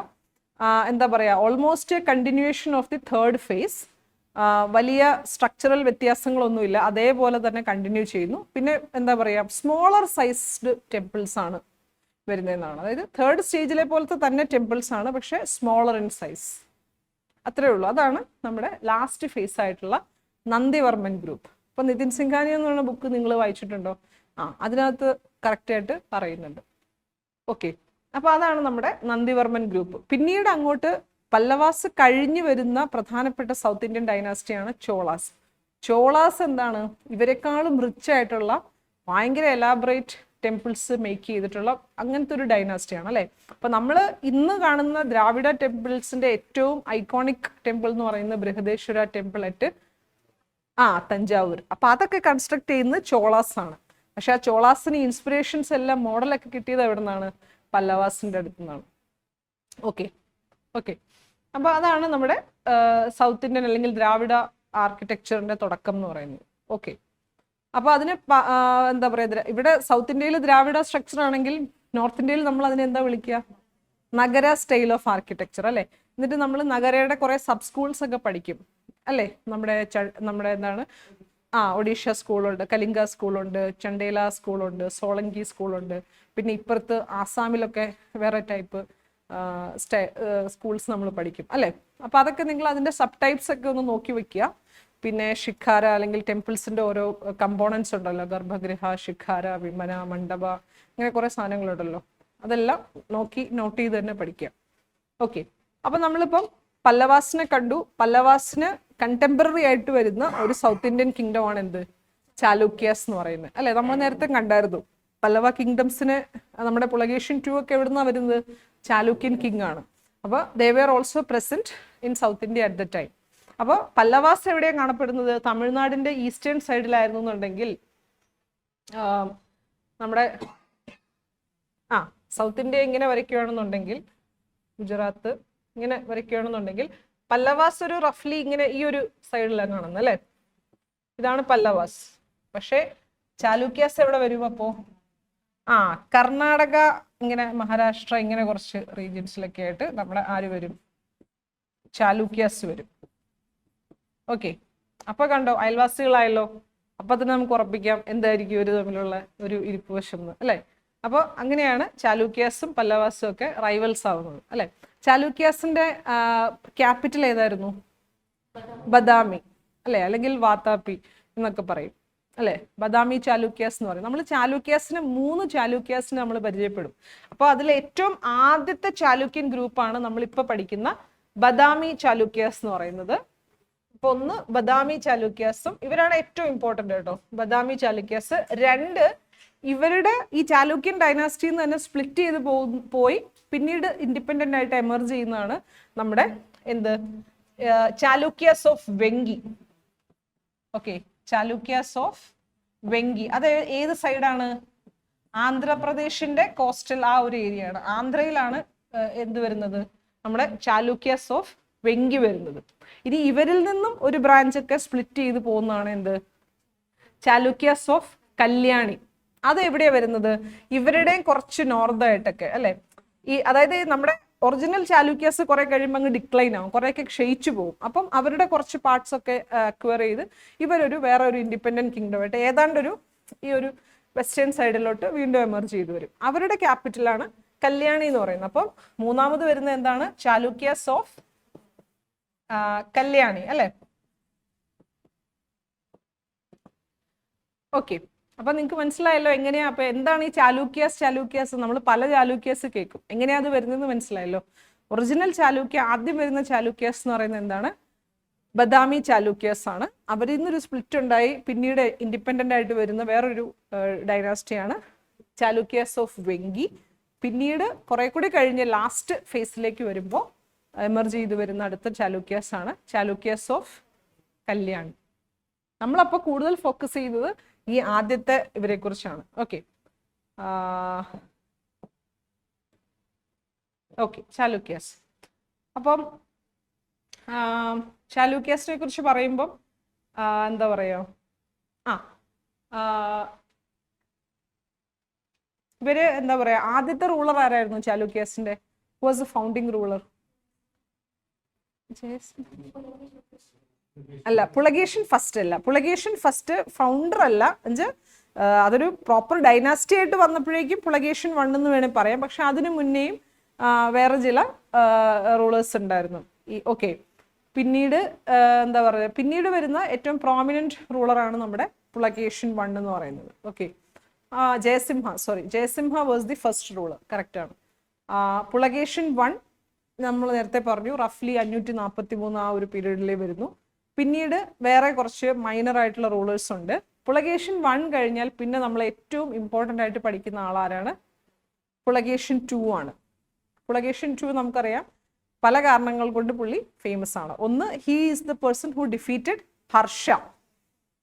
[SPEAKER 1] എന്താ പറയാ, almost continuation of the third phase. വലിയ സ്ട്രക്ചറൽ വ്യത്യാസങ്ങളൊന്നുമില്ല, അതേപോലെ തന്നെ കണ്ടിന്യൂ ചെയ്യുന്നു. പിന്നെ എന്താ പറയാ, സ്മോളർ സൈസ്ഡ് ടെമ്പിൾസ് ആണ് വരുന്നതെന്നാണ്. അതായത് തേർഡ് സ്റ്റേജിലെ പോലത്തെ തന്നെ ടെമ്പിൾസ് ആണ്, പക്ഷെ സ്മോളർ ഇൻ സൈസ്. അത്രേ ഉള്ളൂ. അതാണ് നമ്മുടെ ലാസ്റ്റ് ഫേസ് ആയിട്ടുള്ള നന്ദിവർമ്മൻ ഗ്രൂപ്പ്. അപ്പൊ നിതിൻ സിംഘാനിയ എന്ന് പറയുന്ന ബുക്ക് നിങ്ങൾ വായിച്ചിട്ടുണ്ടോ? അതിനകത്ത് കറക്റ്റായിട്ട് പറയുന്നുണ്ട്. ഓക്കെ, അപ്പൊ അതാണ് നമ്മുടെ നന്ദിവർമ്മൻ ഗ്രൂപ്പ്. പിന്നീട് അങ്ങോട്ട് പല്ലവാസ് കഴിഞ്ഞു വരുന്ന പ്രധാനപ്പെട്ട സൗത്ത് ഇന്ത്യൻ ഡൈനാസ്റ്റിയാണ് ചോളാസ്. ചോളാസ് എന്താണ്? ഇവരെക്കാളും റിച്ച് ആയിട്ടുള്ള ഭയങ്കര എലാബറേറ്റ് ടെമ്പിൾസ് മേക്ക് ചെയ്തിട്ടുള്ള അങ്ങനത്തെ ഒരു ഡൈനാസ്റ്റിയാണ് അല്ലെ. അപ്പൊ നമ്മൾ ഇന്ന് കാണുന്ന ദ്രാവിഡ ടെമ്പിൾസിന്റെ ഏറ്റവും ഐക്കോണിക് ടെമ്പിൾ എന്ന് പറയുന്നത് ബൃഹദേശ്വര ടെമ്പിൾ അറ്റ് തഞ്ചാവൂർ. അപ്പൊ അതൊക്കെ കൺസ്ട്രക്ട് ചെയ്യുന്നത് ചോളാസ് ആണ്. പക്ഷെ ആ ചോളാസിന് ഇൻസ്പിറേഷൻസ് എല്ലാം മോഡലൊക്കെ കിട്ടിയത് എവിടെ നിന്നാണ്? പല്ലവാസിന്റെ അടുത്ത് നിന്നാണ്. ഓക്കെ, അപ്പൊ അതാണ് നമ്മുടെ സൗത്ത് ഇന്ത്യൻ അല്ലെങ്കിൽ ദ്രാവിഡ ആർക്കിടെക്ചറിന്റെ തുടക്കം എന്ന് പറയുന്നത്. ഓക്കെ, അപ്പൊ അതിന് എന്താ പറയാ, ഇവിടെ സൗത്ത് ഇന്ത്യയിൽ ദ്രാവിഡ സ്ട്രക്ചർ ആണെങ്കിൽ നോർത്ത് ഇന്ത്യയിൽ നമ്മൾ അതിനെ എന്താ വിളിക്കുക? നഗര സ്റ്റൈൽ ഓഫ് ആർക്കിടെക്ചർ അല്ലെ. എന്നിട്ട് നമ്മൾ നഗരയുടെ കുറെ സബ് സ്കൂൾസ് ഒക്കെ പഠിക്കും അല്ലെ. നമ്മുടെ എന്താണ്, ഒഡീഷ സ്കൂളുണ്ട്, കലിംഗ സ്കൂളുണ്ട്, ചണ്ടേല സ്കൂളുണ്ട്, സോളങ്കി സ്കൂളുണ്ട്, പിന്നെ ഇപ്പുറത്ത് ആസാമിലൊക്കെ വേറെ ടൈപ്പ് സ്കൂൾസ് നമ്മൾ പഠിക്കും അല്ലെ. അപ്പൊ അതൊക്കെ നിങ്ങൾ അതിന്റെ സബ് ടൈപ്സ് ഒക്കെ ഒന്ന് നോക്കി വെക്കുക. പിന്നെ ശിഖാര അല്ലെങ്കിൽ ടെമ്പിൾസിന്റെ ഓരോ കമ്പോണൻസ് ഉണ്ടല്ലോ, ഗർഭഗൃഹ, ശിഖാര, വിമന, മണ്ഡപ, ഇങ്ങനെ കുറെ സാധനങ്ങളുണ്ടല്ലോ, അതെല്ലാം നോട്ട് ചെയ്ത് തന്നെ പഠിക്കുക. ഓക്കെ, അപ്പൊ നമ്മളിപ്പം പല്ലവാസിനെ കണ്ടു. പല്ലവാസിന് കണ്ടംപററി ആയിട്ട് വരുന്ന ഒരു സൗത്ത് ഇന്ത്യൻ കിങ്ഡം ആണ് എന്ത്? ചാലൂക്യാസ് എന്ന് പറയുന്നത് അല്ലെ. നമ്മൾ നേരത്തെ കണ്ടായിരുന്നു പല്ലവ കിങ്ഡംസിന് നമ്മുടെ പുളകേഷ്യൻ 2 ഒക്കെ എവിടുന്നാ വരുന്നത്? ചാലൂക്യൻ കിങ് ആണ്. അപ്പൊ they were also present in south India at the time. അപ്പോൾ പല്ലവാസ് എവിടെയാണ് കാണപ്പെടുന്നത്? തമിഴ്നാടിന്റെ ഈസ്റ്റേൺ സൈഡിലായിരുന്നു എന്നുണ്ടെങ്കിൽ നമ്മുടെ സൗത്ത് ഇന്ത്യ ഇങ്ങനെ വരയ്ക്കുകയാണെന്നുണ്ടെങ്കിൽ, ഗുജറാത്ത് ഇങ്ങനെ വരയ്ക്കുകയാണെന്നുണ്ടെങ്കിൽ, പല്ലവാസ് ഒരു റഫ്ലി ഇങ്ങനെ ഈ ഒരു സൈഡിലാണ് കാണുന്നത് അല്ലെ. ഇതാണ് പല്ലവാസ്. പക്ഷേ ചാലൂക്യാസ് എവിടെ വരും അപ്പോ? കർണാടക, ഇങ്ങനെ മഹാരാഷ്ട്ര, ഇങ്ങനെ കുറച്ച് റീജിയൻസിലൊക്കെ ആയിട്ട് നമ്മുടെ ആര് വരും? ചാലൂക്യാസ് വരും. ഓക്കെ, അപ്പൊ കണ്ടോ, അയൽവാസികളായല്ലോ. അപ്പൊ തന്നെ നമുക്ക് ഉറപ്പിക്കാം എന്തായിരിക്കും ഇവര് തമ്മിലുള്ള ഒരു ഇരിപ്പ് വശം അല്ലെ. അപ്പോൾ അങ്ങനെയാണ് ചാലൂക്യാസും പല്ലവാസും ഒക്കെ റൈവൽസ് ആവുന്നത് അല്ലെ. ചാലൂക്യാസിന്റെ ക്യാപിറ്റൽ ഏതായിരുന്നു? ബദാമി അല്ലെ, അല്ലെങ്കിൽ വാതാപി എന്നൊക്കെ പറയും അല്ലെ. ബദാമി ചാലൂക്യാസ് എന്ന് പറയും. നമ്മൾ ചാലൂക്യാസിന് 3 ചാലൂക്യാസിന് നമ്മൾ പരിചയപ്പെടും. അപ്പോൾ അതിൽ ഏറ്റവും ആദ്യത്തെ ചാലൂക്യൻ ഗ്രൂപ്പാണ് നമ്മളിപ്പോൾ പഠിക്കുന്ന ബദാമി ചാലൂക്യാസ് എന്ന് പറയുന്നത്. അപ്പൊ ഒന്ന് ബദാമി ചാലൂക്യാസും, ഇവരാണ് ഏറ്റവും ഇമ്പോർട്ടന്റ് കേട്ടോ, ബദാമി ചാലൂക്യാസ്. 2, ഇവരുടെ ഈ ചാലൂക്യൻ ഡൈനാസ്റ്റിയിൽ നിന്ന് തന്നെ സ്പ്ലിറ്റ് ചെയ്ത് പോയി പിന്നീട് ഇൻഡിപെൻഡന്റ് ആയിട്ട് എമർജ് ചെയ്യുന്നതാണ് നമ്മുടെ എന്ത്? Chalukyas of Venky. Okay, Chalukyas of Venky. അത് ഏത് സൈഡാണ്? ആന്ധ്രാപ്രദേശിന്റെ കോസ്റ്റൽ ആ ഒരു ഏരിയ ആണ്. ആന്ധ്രയിലാണ് എന്ത് വരുന്നത്? നമ്മുടെ ചാലൂക്യാസ് ഓഫ് വെങ്കി വരുന്നത്. ഇനി ഇവരിൽ നിന്നും ഒരു ബ്രാഞ്ച് ഒക്കെ സ്പ്ലിറ്റ് ചെയ്ത് പോകുന്നതാണ് എന്ത്? ചാലൂക്യാസ് ഓഫ് കല്യാണി. അത് എവിടെയാ വരുന്നത്? ഇവരുടെയും കുറച്ച് നോർത്തായിട്ടൊക്കെ അല്ലെ. അതായത് നമ്മുടെ ഒറിജിനൽ ചാലൂക്യാസ് കുറെ കഴിയുമ്പോൾ അങ്ങ് ഡിക്ലൈൻ ആവും, കുറെയൊക്കെ ക്ഷയിച്ചു പോകും. അപ്പം അവരുടെ കുറച്ച് പാർട്സ് ഒക്കെ അക്വയർ ചെയ്ത് ഇവരൊരു വേറെ ഒരു ഇൻഡിപെൻഡന്റ് കിങ്ഡം ആയിട്ട് ഏതാണ്ടൊരു ഈ ഒരു വെസ്റ്റേൺ സൈഡിലോട്ട് വീണ്ടും എമർജ് ചെയ്തു വരും. അവരുടെ ക്യാപിറ്റലാണ് കല്യാണി എന്ന് പറയുന്നത്. അപ്പം മൂന്നാമത് വരുന്നത് എന്താണ്? ചാലൂക്യാസ് ഓഫ് കല്യാണി അല്ലെ. ഓക്കെ, അപ്പൊ നിങ്ങൾക്ക് മനസ്സിലായല്ലോ എങ്ങനെയാ. അപ്പൊ എന്താണ് ഈ ചാലൂക്യാസ്? നമ്മൾ പല ചാലൂക്യാസ് കേൾക്കും. എങ്ങനെയാ അത് വരുന്നത് മനസ്സിലായല്ലോ. ഒറിജിനൽ ചാലൂക്യ, ആദ്യം വരുന്ന ചാലൂക്യാസ് എന്ന് പറയുന്നത് എന്താണ്? ബദാമി ചാലൂക്യാസ് ആണ്. അവരിൽ നിന്നൊരു സ്പ്ലിറ്റ് ഉണ്ടായി പിന്നീട് ഇൻഡിപെൻഡന്റ് ആയിട്ട് വരുന്ന വേറൊരു ഡൈനാസ്റ്റിയാണ് ചാലൂക്യാസ് ഓഫ് വെങ്കി. പിന്നീട് കുറെ കൂടി കഴിഞ്ഞ് ലാസ്റ്റ് ഫേസിലേക്ക് വരുമ്പോൾ എമർജ് ചെയ്ത് വരുന്ന അടുത്ത ചാലൂക്യാസ് ആണ് ചാലൂക്യാസ് ഓഫ് കല്യാണി. നമ്മളപ്പോൾ കൂടുതൽ ഫോക്കസ് ചെയ്തത് ഈ ആദ്യത്തെ ഇവരെ കുറിച്ചാണ്. ഓക്കെ, ചാലൂക്യാസ്. അപ്പം ചാലൂക്യാസിനെ കുറിച്ച് പറയുമ്പം എന്താ പറയാ, ഇവര് എന്താ പറയാ, ആദ്യത്തെ റൂളർ ആരായിരുന്നു ചാലൂക്യാസിന്റെ? Who was the founding ruler? അല്ല, പുളകേഷ്യൻ ഫസ്റ്റ് അല്ല. പുളകേഷ്യൻ ഫസ്റ്റ് ഫൗണ്ടർ അല്ല. അതൊരു പ്രോപ്പർ ഡൈനാസ്റ്റി ആയിട്ട് വന്നപ്പോഴേക്കും പുളകേഷ്യൻ 1 എന്ന് വേണേൽ പറയാം. പക്ഷെ അതിനു മുന്നേയും വേറെ ചില റൂളേഴ്സ് ഉണ്ടായിരുന്നു. ഓക്കെ, പിന്നീട് എന്താ പറയുക, പിന്നീട് വരുന്ന ഏറ്റവും പ്രോമിനന്റ് റൂളറാണ് നമ്മുടെ പുളകേഷ്യൻ 1 എന്ന് പറയുന്നത്. Okay, Jaisimha was the first ruler. Correct ആണ്. പുളകേഷ്യൻ 1 നമ്മൾ നേരത്തെ പറഞ്ഞു റഫ്ലി 543 ആ ഒരു പീരീഡിലേ വരുന്നു. പിന്നീട് വേറെ കുറച്ച് മൈനർ ആയിട്ടുള്ള റൂളേഴ്സ് ഉണ്ട്. പുളകേഷ്യൻ 1 കഴിഞ്ഞാൽ പിന്നെ നമ്മൾ ഏറ്റവും ഇമ്പോർട്ടൻ്റ് ആയിട്ട് പഠിക്കുന്ന ആളാരാണ്? പുളകേഷ്യൻ 2 ആണ്. പുളകേഷ്യൻ 2 നമുക്കറിയാം പല കാരണങ്ങൾ കൊണ്ട് പുള്ളി ഫേമസ് ആണ്. ഒന്ന്, he is the person who defeated Harsha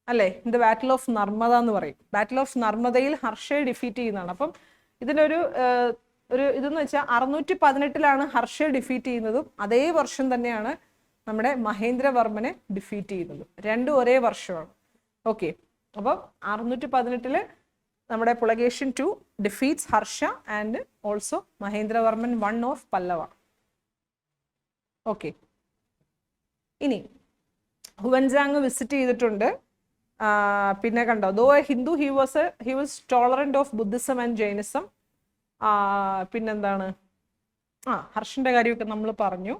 [SPEAKER 1] അല്ലേ, in the battle of Narmada എന്ന് പറയും. ബാറ്റിൽ ഓഫ് നർമ്മദയിൽ ഹർഷയെ ഡിഫീറ്റ് ചെയ്യുന്നതാണ്. അപ്പം ഇതിനൊരു ഒരു ഇതെന്ന് വെച്ചാൽ 618 ഹർഷയെ ഡിഫീറ്റ് ചെയ്യുന്നതും അതേ വർഷം തന്നെയാണ് നമ്മുടെ മഹേന്ദ്രവർമ്മനെ ഡിഫീറ്റ് ചെയ്യുന്നത്. രണ്ടും ഒരേ വർഷമാണ്. ഓക്കെ, അപ്പം 618 നമ്മുടെ Pulakeshin 2 defeats Harsha and also Mahendravarman 1 of Pallava. Okay, ഇനി ഹുവൻസാങ് വിസിറ്റ് ചെയ്തിട്ടുണ്ട്. പിന്നെ കണ്ടോ, though a Hindu he was tolerant of Buddhism and Jainism. പിന്നെന്താണ്, ഹർഷന്റെ കാര്യമൊക്കെ നമ്മൾ പറഞ്ഞു.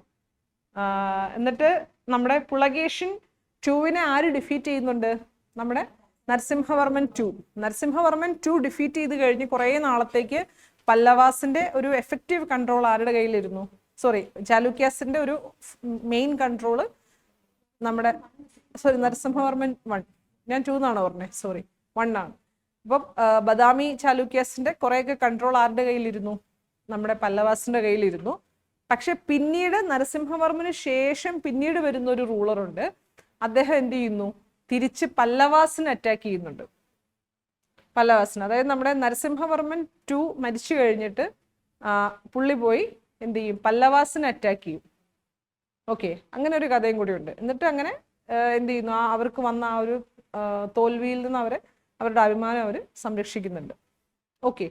[SPEAKER 1] എന്നിട്ട് നമ്മുടെ പുളകേഷ്യൻ 2 ആര് ഡിഫീറ്റ് ചെയ്യുന്നുണ്ട്? നമ്മുടെ നരസിംഹവർമ്മൻ 2 ഡിഫീറ്റ് ചെയ്ത് കഴിഞ്ഞ് കുറേ നാളത്തേക്ക് പല്ലവാസിന്റെ ഒരു എഫക്റ്റീവ് കൺട്രോൾ ആരുടെ കയ്യിലിരുന്നു? ചാലൂക്യാസിന്റെ ഒരു മെയിൻ കൺട്രോള് നമ്മുടെ നരസിംഹവർമ്മൻ 1, ഞാൻ 2 എന്നാണോ പറഞ്ഞത്? 1 ആണ്. അപ്പം ബദാമി ചാലൂക്യാസിന്റെ കുറെയൊക്കെ കൺട്രോൾ ആരുടെ കയ്യിലിരുന്നു? നമ്മുടെ പല്ലവാസിന്റെ കയ്യിലിരുന്നു. പക്ഷെ പിന്നീട് നരസിംഹവർമ്മന് ശേഷം പിന്നീട് വരുന്ന ഒരു റൂളറുണ്ട്. അദ്ദേഹം എന്ത് ചെയ്യുന്നു? തിരിച്ച് പല്ലവാസിനെ അറ്റാക്ക് ചെയ്യുന്നുണ്ട്. പല്ലവാസിന്, അതായത് നമ്മുടെ നരസിംഹവർമ്മൻ 2 മരിച്ചു കഴിഞ്ഞിട്ട് പുള്ളി പോയി എന്ത് ചെയ്യും? പല്ലവാസിനെ അറ്റാക്ക് ചെയ്യും. ഓക്കെ, അങ്ങനെ ഒരു കഥയും കൂടി ഉണ്ട്. എന്നിട്ട് അങ്ങനെ എന്ത് ചെയ്യുന്നു? അവർക്ക് വന്ന ആ ഒരു തോൽവിയിൽ നിന്ന് അവരുടെ അഭിമാനം അവർ സംരക്ഷിക്കുന്നുണ്ട്. ഓക്കെ,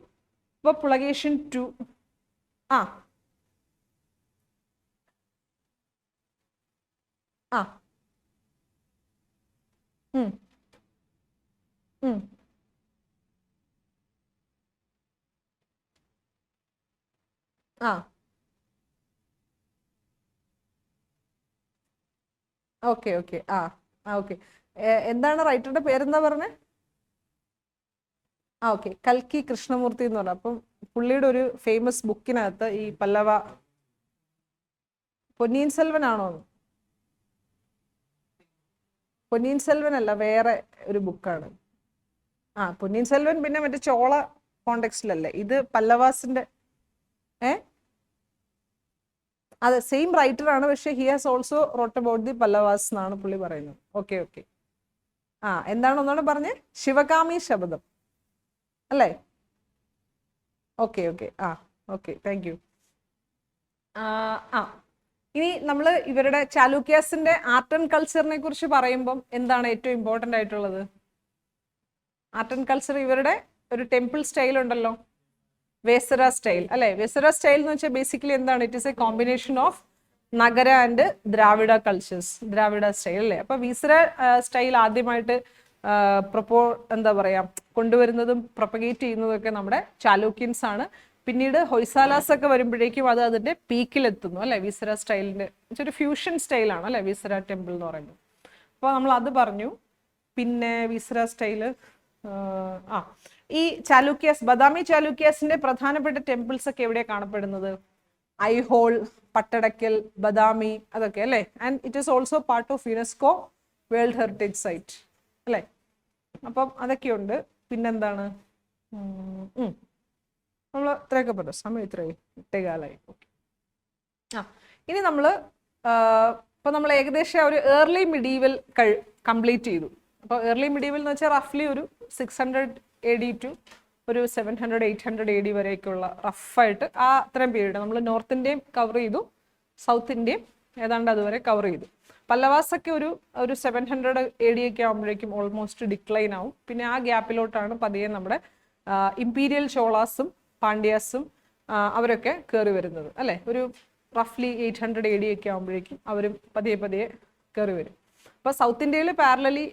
[SPEAKER 1] ഇപ്പൊ പുളകേഷ്യൻ 2 ആ ആ ഉം ഉം ആ ഓക്കെ ഓക്കെ ഓക്കെ. എന്താണ് റൈറ്ററുടെ പേരെന്താ പറഞ്ഞേ? ഓക്കെ, കൽക്കി കൃഷ്ണമൂർത്തി എന്ന് പറഞ്ഞു. അപ്പം പുള്ളിയുടെ ഒരു ഫേമസ് ബുക്കിനകത്ത് ഈ പല്ലവ പൊന്നിയിൻ സെൽവൻ ആണോ? പൊന്നിയിൻ സെൽവൻ അല്ല, വേറെ ഒരു ബുക്കാണ്. പൊന്നിയിൻ സെൽവൻ പിന്നെ മറ്റേ ചോള കോണ്ടെക്സ്റ്റിലല്ലേ, ഇത് പല്ലവാസിന്റെ. അതെ, സെയിം റൈറ്റർ ആണ്, പക്ഷെ he has also wrote about the Pallavas എന്നാണ് പുള്ളി പറയുന്നത്. Okay okay. എന്താണ് ഒന്നുകൂടെ പറഞ്ഞേ? ശിവകാമി ശബദം അല്ലേ? Okay okay okay, thank you. ഇനി നമ്മൾ ഇവരുടെ ചാലൂക്യാസിന്റെ ആർട്ട് ആൻഡ് കൾച്ചറിനെ കുറിച്ച് പറയുമ്പം എന്താണ് ഏറ്റവും ഇമ്പോർട്ടൻ്റ് ആയിട്ടുള്ളത്? ആർട്ട് ആൻഡ് കൾച്ചർ, ഇവരുടെ ഒരു ടെമ്പിൾ സ്റ്റൈൽ ഉണ്ടല്ലോ, വേസര സ്റ്റൈൽ അല്ലെ? വേസര സ്റ്റൈൽ എന്ന് വെച്ചാൽ ബേസിക്കലി എന്താണ്? It is a combination of Nagara and Dravida cultures, Dravida style അല്ലേ? അപ്പൊ വീസര സ്റ്റൈൽ ആദ്യമായിട്ട് എന്താ പറയാ, കൊണ്ടുവരുന്നതും പ്രൊപ്പഗേറ്റ് ചെയ്യുന്നതും ഒക്കെ നമ്മുടെ ചാലൂക്യൻസ് ആണ്. പിന്നീട് ഹൊയ്സാലാസ് ഒക്കെ വരുമ്പോഴേക്കും അത് അതിന്റെ പീക്കിലെത്തുന്നു അല്ലെ? വീസര സ്റ്റൈലിന്റെ ഒരു ഫ്യൂഷൻ സ്റ്റൈലാണ് അല്ലെ വീസര ടെമ്പിൾ എന്ന് പറയുന്നത്. അപ്പോൾ നമ്മൾ അത് പറഞ്ഞു. പിന്നെ വീസര സ്റ്റൈല് ഈ ചാലൂക്യാസ്, ബദാമി ചാലൂക്യാസിന്റെ പ്രധാനപ്പെട്ട ടെമ്പിൾസ് ഒക്കെ എവിടെയാണ് കാണപ്പെടുന്നത്? ഐഹോൾ, പട്ടടക്കൽ, ബദാമി, അതൊക്കെ അല്ലേ? And it is also part of UNESCO world heritage site അല്ലേ? അപ്പം അതൊക്കെയുണ്ട്. പിന്നെന്താണ്, നമ്മൾ ഇത്രയൊക്കെ പറഞ്ഞു. സമയം ഇത്രയും 8:15. ഇനി നമ്മൾ നമ്മൾ ഏകദേശം ഒരു ഏർലി മിഡീവൽ കംപ്ലീറ്റ് ചെയ്തു. അപ്പോൾ ഏർലി മിഡീവൽ എന്ന് വെച്ചാൽ റഫ്ലി ഒരു 600 AD ടു ഒരു 700 800 AD വരെയൊക്കെയുള്ള റഫായിട്ട് അത്രയും പീരീഡ് നമ്മൾ നോർത്ത് ഇന്ത്യയും കവർ ചെയ്തു, സൗത്ത് ഇന്ത്യയും ഏതാണ്ട് അതുവരെ കവർ ചെയ്തു. പല്ലവാസൊക്കെ ഒരു 700 AD ഒക്കെ ആകുമ്പോഴേക്കും ഓൾമോസ്റ്റ് ഡിക്ലൈൻ ആവും. പിന്നെ ആ ഗ്യാപ്പിലോട്ടാണ് പതിയെ നമ്മുടെ ഇമ്പീരിയൽ ചോളാസും പാണ്ഡ്യാസും അവരൊക്കെ കയറി വരുന്നത് അല്ലേ? ഒരു റഫ്ലി 800 AD ഒക്കെ ആകുമ്പോഴേക്കും അവരും പതിയെ പതിയെ കയറി വരും. അപ്പോൾ സൗത്ത് ഇന്ത്യയിൽ പാരലലി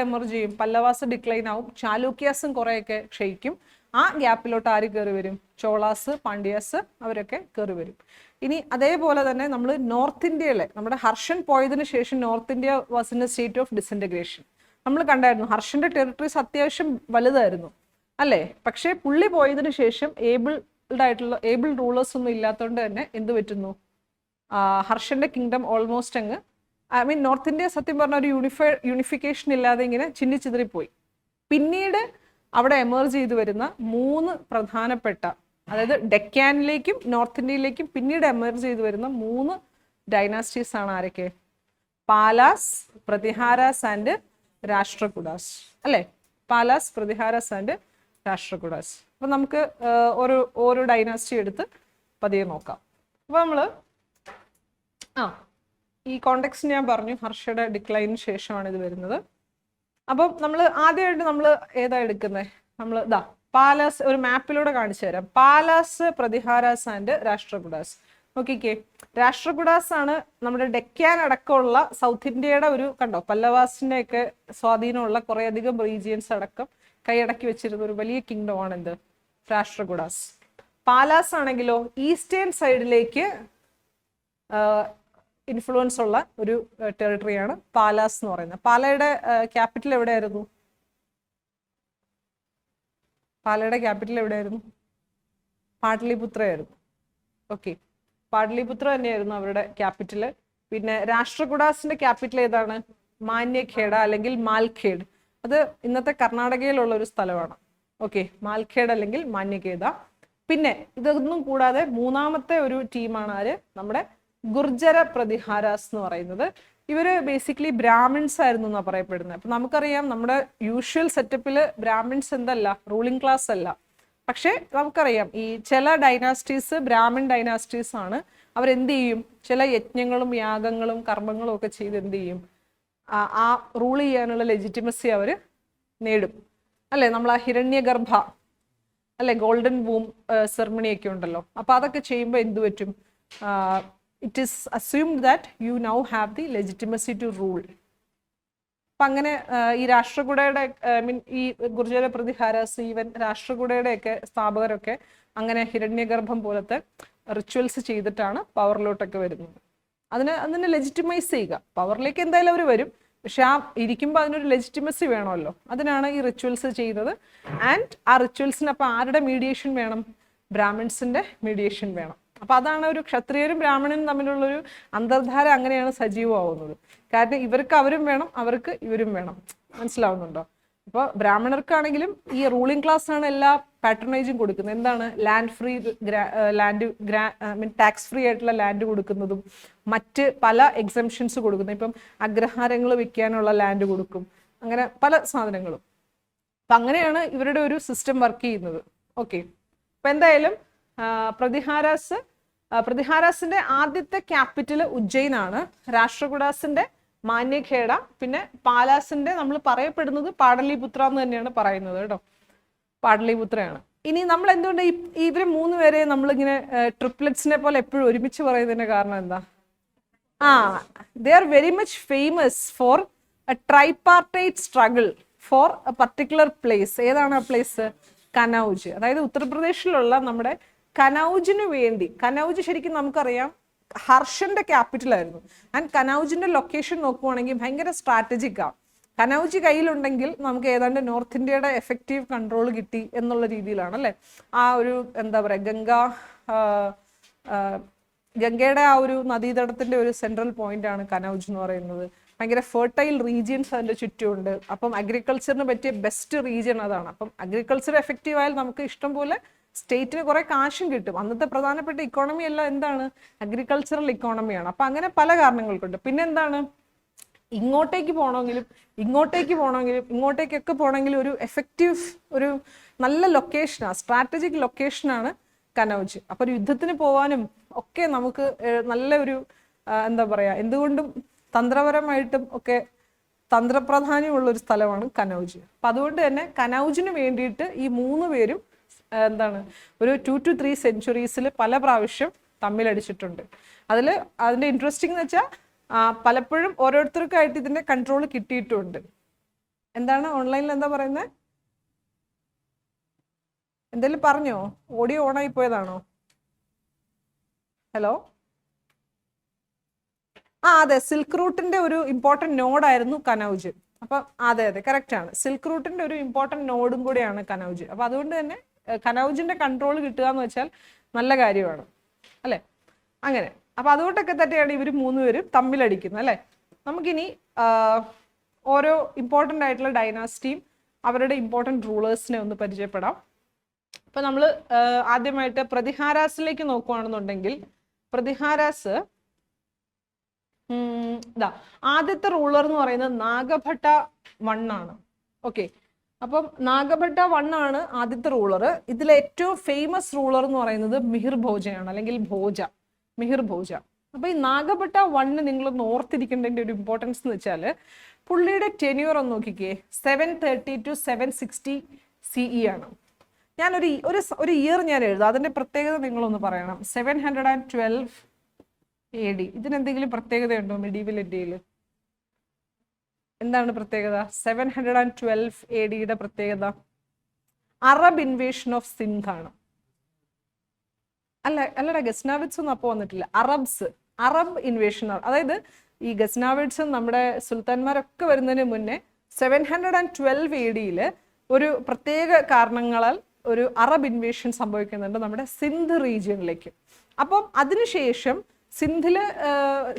[SPEAKER 1] എമർജ് ചെയ്യും? പല്ലവാസ് ഡിക്ലൈൻ ആവും, ചാലൂക്യാസും കുറേയൊക്കെ ക്ഷയിക്കും. ആ ഗ്യാപ്പിലോട്ട് ആര് കയറി വരും? ചോളാസ്, പാണ്ഡ്യാസ് അവരൊക്കെ കയറി വരും. ഇനി അതേപോലെ തന്നെ നമ്മൾ നോർത്ത് ഇന്ത്യയിലെ നമ്മുടെ ഹർഷൻ പോയതിനു ശേഷം north India was in A state of disintegration. നമ്മൾ കണ്ടായിരുന്നു ഹർഷന്റെ ടെറിട്ടറീസ് അത്യാവശ്യം വലുതായിരുന്നു അല്ലേ? പക്ഷേ പുള്ളി പോയതിനു ശേഷം ഏബിൾ റൂളേഴ്സ് ഒന്നും ഇല്ലാത്തതുകൊണ്ട് തന്നെ എന്ത് പറ്റുന്നു? ഹർഷന്റെ കിങ്ഡം ഓൾമോസ്റ്റ് അങ്ങ് നോർത്ത് ഇന്ത്യ സത്യം പറഞ്ഞ ഒരു യൂണിഫിക്കേഷൻ ഇല്ലാതെ ഇങ്ങനെ ചിന്നിച്ചിതറിപ്പോയി. പിന്നീട് അവിടെ എമർജ് ചെയ്തു വരുന്ന 3 പ്രധാനപ്പെട്ട, അതായത് ഡെക്കാനിലേക്കും നോർത്ത് ഇന്ത്യയിലേക്കും പിന്നീട് എമർജ് ചെയ്തു വരുന്ന 3 ഡൈനാസ്റ്റീസ് ആണ് ആരൊക്കെ? പാലാസ്, പ്രതിഹാരാസ് ആൻഡ് രാഷ്ട്രകൂടാസ് അല്ലേ? പാലാസ്, പ്രതിഹാരാസ് ആൻഡ് രാഷ്ട്രകൂടാസ്. അപ്പൊ നമുക്ക് ഓരോ ഡൈനാസ്റ്റി എടുത്ത് പതിയെ നോക്കാം. അപ്പൊ നമ്മള് ഈ കോണ്ടെക്സ്റ്റ് ഞാൻ പറഞ്ഞു, ഹർഷയുടെ ഡിക്ലൈനിന് ശേഷമാണ് ഇത് വരുന്നത്. അപ്പം നമ്മൾ ആദ്യമായിട്ട് നമ്മൾ ഏതാ എടുക്കുന്നത്? നമ്മൾ പാലാസ് ഒരു മാപ്പിലൂടെ കാണിച്ചു തരാം. പാലാസ്, പ്രതിഹാരാസ് ആൻഡ് രാഷ്ട്രകൂടാസ്. നോക്കിക്കേ, രാഷ്ട്രകൂടാസ് ആണ് നമ്മുടെ ഡെക്കാൻ അടക്കമുള്ള സൗത്ത് ഇന്ത്യയുടെ ഒരു, കണ്ടോ, പല്ലവാസിന്റെ ഒക്കെ സ്വാധീനമുള്ള കുറേയധികം റീജിയൻസ് അടക്കം കൈയടക്കി വെച്ചിരുന്ന ഒരു വലിയ കിങ്ഡം ആണ് എന്ത്, രാഷ്ട്രകൂടാസ്. പാലാസ് ആണെങ്കിലോ ഈസ്റ്റേൺ സൈഡിലേക്ക് ഇൻഫ്ലുവൻസ് ഉള്ള ഒരു ടെറിട്ടറിയാണ് പാലാസ് എന്ന് പറയുന്നത്. പാലയുടെ ക്യാപിറ്റൽ എവിടെയായിരുന്നു? പാലയുടെ ക്യാപിറ്റൽ എവിടെയായിരുന്നു? പാടലിപുത്ര ആയിരുന്നു. ഓക്കെ, പാടലിപുത്ര തന്നെയായിരുന്നു അവരുടെ ക്യാപിറ്റല്. പിന്നെ രാഷ്ട്രകൂടാസിന്റെ ക്യാപിറ്റൽ ഏതാണ്? മാന്യഖേഡ അല്ലെങ്കിൽ മാൽഖേഡ്. അത് ഇന്നത്തെ കർണാടകയിലുള്ള ഒരു സ്ഥലമാണ്. ഓക്കെ, മാൽഖേഡ് അല്ലെങ്കിൽ മാന്യഖേദ. പിന്നെ ഇതൊന്നും കൂടാതെ മൂന്നാമത്തെ ഒരു ടീമാണ് ആര്? നമ്മുടെ ഗുർജര പ്രതിഹാരാസ് എന്ന് പറയുന്നത്. ഇവര് ബേസിക്കലി ബ്രാഹ്മിൺസ് ആയിരുന്നു എന്നാണ് പറയപ്പെടുന്നത്. അപ്പൊ നമുക്കറിയാം നമ്മുടെ യൂഷ്വൽ സെറ്റപ്പില് ബ്രാഹ്മിൺസ് എന്തല്ല, റൂളിംഗ് ക്ലാസ് അല്ല. പക്ഷെ നമുക്കറിയാം ഈ ചില ഡൈനാസ്റ്റീസ് ബ്രാഹ്മിൺ ഡൈനാസ്റ്റീസ് ആണ്. അവരെന്ത് ചെയ്യും? ചില യജ്ഞങ്ങളും യാഗങ്ങളും കർമ്മങ്ങളും ഒക്കെ ചെയ്ത് എന്ത് ചെയ്യും? ആ റൂൾ ചെയ്യാനുള്ള ലെജിറ്റിമസി അവർ നേടും, അല്ലെ? നമ്മൾ ആ ഹിരണ്യഗർഭ അല്ലെ, ഗോൾഡൻ വൂം സെറമണി ഒക്കെ ഉണ്ടല്ലോ. അപ്പൊ അതൊക്കെ ചെയ്യുമ്പോൾ എന്ത് പറ്റും? It is assumed that you now have the legitimacy to rule. അപ്പൊ അങ്ങനെ ഈ രാഷ്ട്രകൂടയുടെ മീൻ ഈ ഗുർജര പ്രതിഹാരാസ്, ഈവൻ രാഷ്ട്രകൂടയുടെ ഒക്കെ സ്ഥാപകരൊക്കെ അങ്ങനെ ഹിരണ്യഗർഭം പോലത്തെ റിച്വൽസ് ചെയ്തിട്ടാണ് പവറിലോട്ടൊക്കെ വരുന്നത്. അതിനെ ലെജിറ്റിമൈസ് ചെയ്യുക. പവറിലേക്ക് എന്തായാലും അവർ വരും, പക്ഷെ ആ ഇരിക്കുമ്പോൾ അതിനൊരു ലെജിറ്റിമസി വേണമല്ലോ. അതിനാണ് ഈ റിച്വൽസ് ചെയ്യുന്നത്. ആൻഡ് ആ റിച്വൽസിന് അപ്പൊ ആരുടെ മീഡിയേഷൻ വേണം? ബ്രാഹ്മിൺസിന്റെ മീഡിയേഷൻ വേണം. അപ്പൊ അതാണ് ഒരു ക്ഷത്രിയരും ബ്രാഹ്മണനും തമ്മിലുള്ളൊരു അന്തർധാര അങ്ങനെയാണ് സജീവമാവുന്നത്. കാരണം ഇവർക്ക് അവരും വേണം, അവർക്ക് ഇവരും വേണം. മനസ്സിലാവുന്നുണ്ടോ? അപ്പോൾ ബ്രാഹ്മണർക്കാണെങ്കിലും ഈ റൂളിംഗ് ക്ലാസ് ആണ് എല്ലാ പാട്രണേജും കൊടുക്കുന്നത്. എന്താണ്? ലാൻഡ് ഫ്രീ, ടാക്സ് ഫ്രീ ആയിട്ടുള്ള ലാൻഡ് കൊടുക്കുന്നതും മറ്റ് പല എക്സംഷൻസ് കൊടുക്കുന്നത്. ഇപ്പം അഗ്രഹാരങ്ങൾ വിൽക്കാനുള്ള ലാൻഡ് കൊടുക്കും, അങ്ങനെ പല സാധനങ്ങളും. അപ്പം അങ്ങനെയാണ് ഇവരുടെ ഒരു സിസ്റ്റം വർക്ക് ചെയ്യുന്നത്. ഓക്കെ, അപ്പം എന്തായാലും പ്രതിഹാരാസിന്റെ ആദ്യത്തെ ക്യാപിറ്റൽ ഉജ്ജയിനാണ്. രാഷ്ട്രകൂടാസിന്റെ മാന്യഖേഡ. പിന്നെ പാലാസിന്റെ നമ്മൾ പറയപ്പെടുന്നത് പാടലിപുത്ര എന്ന് തന്നെയാണ് പറയുന്നത് കേട്ടോ, പാടലിപുത്രയാണ്. ഇനി നമ്മൾ എന്തുകൊണ്ട് ഇവര് മൂന്നുപേരെ നമ്മളിങ്ങനെ ട്രിപ്ലെറ്റ്സിനെ പോലെ എപ്പോഴും ഒരുമിച്ച് പറയുന്നതിന്റെ കാരണം എന്താ? they are very much famous for a tripartite struggle for a particular place. ഏതാണ് ആ പ്ലേസ്? കനൗജ്. അതായത് ഉത്തർപ്രദേശിലുള്ള നമ്മുടെ കനൗജിന് വേണ്ടി, കനൗജ് ശരിക്കും നമുക്കറിയാം ഹർഷന്റെ ക്യാപിറ്റൽ ആയിരുന്നു. ആൻഡ് കനൗജിന്റെ ലൊക്കേഷൻ നോക്കുവാണെങ്കിൽ ഭയങ്കര സ്ട്രാറ്റജിക്കാണ്. കനൗജ് കയ്യിലുണ്ടെങ്കിൽ നമുക്ക് ഏതാണ്ട് നോർത്ത് ഇന്ത്യയുടെ എഫക്റ്റീവ് കൺട്രോൾ കിട്ടി എന്നുള്ള രീതിയിലാണ്, അല്ലെ? ആ ഒരു എന്താ പറയാ, ഗംഗയുടെ ആ ഒരു നദീതടത്തിന്റെ ഒരു സെൻട്രൽ പോയിന്റ് ആണ് കനൗജ് എന്ന് പറയുന്നത്. ഭയങ്കര ഫെർട്ടൈൽ റീജിയൻസ് അതിന്റെ ചുറ്റുമുണ്ട്. അപ്പം അഗ്രികൾച്ചറിന് പറ്റിയ ബെസ്റ്റ് റീജിയൻ അതാണ്. അപ്പം അഗ്രികൾച്ചർ എഫക്റ്റീവ് ആയാൽ നമുക്ക് ഇഷ്ടം പോലെ സ്റ്റേറ്റിന് കുറെ കാശും കിട്ടും. അന്നത്തെ പ്രധാനപ്പെട്ട ഇക്കോണമി എല്ലാം എന്താണ്? അഗ്രികൾച്ചറൽ ഇക്കോണമിയാണ്. അപ്പൊ അങ്ങനെ പല കാരണങ്ങൾക്കുണ്ട്. പിന്നെന്താണ്? ഇങ്ങോട്ടേക്കൊക്കെ പോകണമെങ്കിലും ഒരു എഫക്റ്റീവ്, ഒരു നല്ല ലൊക്കേഷനാണ്, സ്ട്രാറ്റജിക് ലൊക്കേഷനാണ് കനൗജ്. അപ്പൊ ഒരു യുദ്ധത്തിന് പോവാനും ഒക്കെ നമുക്ക് നല്ല ഒരു എന്താ പറയാ, എന്തുകൊണ്ടും തന്ത്രപരമായിട്ടും ഒക്കെ തന്ത്രപ്രാധാന്യമുള്ള ഒരു സ്ഥലമാണ് കനൗജ്. അപ്പൊ അതുകൊണ്ട് തന്നെ കനൗജിന് വേണ്ടിയിട്ട് ഈ മൂന്ന് പേരും എന്താണ് ഒരു 2 to 3 സെഞ്ചുറീസിൽ പല പ്രാവശ്യം തമ്മിലടിച്ചിട്ടുണ്ട്. അതിന്റെ ഇൻട്രസ്റ്റിംഗ് എന്ന് വെച്ചാൽ പലപ്പോഴും ഓരോരുത്തർക്കായിട്ട് ഇതിന്റെ കൺട്രോൾ കിട്ടിയിട്ടുണ്ട്. എന്താണ് ഓൺലൈനിൽ എന്താ പറയുന്നത്? എന്തെങ്കിലും പറഞ്ഞോ? ഓഡിയോ ഓൺ ആയി പോയതാണോ? ഹലോ? അതെ, സിൽക്ക് റൂട്ടിന്റെ ഒരു ഇമ്പോർട്ടന്റ് നോഡായിരുന്നു കനൗജ്. അപ്പൊ അതെ കറക്റ്റ് ആണ്. സിൽക്ക് റൂട്ടിന്റെ ഒരു ഇമ്പോർട്ടന്റ് നോഡും കൂടിയാണ് കനൗജ്. അപ്പൊ അതുകൊണ്ട് തന്നെ കനൗജിന്റെ കൺട്രോൾ കിട്ടുക എന്ന് വെച്ചാൽ നല്ല കാര്യമാണ്, അല്ലെ? അങ്ങനെ അപ്പൊ അതുകൊണ്ടൊക്കെ തന്നെയാണ് ഇവർ മൂന്നുപേരും തമ്മിലടിക്കുന്നത്, അല്ലെ? നമുക്കിനി ഓരോ ഇമ്പോർട്ടൻ്റ് ആയിട്ടുള്ള ഡൈനാസ്റ്റിയും അവരുടെ ഇമ്പോർട്ടൻ്റ് റൂളേഴ്സിനെ ഒന്ന് പരിചയപ്പെടാം. അപ്പൊ നമ്മൾ ആദ്യമായിട്ട് പ്രതിഹാരാസിലേക്ക് നോക്കുകയാണെന്നുണ്ടെങ്കിൽ, പ്രതിഹാരാസ് ആദ്യത്തെ റൂളർ എന്ന് പറയുന്നത് നാഗഭട്ട 1 ആണ്. ഓക്കെ, അപ്പം നാഗഭട്ട 1 ആണ് ആദ്യത്തെ റൂളർ. ഇതിലെ ഏറ്റവും ഫേമസ് റൂളർ എന്ന് പറയുന്നത് മിഹിർ ഭോജയാണ്, അല്ലെങ്കിൽ ഭോജ, മിഹിർ ഭോജ. അപ്പൊ ഈ നാഗഭട്ട 1 നിങ്ങളൊന്ന് ഓർത്തിരിക്കേണ്ടതിന്റെ ഒരു ഇമ്പോർട്ടൻസ് എന്ന് വെച്ചാൽ പുള്ളിയുടെ ടെന്യൂർ ഒന്ന് നോക്കിക്കേ, 730 to 760 CE ആണ്. ഞാൻ ഒരു ഇയർ ഞാൻ എഴുതാം, അതിന്റെ പ്രത്യേകത നിങ്ങളൊന്ന് പറയണം. 712 AD, ഇതിനെന്തെങ്കിലും പ്രത്യേകതയുണ്ടോ മെഡീവൽ ഇന്ത്യയിൽ? എന്താണ് പ്രത്യേകത? 712 AD പ്രത്യേകത അറബ് ഇൻവേഷൻ ഓഫ് സിന്ധ് ആണ്. അല്ലടാ, ഗസ്നാവിഡ്സ് ഒന്നും അപ്പോൾ വന്നിട്ടില്ല. Arab invasion. അതായത് ഈ ഗസ്നാവിഡ്സും നമ്മുടെ സുൽത്താൻമാരൊക്കെ വരുന്നതിന് മുന്നേ 712 AD ഒരു പ്രത്യേക കാരണങ്ങളാൽ ഒരു അറബ് ഇൻവേഷൻ സംഭവിക്കുന്നുണ്ട് നമ്മുടെ സിന്ധ് റീജിയനിലേക്ക്. അപ്പം അതിനുശേഷം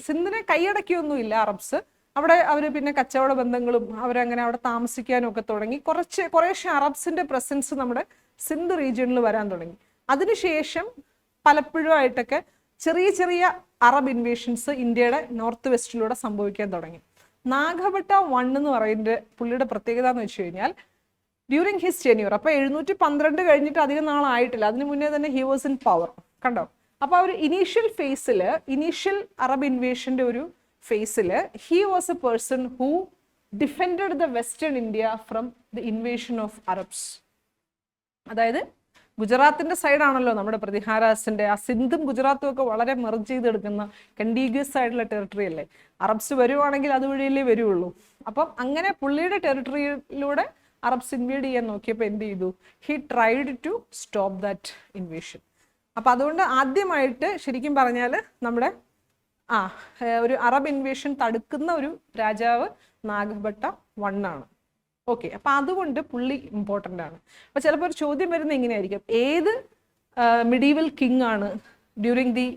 [SPEAKER 1] സിന്ധിനെ കൈയടക്കിയൊന്നുമില്ല അറബ്സ്. അവിടെ അവർ പിന്നെ കച്ചവട ബന്ധങ്ങളും അവരങ്ങനെ അവിടെ താമസിക്കാനും ഒക്കെ തുടങ്ങി. കുറേശ്ശെ അറബ്സിന്റെ പ്രസൻസ് നമ്മുടെ സിന്ധ് റീജിയനിൽ വരാൻ തുടങ്ങി. അതിനുശേഷം പലപ്പോഴുമായിട്ടൊക്കെ ചെറിയ ചെറിയ അറബ് ഇൻവേഷൻസ് ഇന്ത്യയുടെ നോർത്ത് വെസ്റ്റിലൂടെ സംഭവിക്കാൻ തുടങ്ങി. നാഗഭട്ട 1 എന്ന് പറയുന്നത് പുള്ളിയുടെ പ്രത്യേകത എന്ന് വെച്ച് കഴിഞ്ഞാൽ ഡ്യൂറിങ് ഹിസ് ടെന്യൂർ, അപ്പൊ 712 കഴിഞ്ഞിട്ട് അധികം നാളായിട്ടില്ല, അതിന് മുന്നേ തന്നെ ഹി വാസ് ഇൻ പവർ, കണ്ടോ. അപ്പൊ ആ ഒരു ഇനീഷ്യൽ അറബ് ഇൻവേഷന്റെ ഒരു ഫേസിൽ he was a person who defended the western India from the invasion of Arabs. അതായത് ഗുജറാത്തിന്റെ സൈഡാണല്ലോ നമ്മുടെ പ്രതിഹാരാസിന്റെ, ആ സിന്ധും ഗുജറാത്തും ഒക്കെ വളരെ മെർജ് ചെയ്തെടുക്കുന്ന കണ്ടീഗ്യസ് ആയിട്ടുള്ള ടെറിട്ടറി അല്ലേ. അറബ്സ് വരുവാണെങ്കിൽ അതുവഴിയല്ലേ വരുള്ളൂ. അപ്പം അങ്ങനെ പുള്ളിയുടെ ടെറിട്ടറിയിലൂടെ അറബ്സ് ഇൻവേഡ് ചെയ്യാൻ നോക്കിയപ്പോൾ എന്ത് ചെയ്തു? He tried to stop that invasion. അപ്പൊ അതുകൊണ്ട് ആദ്യമായിട്ട് ശരിക്കും പറഞ്ഞാൽ നമ്മുടെ ഒരു അറബ് ഇൻവേഷൻ തടുക്കുന്ന ഒരു രാജാവ് നാഗഭട്ട 1 ആണ്. ഓക്കെ, അപ്പൊ അതുകൊണ്ട് പുള്ളി ഇമ്പോർട്ടൻ്റ് ആണ്. അപ്പൊ ചിലപ്പോൾ ഒരു ചോദ്യം വരുന്നത് ഇങ്ങനെയായിരിക്കും, ഏത് മിഡീവൽ കിങ് ആണ് during the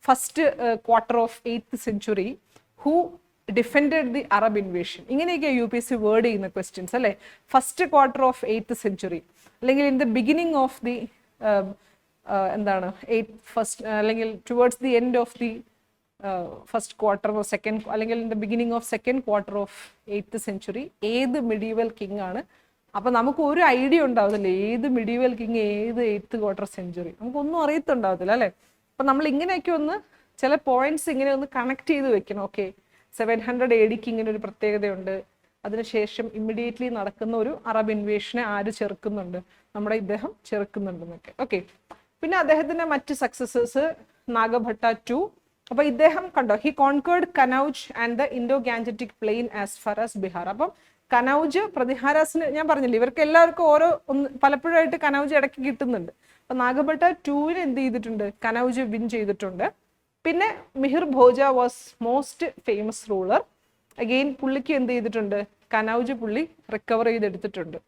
[SPEAKER 1] first quarter of 8th century who defended the Arab invasion? ഇങ്ങനെയൊക്കെ UPSC വേർഡ് ചെയ്യുന്ന ക്വസ്റ്റ്യൻസ് അല്ലേ. First quarter of 8th century, അല്ലെങ്കിൽ in the beginning of the എന്താണ് ഫസ്റ്റ്, അല്ലെങ്കിൽ towards the end of the first quarter of second, അല്ലെങ്കിൽ in the beginning of second quarter of 8th century ഏത് medieval king ആണ്? അപ്പൊ നമുക്ക് ഒരു idea ഉണ്ടാവത്തില്ല ഏത് മിഡീവൽ കിങ് ഏത് 8th quarter century, നമുക്കൊന്നും അറിയത്തുണ്ടാവത്തില്ല അല്ലെ. അപ്പൊ നമ്മൾ ഇങ്ങനെയൊക്കെ ഒന്ന് ചില പോയിന്റ്സ് ഇങ്ങനെ ഒന്ന് കണക്ട് ചെയ്ത് വെക്കണം. ഓക്കെ, 700 AD ഇങ്ങനെ ഒരു പ്രത്യേകതയുണ്ട്. അതിനുശേഷം ഇമ്മീഡിയറ്റ്ലി നടക്കുന്ന ഒരു അറബ് ഇൻവേഷനെ ആര് ചെറുക്കുന്നുണ്ട്? നമ്മുടെ ഇദ്ദേഹം ചെറുക്കുന്നുണ്ടെന്നൊക്കെ. ഓക്കെ, പിന്നെ അദ്ദേഹത്തിന്റെ മറ്റ് സക്സസേഴ്സ് നാഗഭട്ട 2. അപ്പൊ ഇദ്ദേഹം കണ്ടോ, he conquered Kannauj and the Indo Gangetic plain as far as Bihar. അപ്പം കനൗജ് പ്രതിഹാരാസിന് ഞാൻ പറഞ്ഞില്ലേ, ഇവർക്ക് എല്ലാവർക്കും പലപ്പോഴായിട്ട് കനൗജ് ഇടയ്ക്ക് കിട്ടുന്നുണ്ട്. അപ്പൊ നാഗഭട്ട 2 എന്ത് ചെയ്തിട്ടുണ്ട്? കനൗജ് വിൻ ചെയ്തിട്ടുണ്ട്. പിന്നെ Mihir Bhoja was most famous ruler. Again പുള്ളിക്ക് എന്ത് ചെയ്തിട്ടുണ്ട്? കനൗജ് പുള്ളി റിക്കവർ ചെയ്തെടുത്തിട്ടുണ്ട്.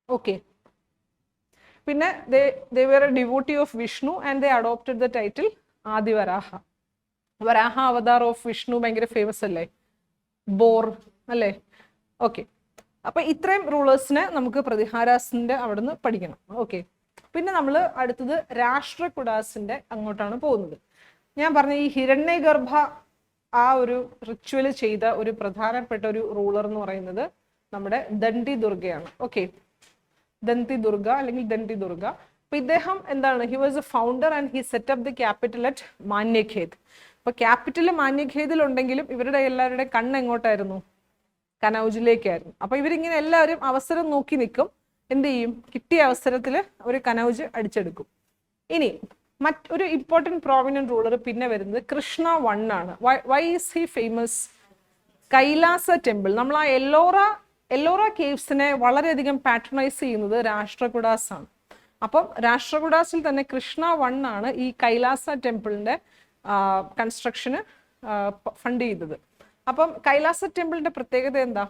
[SPEAKER 1] ഓക്കെ, പിന്നെ they were a devotee of Vishnu and they adopted the title Adivaraha. Varaha avatar of Vishnu ഭയങ്കര ഫേമസ് അല്ലേ, ബോർ അല്ലേ. ഓക്കെ, അപ്പൊ ഇത്രയും റൂളേഴ്സിനെ നമുക്ക് പ്രതിഹാരാസിന്റെ അവിടുന്ന് പഠിക്കണം. ഓക്കെ, പിന്നെ നമ്മൾ അടുത്തത് രാഷ്ട്രകുടാസിന്റെ അങ്ങോട്ടാണ് പോകുന്നത്. ഞാൻ പറഞ്ഞ ഈ ഹിരണ്യഗർഭ ആ ഒരു റിച്വൽ ചെയ്ത ഒരു പ്രധാനപ്പെട്ട ഒരു റൂളർ എന്ന് പറയുന്നത് നമ്മുടെ ദണ്ഡി ദുർഗയാണ്. ഓക്കെ, ദന്തി ദുർഗ അല്ലെങ്കിൽ ദണ്ഡി ദുർഗ. അപ്പൊ ഇദ്ദേഹം എന്താണ്? He was a founder and he set up the capital at Manyakhet. അപ്പൊ ക്യാപിറ്റൽ മാന്യഖേദിൽ ഉണ്ടെങ്കിലും ഇവരുടെ എല്ലാവരുടെ കണ്ണ് എങ്ങോട്ടായിരുന്നു? കനൗജിലേക്കായിരുന്നു. അപ്പൊ ഇവരിങ്ങനെ എല്ലാവരും അവസരം നോക്കി നിൽക്കും. എന്ത് ചെയ്യും? കിട്ടിയ അവസരത്തിൽ ഒരു കനൗജ് അടിച്ചെടുക്കും. ഇനി മറ്റൊരു ഇമ്പോർട്ടൻറ്റ് പ്രോമിനന്റ് റൂളർ പിന്നെ വരുന്നത് കൃഷ്ണ 1 ആണ്. Why is he famous? Kailasa temple. നമ്മൾ ആ എല്ലോറ കേവ്സിനെ വളരെയധികം പാട്രണൈസ് ചെയ്യുന്നത് രാഷ്ട്രകുടാസ് ആണ്. അപ്പം രാഷ്ട്രകുടാസിൽ തന്നെ കൃഷ്ണ 1 ആണ് ഈ കൈലാസ ടെമ്പിളിന്റെ കൺസ്ട്രക്ഷന് ഫണ്ട് ചെയ്തത്. അപ്പം കൈലാസ ടെമ്പിളിന്റെ പ്രത്യേകത എന്താ?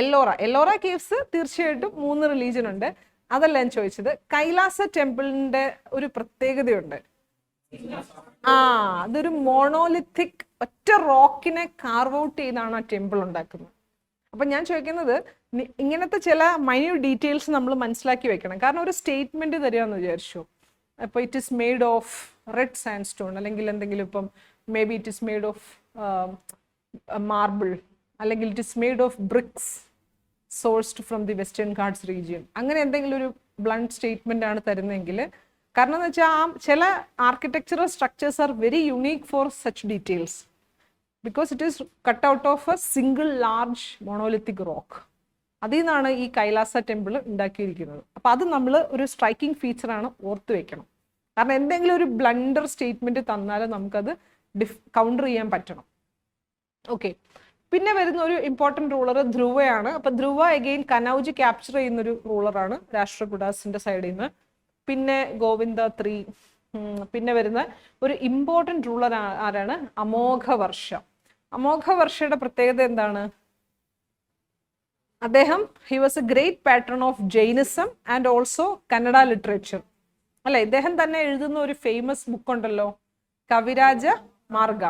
[SPEAKER 1] എല്ലോറ കേവ്സ് തീർച്ചയായിട്ടും 3 റിലീജിയൻ ഉണ്ട്. അതല്ല ഞാൻ ചോദിച്ചത്. കൈലാസ ടെമ്പിളിന്റെ ഒരു പ്രത്യേകതയുണ്ട്. അതൊരു മോണോലിത്തിക് ഒറ്റ റോക്കിനെ കാർവ് ഔട്ട് ചെയ്താണ് ആ ടെമ്പിൾ ഉണ്ടാക്കുന്നത്. അപ്പൊ ഞാൻ ചോദിക്കുന്നത്, ഇങ്ങനത്തെ ചില മൈന്യൂട്ട് ഡീറ്റെയിൽസ് നമ്മൾ മനസ്സിലാക്കി വെക്കണം. കാരണം ഒരു സ്റ്റേറ്റ്മെന്റ് തരികയെന്ന് വിചാരിച്ചു, അപ്പൊ it is made of red sandstone, അല്ലെങ്കിൽ എന്തെങ്കിലും ഇപ്പം maybe it is made of marble, അല്ലെങ്കിൽ it is made of bricks sourced from the Western Ghats region, അങ്ങനെ എന്തെങ്കിലും ഒരു ബ്ലണ്ട് സ്റ്റേറ്റ്മെന്റ് ആണ് തരുന്നതെങ്കിൽ, കാരണം എന്ന് വെച്ചാൽ ആ ചില architectural structures are very unique for such details because it is cut out of A single large monolithic rock. അതിൽ നിന്നാണ് ഈ കൈലാസ ടെമ്പിൾ ഉണ്ടാക്കിയിരിക്കുന്നത്. അപ്പം അത് നമ്മൾ ഒരു സ്ട്രൈക്കിംഗ് ഫീച്ചറാണ് ഓർത്ത് വെക്കണം. കാരണം എന്തെങ്കിലും ഒരു ബ്ലണ്ടർ സ്റ്റേറ്റ്മെന്റ് തന്നാൽ നമുക്കത് കൗണ്ടർ ചെയ്യാൻ പറ്റണം. ഓക്കെ, പിന്നെ വരുന്ന ഒരു ഇമ്പോർട്ടൻറ്റ് റൂളർ ധ്രുവയാണ്. അപ്പൊ ധ്രുവ അഗെയിൻ കനൗജ് ക്യാപ്ചർ ചെയ്യുന്നൊരു റൂളറാണ് രാഷ്ട്രകൂടാസിന്റെ സൈഡിൽ നിന്ന്. പിന്നെ ഗോവിന്ദ 3. പിന്നെ വരുന്ന ഒരു ഇമ്പോർട്ടൻറ്റ് റൂളർ ആരാണ്? അമോഘവർഷ. അമോഘവർഷയുടെ പ്രത്യേകത എന്താണ്? അദ്ദേഹം he was A great patron of Jainism and also Kannada literature. അല്ലെ, ഇദ്ദേഹം തന്നെ എഴുതുന്ന ഒരു ഫേമസ് ബുക്ക് ഉണ്ടല്ലോ, കവിരാജ മാർഗ.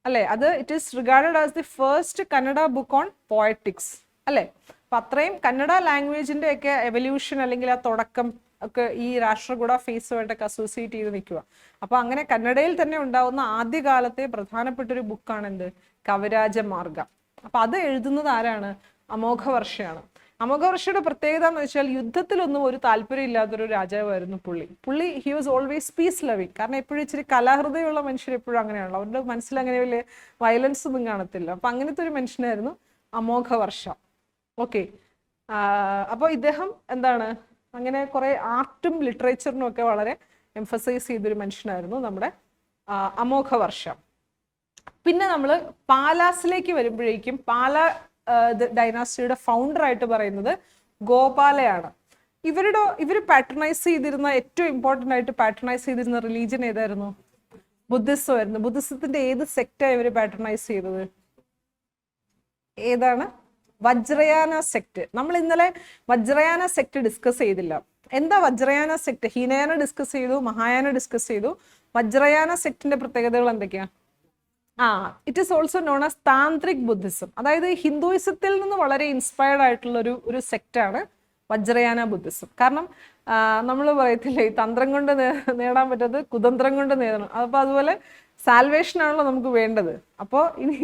[SPEAKER 1] അല്ലെ, അത് it is regarded as the first Kannada book on poetics. അല്ലെ, അപ്പൊ അത്രയും കന്നഡ ലാംഗ്വേജിന്റെ ഒക്കെ എവല്യൂഷൻ അല്ലെങ്കിൽ ആ തുടക്കം ഒക്കെ ഈ രാഷ്ട്രകൂട ഫേസുമായിട്ടൊക്കെ അസോസിയേറ്റ് ചെയ്ത് നിൽക്കുക. അപ്പൊ അങ്ങനെ കന്നഡയിൽ തന്നെ ഉണ്ടാവുന്ന ആദ്യകാലത്തെ പ്രധാനപ്പെട്ട ഒരു ബുക്കാണ് എന്ത്? കവിരാജ മാർഗ. അപ്പൊ അത് എഴുതുന്നത് ആരാണ്? അമോഘവർഷയാണ്. അമോഘവർഷയുടെ പ്രത്യേകത എന്ന് വെച്ചാൽ യുദ്ധത്തിലൊന്നും ഒരു താല്പര്യം ഇല്ലാത്തൊരു രാജാവായിരുന്നു പുള്ളി. He was always peace loving. കാരണം എപ്പോഴും ഇച്ചിരി കലാഹൃദയമുള്ള മനുഷ്യർ എപ്പോഴും അങ്ങനെയാണല്ലോ, അവരുടെ മനസ്സിൽ അങ്ങനെ വലിയ വയലൻസ് ഒന്നും കാണത്തില്ല. അപ്പൊ അങ്ങനത്തെ ഒരു മനുഷ്യനായിരുന്നു അമോഘവർഷ. ഓക്കെ, അപ്പോൾ ഇദ്ദേഹം എന്താണ്, അങ്ങനെ കുറെ ആർട്ടും ലിറ്ററേച്ചറിനും ഒക്കെ വളരെ എംഫസൈസ് ചെയ്തൊരു മനുഷ്യനായിരുന്നു നമ്മുടെ അമോഘവർഷ. പിന്നെ നമ്മൾ പാലാസിലേക്ക് വരുമ്പോഴേക്കും ഡൈനാസ്റ്റിയുടെ ഫൗണ്ടർ ആയിട്ട് പറയുന്നത് ഗോപാലയാണ്. ഇവർ പാട്രണൈസ് ചെയ്തിരുന്ന ഏറ്റവും ഇമ്പോർട്ടൻ്റ് ആയിട്ട് പാട്രണൈസ് ചെയ്തിരുന്ന റിലീജിയൻ ഏതായിരുന്നു? ബുദ്ധിസം ആയിരുന്നു. ബുദ്ധിസത്തിന്റെ ഏത് സെക്റ്റാണ് ഇവർ പാട്രണൈസ് ചെയ്തത്? ഏതാണ്? വജ്രയാന സെക്ട്. നമ്മൾ ഇന്നലെ വജ്രയാന സെക്ട് ഡിസ്കസ് ചെയ്തില്ല. എന്താ വജ്രയാന സെക്ട്? ഹീനയാന ഡിസ്കസ് ചെയ്തു, മഹായാന ഡിസ്കസ് ചെയ്തു. വജ്രയാന സെക്ടിന്റെ പ്രത്യേകതകൾ എന്തൊക്കെയാ? It is also known as Tantrik Buddhism. അതായത് ഹിന്ദുയിസത്തിൽ നിന്ന് വളരെ ഇൻസ്പയർഡ് ആയിട്ടുള്ള ഒരു സെക്റ്റാണ് വജ്രയാന ബുദ്ധിസം. കാരണം നമ്മൾ പറയത്തില്ലേ, ഈ തന്ത്രം കൊണ്ട് നേടാൻ പറ്റത് കുതന്ത്രം കൊണ്ട് നേടണം. അപ്പൊ അതുപോലെ സാൽവേഷൻ ആണല്ലോ നമുക്ക് വേണ്ടത്. അപ്പോൾ ഇനി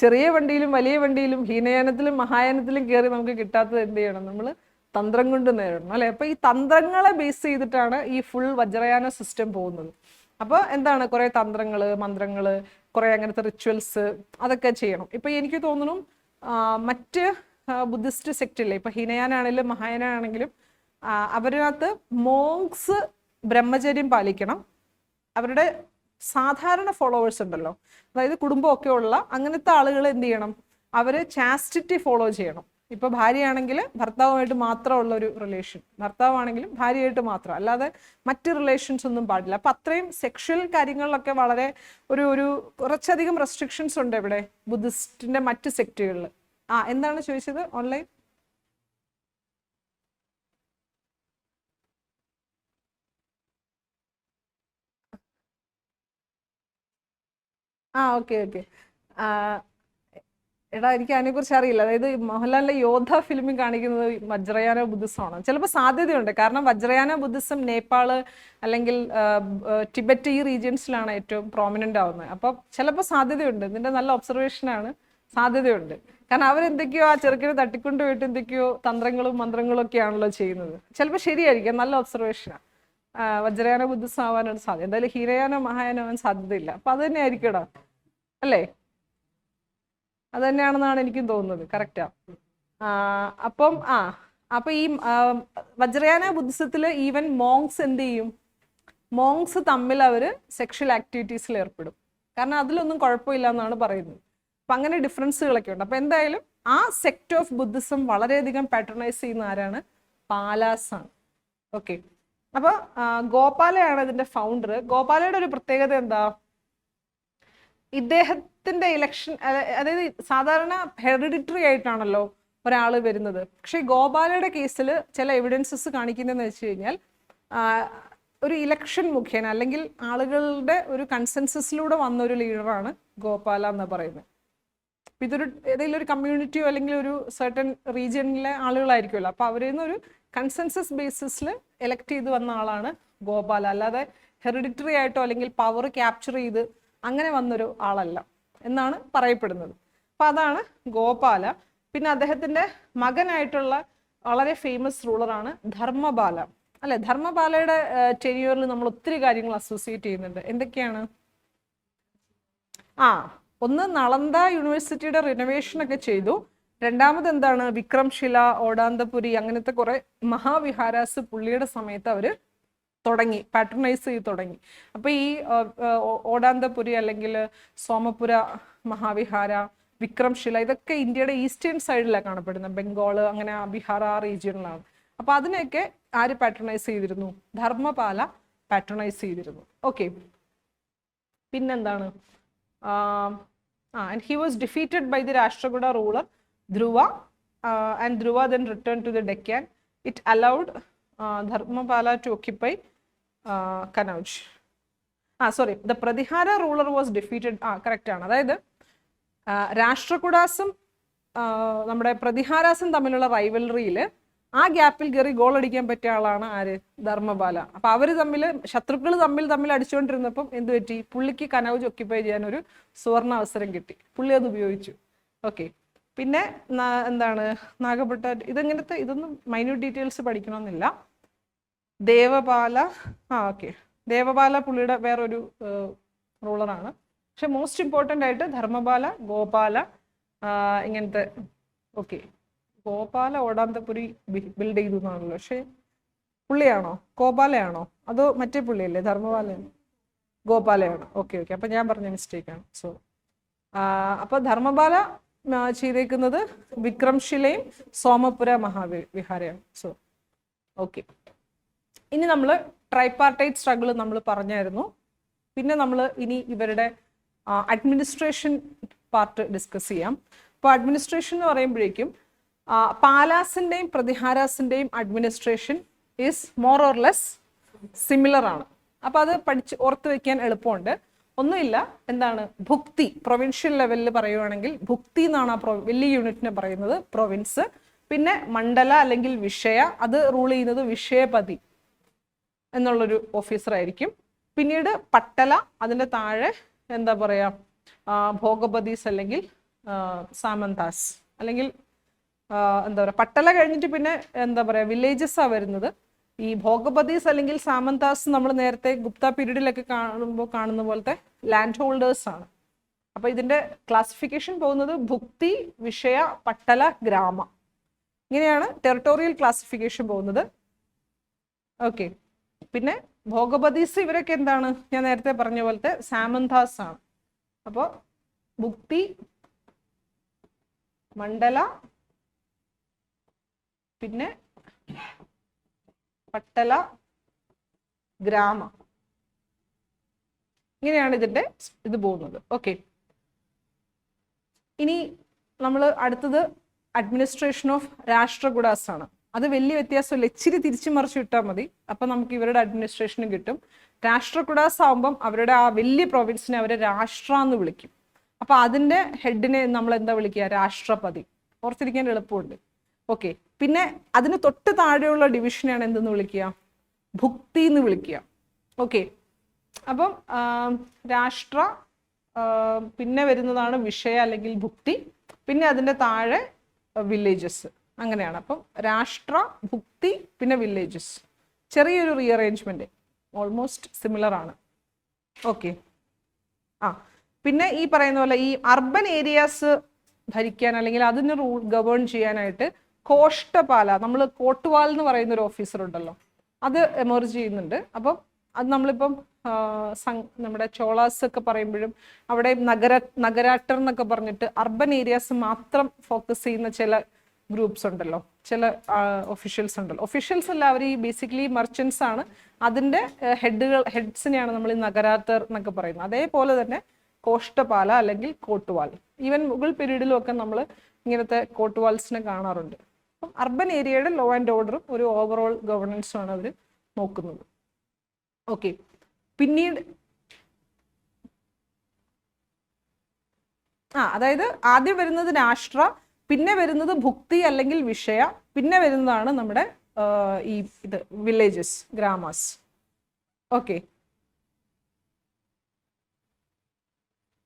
[SPEAKER 1] ചെറിയ വണ്ടിയിലും വലിയ വണ്ടിയിലും ഹീനയാനത്തിലും മഹായാനത്തിലും കയറി നമുക്ക് കിട്ടാത്തത് എന്ത് ചെയ്യണം? നമ്മൾ തന്ത്രം കൊണ്ട് നേടണം, അല്ലെ? അപ്പൊ ഈ തന്ത്രങ്ങളെ ബേസ് ചെയ്തിട്ടാണ് ഈ ഫുൾ വജ്രയാന സിസ്റ്റം പോകുന്നത്. അപ്പോൾ എന്താണ്, കുറെ തന്ത്രങ്ങള്, മന്ത്രങ്ങള്, കുറെ അങ്ങനത്തെ റിച്വൽസ് അതൊക്കെ ചെയ്യണം. ഇപ്പൊ എനിക്ക് തോന്നുന്നു മറ്റ് ബുദ്ധിസ്റ്റ് സെക്റ്റില്ലേ, ഇപ്പൊ ഹീനയാനാണെങ്കിലും മഹായാനാണെങ്കിലും അവരിനകത്ത് മോങ്സ് ബ്രഹ്മചര്യം പാലിക്കണം. അവരുടെ സാധാരണ ഫോളോവേഴ്സ് ഉണ്ടല്ലോ, അതായത് കുടുംബമൊക്കെ ഉള്ള അങ്ങനത്തെ ആളുകൾ എന്ത് ചെയ്യണം? അവര് ചാസ്റ്റിറ്റി ഫോളോ ചെയ്യണം. ഇപ്പൊ ഭാര്യയാണെങ്കിൽ ഭർത്താവുമായിട്ട് മാത്രമുള്ള ഒരു റിലേഷൻ, ഭർത്താവാണെങ്കിലും ഭാര്യയായിട്ട് മാത്രം, അല്ലാതെ മറ്റ് റിലേഷൻസ് ഒന്നും പാടില്ല. അപ്പൊ അത്രയും സെക്ഷൽ കാര്യങ്ങളിലൊക്കെ വളരെ ഒരു കുറച്ചധികം റെസ്ട്രിക്ഷൻസ് ഉണ്ട് ഇവിടെ ബുദ്ധിസ്റ്റിന്റെ മറ്റ് സെക്റ്റുകളിൽ. എന്താണ് ചോദിച്ചത് ഓൺലൈൻ? ഓക്കെ. എടാ, എനിക്ക് അതിനെ കുറിച്ച് അറിയില്ല. അതായത് മോഹൻലാലിന്റെ യോദ്ധ ഫിലിമിൽ കാണിക്കുന്നത് വജ്രയാന ബുദ്ധിസമാണ്. ചിലപ്പോൾ സാധ്യതയുണ്ട്, കാരണം വജ്രയാന ബുദ്ധിസം നേപ്പാള് അല്ലെങ്കിൽ ടിബറ്റ് ഈ റീജിയൻസിലാണ് ഏറ്റവും പ്രോമിനന്റ് ആവുന്നത്. അപ്പൊ ചിലപ്പോൾ സാധ്യതയുണ്ട്. ഇതിന്റെ നല്ല ഒബ്സർവേഷനാണ്, സാധ്യതയുണ്ട്. കാരണം അവരെന്തൊക്കെയോ ആ ചെറുക്കിനെ തട്ടിക്കൊണ്ട് പോയിട്ട് എന്തൊക്കെയോ തന്ത്രങ്ങളും മന്ത്രങ്ങളും ഒക്കെ ആണല്ലോ ചെയ്യുന്നത്. ചിലപ്പോൾ ശരിയായിരിക്കാം, നല്ല ഒബ്സർവേഷനാണ്. വജ്രയാന ബുദ്ധിസം ആവാനാണ് സാധ്യത. എന്തായാലും ഹീനയാനോ മഹായാനോ ആവാൻ സാധ്യതയില്ല. അപ്പൊ അത് തന്നെ ആയിരിക്കടാ, അല്ലേ? അത് തന്നെയാണെന്നാണ് എനിക്കും തോന്നുന്നത്. കറക്റ്റാ. അപ്പം അപ്പൊ ഈ വജ്രയാന ബുദ്ധിസത്തില് ഈവൻ മോങ്സ് എന്ത് ചെയ്യും? മോങ്സ് തമ്മിൽ അവര് സെക്ഷൽ ആക്ടിവിറ്റീസിൽ ഏർപ്പെടും. കാരണം അതിലൊന്നും കുഴപ്പമില്ല എന്നാണ് പറയുന്നത്. അപ്പൊ അങ്ങനെ ഡിഫറൻസുകളൊക്കെ ഉണ്ട്. അപ്പൊ എന്തായാലും ആ സെക്ട് ഓഫ് ബുദ്ധിസം വളരെയധികം പാട്രണൈസ് ചെയ്യുന്ന ആരാണ്? പാലാസ് ആണ്. ഓക്കെ, അപ്പൊ ഗോപാലയാണ് ഇതിന്റെ ഫൗണ്ടർ. ഗോപാലയുടെ ഒരു പ്രത്യേകത എന്താ? ഇദ്ദേഹത്തിന്റെ ഇലക്ഷൻ, അതായത് സാധാരണ ഹെറിഡിറ്ററി ആയിട്ടാണല്ലോ ഒരാൾ വരുന്നത്. പക്ഷെ ഗോപാലയുടെ കേസിൽ ചില എവിഡൻസസ് കാണിക്കുന്നതെന്ന് വെച്ച് കഴിഞ്ഞാൽ ഒരു ഇലക്ഷൻ മുഖേന അല്ലെങ്കിൽ ആളുകളുടെ ഒരു കൺസെൻസസിലൂടെ വന്ന ഒരു ലീഡറാണ് ഗോപാല എന്ന് പറയുന്നത്. ഇതൊരു ഏതെങ്കിലും ഒരു കമ്മ്യൂണിറ്റിയോ അല്ലെങ്കിൽ ഒരു സർട്ടൻ റീജിയനിലെ ആളുകളായിരിക്കുമല്ലോ. അപ്പൊ അവരിൽ നിന്ന് ഒരു കൺസെൻസസ് ബേസിസിൽ എലക്ട് ചെയ്ത് വന്ന ആളാണ് ഗോപാല. അല്ലാതെ ഹെറിഡിറ്ററി ആയിട്ടോ അല്ലെങ്കിൽ പവർ ക്യാപ്ചർ ചെയ്ത് അങ്ങനെ വന്നൊരു ആളല്ല എന്നാണ് പറയപ്പെടുന്നത്. അപ്പൊ അതാണ് ഗോപാല. പിന്നെ അദ്ദേഹത്തിന്റെ മകനായിട്ടുള്ള വളരെ ഫേമസ് റൂളറാണ് ധർമ്മപാല അല്ലെ. ധർമ്മപാലയുടെ ടെന്യൂറിൽ നമ്മൾ ഒത്തിരി കാര്യങ്ങൾ അസോസിയേറ്റ് ചെയ്യുന്നുണ്ട്. എന്തൊക്കെയാണ്? ഒന്ന് നളന്ദ യൂണിവേഴ്സിറ്റിയുടെ റിനോവേഷൻ ഒക്കെ ചെയ്തു. രണ്ടാമത് എന്താണ്, വിക്രംശില, ഓടാന്തപുരി അങ്ങനത്തെ കുറെ മഹാവിഹാരാസ് പുള്ളിയുടെ സമയത്ത് അവര് തുടങ്ങി, പാട്രണൈസ് ചെയ്ത് തുടങ്ങി. അപ്പൊ ഈ ഓടാന്തപുരി അല്ലെങ്കിൽ സോമപുര മഹാവിഹാര, വിക്രംശില ഇതൊക്കെ ഇന്ത്യയുടെ ഈസ്റ്റേൺ സൈഡിലാണ് കാണപ്പെടുന്നത്. ബംഗാള് അങ്ങനെ ബീഹാർ ആ റീജിയനിലാണ്. അപ്പൊ അതിനെയൊക്കെ ആര് പാട്രണൈസ് ചെയ്തിരുന്നു? ധർമ്മപാല പാട്രണൈസ് ചെയ്തിരുന്നു. ഓക്കെ, പിന്നെന്താണ്? And he was defeated by the Rashtrakuta ruler Dhruva, and Dhruva then returned to the Deccan. It allowed Dharmapala to occupy Kanauj. Sorry, the Pratihara ruler was defeated. Correct ആണ്. അതായത് രാഷ്ട്രകൂടാസും നമ്മുടെ പ്രതിഹാരാസും തമ്മിലുള്ള റൈവലറിയിൽ ആ ഗ്യാപ്പിൽ കയറി ഗോൾ അടിക്കാൻ പറ്റിയ ആളാണ് ആര്? ധർമ്മപാല. അപ്പൊ അവര് തമ്മിൽ, ശത്രുക്കൾ തമ്മിൽ അടിച്ചുകൊണ്ടിരുന്നപ്പം എന്ത് പറ്റി? പുള്ളിക്ക് കനൗജ് ഒക്യുപ്പൈ ചെയ്യാൻ ഒരു സുവർണ അവസരം കിട്ടി. പുള്ളി അത് ഉപയോഗിച്ചു. ഓക്കെ, പിന്നെ എന്താണ് നാഗപട്ട, ഇതൊന്നും minute details പഠിക്കണമെന്നില്ല. Devapala, okay, Devapala പുള്ളിയുടെ വേറൊരു റൂളറാണ്. പക്ഷെ മോസ്റ്റ് ഇമ്പോർട്ടൻ്റ് ആയിട്ട് ധർമ്മപാല, ഗോപാല ഇങ്ങനത്തെ. ഓക്കെ, ഗോപാല ഓടാന്തപുരി ബിൽഡ് ചെയ്തു എന്നാണല്ലോ. പക്ഷെ പുള്ളിയാണോ ഗോപാലയാണോ അതോ മറ്റേ പുള്ളിയല്ലേ ധർമ്മപാലയാണ്? ഗോപാലയാണ്. ഓക്കെ ഓക്കെ, അപ്പൊ ഞാൻ പറഞ്ഞ മിസ്റ്റേക്ക് ആണ്. സോ അപ്പൊ ധർമ്മപാല ചെയ്തേക്കുന്നത് വിക്രംശിലയും സോമപുര മഹാവിഹാരയാണ്. സോ ഓക്കെ, ഇനി നമ്മൾ ട്രൈപാർട്ടൈറ്റ് സ്ട്രഗിൾ നമ്മൾ പറഞ്ഞായിരുന്നു. പിന്നെ നമ്മൾ ഇനി ഇവരുടെ അഡ്മിനിസ്ട്രേഷൻ പാർട്ട് ഡിസ്കസ് ചെയ്യാം. അപ്പോൾ അഡ്മിനിസ്ട്രേഷൻ എന്ന് പറയുമ്പോഴേക്കും പാലാസിൻ്റെയും പ്രതിഹാരാസിൻ്റെയും administration is more or less similar ആണ്. അപ്പോൾ അത് ഓർത്ത് വെക്കാൻ എളുപ്പമുണ്ട്. ഒന്നുമില്ല, എന്താണ് ഭുക്തി, പ്രൊവിൻഷ്യൽ ലെവലിൽ പറയുവാണെങ്കിൽ ഭുക്തി എന്നാണ് ആ വലിയ യൂണിറ്റിനെ പറയുന്നത്, പ്രൊവിൻസ്. പിന്നെ മണ്ഡല അല്ലെങ്കിൽ വിഷയ, അത് റൂൾ ചെയ്യുന്നത് വിഷയപതി എന്നുള്ളൊരു ഓഫീസർ ആയിരിക്കും. പിന്നീട് പട്ടല, അതിൻ്റെ താഴെ എന്താ പറയുക, ഭോഗപതീസ് അല്ലെങ്കിൽ സാമന്താസ്, അല്ലെങ്കിൽ എന്താ പറയുക, പട്ടല കഴിഞ്ഞിട്ട് പിന്നെ എന്താ പറയുക വില്ലേജസാണ് വരുന്നത്. ഈ ഭോഗപതീസ് അല്ലെങ്കിൽ സാമന്താസ് നമ്മൾ നേരത്തെ ഗുപ്ത പീരീഡിലൊക്കെ കാണുന്ന പോലത്തെ ലാൻഡ് ഹോൾഡേഴ്സ് ആണ്. അപ്പൊ ഇതിന്റെ ക്ലാസിഫിക്കേഷൻ പോകുന്നത് ഭുക്തി, വിഷയ, പട്ടല, ഗ്രാമ, ഇങ്ങനെയാണ് ടെറിട്ടോറിയൽ ക്ലാസിഫിക്കേഷൻ പോകുന്നത്. ഓക്കെ, പിന്നെ ഭോഗപതീസ് ഇവരൊക്കെ എന്താണ്, ഞാൻ നേരത്തെ പറഞ്ഞ പോലത്തെ സാമന്താസ് ആണ്. അപ്പോൾ ഭുക്തി, മണ്ഡല, പിന്നെ പട്ടല, ഗ്രാമ, ഇങ്ങനെയാണ് ഇതിന്റെ ഇത് പോകുന്നത്. ഓക്കെ, ഇനി നമ്മൾ അടുത്തത് അഡ്മിനിസ്ട്രേഷൻ ഓഫ് രാഷ്ട്രകൂടാസ് ആണ്. അത് വലിയ വ്യത്യാസമില്ല, ഇച്ചിരി തിരിച്ചു മറിച്ച് വിട്ടാൽ മതി, അപ്പൊ നമുക്ക് ഇവരുടെ അഡ്മിനിസ്ട്രേഷനും കിട്ടും. രാഷ്ട്രകൂടാസ് ആവുമ്പം അവരുടെ ആ വലിയ പ്രൊവിൻസിനെ അവരെ രാഷ്ട്ര എന്ന് വിളിക്കും. അപ്പൊ അതിന്റെ ഹെഡിനെ നമ്മൾ എന്താ വിളിക്കുക? രാഷ്ട്രപതി. ഓർത്തിരിക്കാൻ എളുപ്പമുണ്ട്. ഓക്കെ, പിന്നെ അതിന് തൊട്ട് താഴെയുള്ള ഡിവിഷനെയാണ് എന്തെന്ന് വിളിക്കുക? ഭുക്തി എന്ന് വിളിക്കുക. ഓക്കെ, അപ്പം രാഷ്ട്ര, പിന്നെ വരുന്നതാണ് വിഷയ അല്ലെങ്കിൽ ഭുക്തി, പിന്നെ അതിൻ്റെ താഴെ വില്ലേജസ്, അങ്ങനെയാണ്. അപ്പം രാഷ്ട്ര, ഭുക്തി, പിന്നെ വില്ലേജസ്, ചെറിയൊരു റീഅറേഞ്ച്മെന്റ്, ഓൾമോസ്റ്റ് സിമിലർ ആണ്. ഓക്കെ, പിന്നെ ഈ പറയുന്ന പോലെ ഈ അർബൻ ഏരിയാസ് ഭരിക്കാൻ അല്ലെങ്കിൽ അതിന് ഗവേൺ ചെയ്യാനായിട്ട് കോഷ്ടപാല, നമ്മൾ കോട്ടുവാൽ എന്ന് പറയുന്ന ഒരു ഓഫീസർ ഉണ്ടല്ലോ, അത് എമർജ് ചെയ്യുന്നുണ്ട്. അപ്പം അത് നമ്മളിപ്പം നമ്മുടെ ചോളാസ് ഒക്കെ പറയുമ്പോഴും അവിടെ നഗരാട്ടർ എന്നൊക്കെ പറഞ്ഞിട്ട് അർബൻ ഏരിയാസ് മാത്രം ഫോക്കസ് ചെയ്യുന്ന ചില ഗ്രൂപ്പ്സ് ഉണ്ടല്ലോ, ചില ഒഫീഷ്യൽസ് ഉണ്ടല്ലോ. ഒഫീഷ്യൽസ് അല്ല, അവർ ഈ ബേസിക്കലി മർച്ചൻസ് ആണ്. അതിൻ്റെ ഹെഡ്സിനെയാണ് നമ്മൾ ഈ നഗരാട്ടർ എന്നൊക്കെ പറയുന്നത്. അതേപോലെ തന്നെ കോഷ്ടപാല അല്ലെങ്കിൽ കോട്ടുവാൽ, ഈവൻ മുഗൾ പീരീഡിലും ഒക്കെ നമ്മൾ ഇങ്ങനത്തെ കോട്ടുവാൽസിനെ കാണാറുണ്ട്. അപ്പം അർബൻ ഏരിയയുടെ ലോ ആൻഡ് ഓർഡറും ഒരു ഓവറോൾ ഗവർണൻസും ആണ് അവർ നോക്കുന്നത്. ഓക്കെ, പിന്നീട് അതായത് ആദ്യം വരുന്നത് രാഷ്ട്ര, പിന്നെ വരുന്നത് ഭുക്തി അല്ലെങ്കിൽ വിഷയ, പിന്നെ വരുന്നതാണ് നമ്മുടെ ഈ ഇത് വില്ലേജസ്, ഗ്രാമാസ്. ഓക്കെ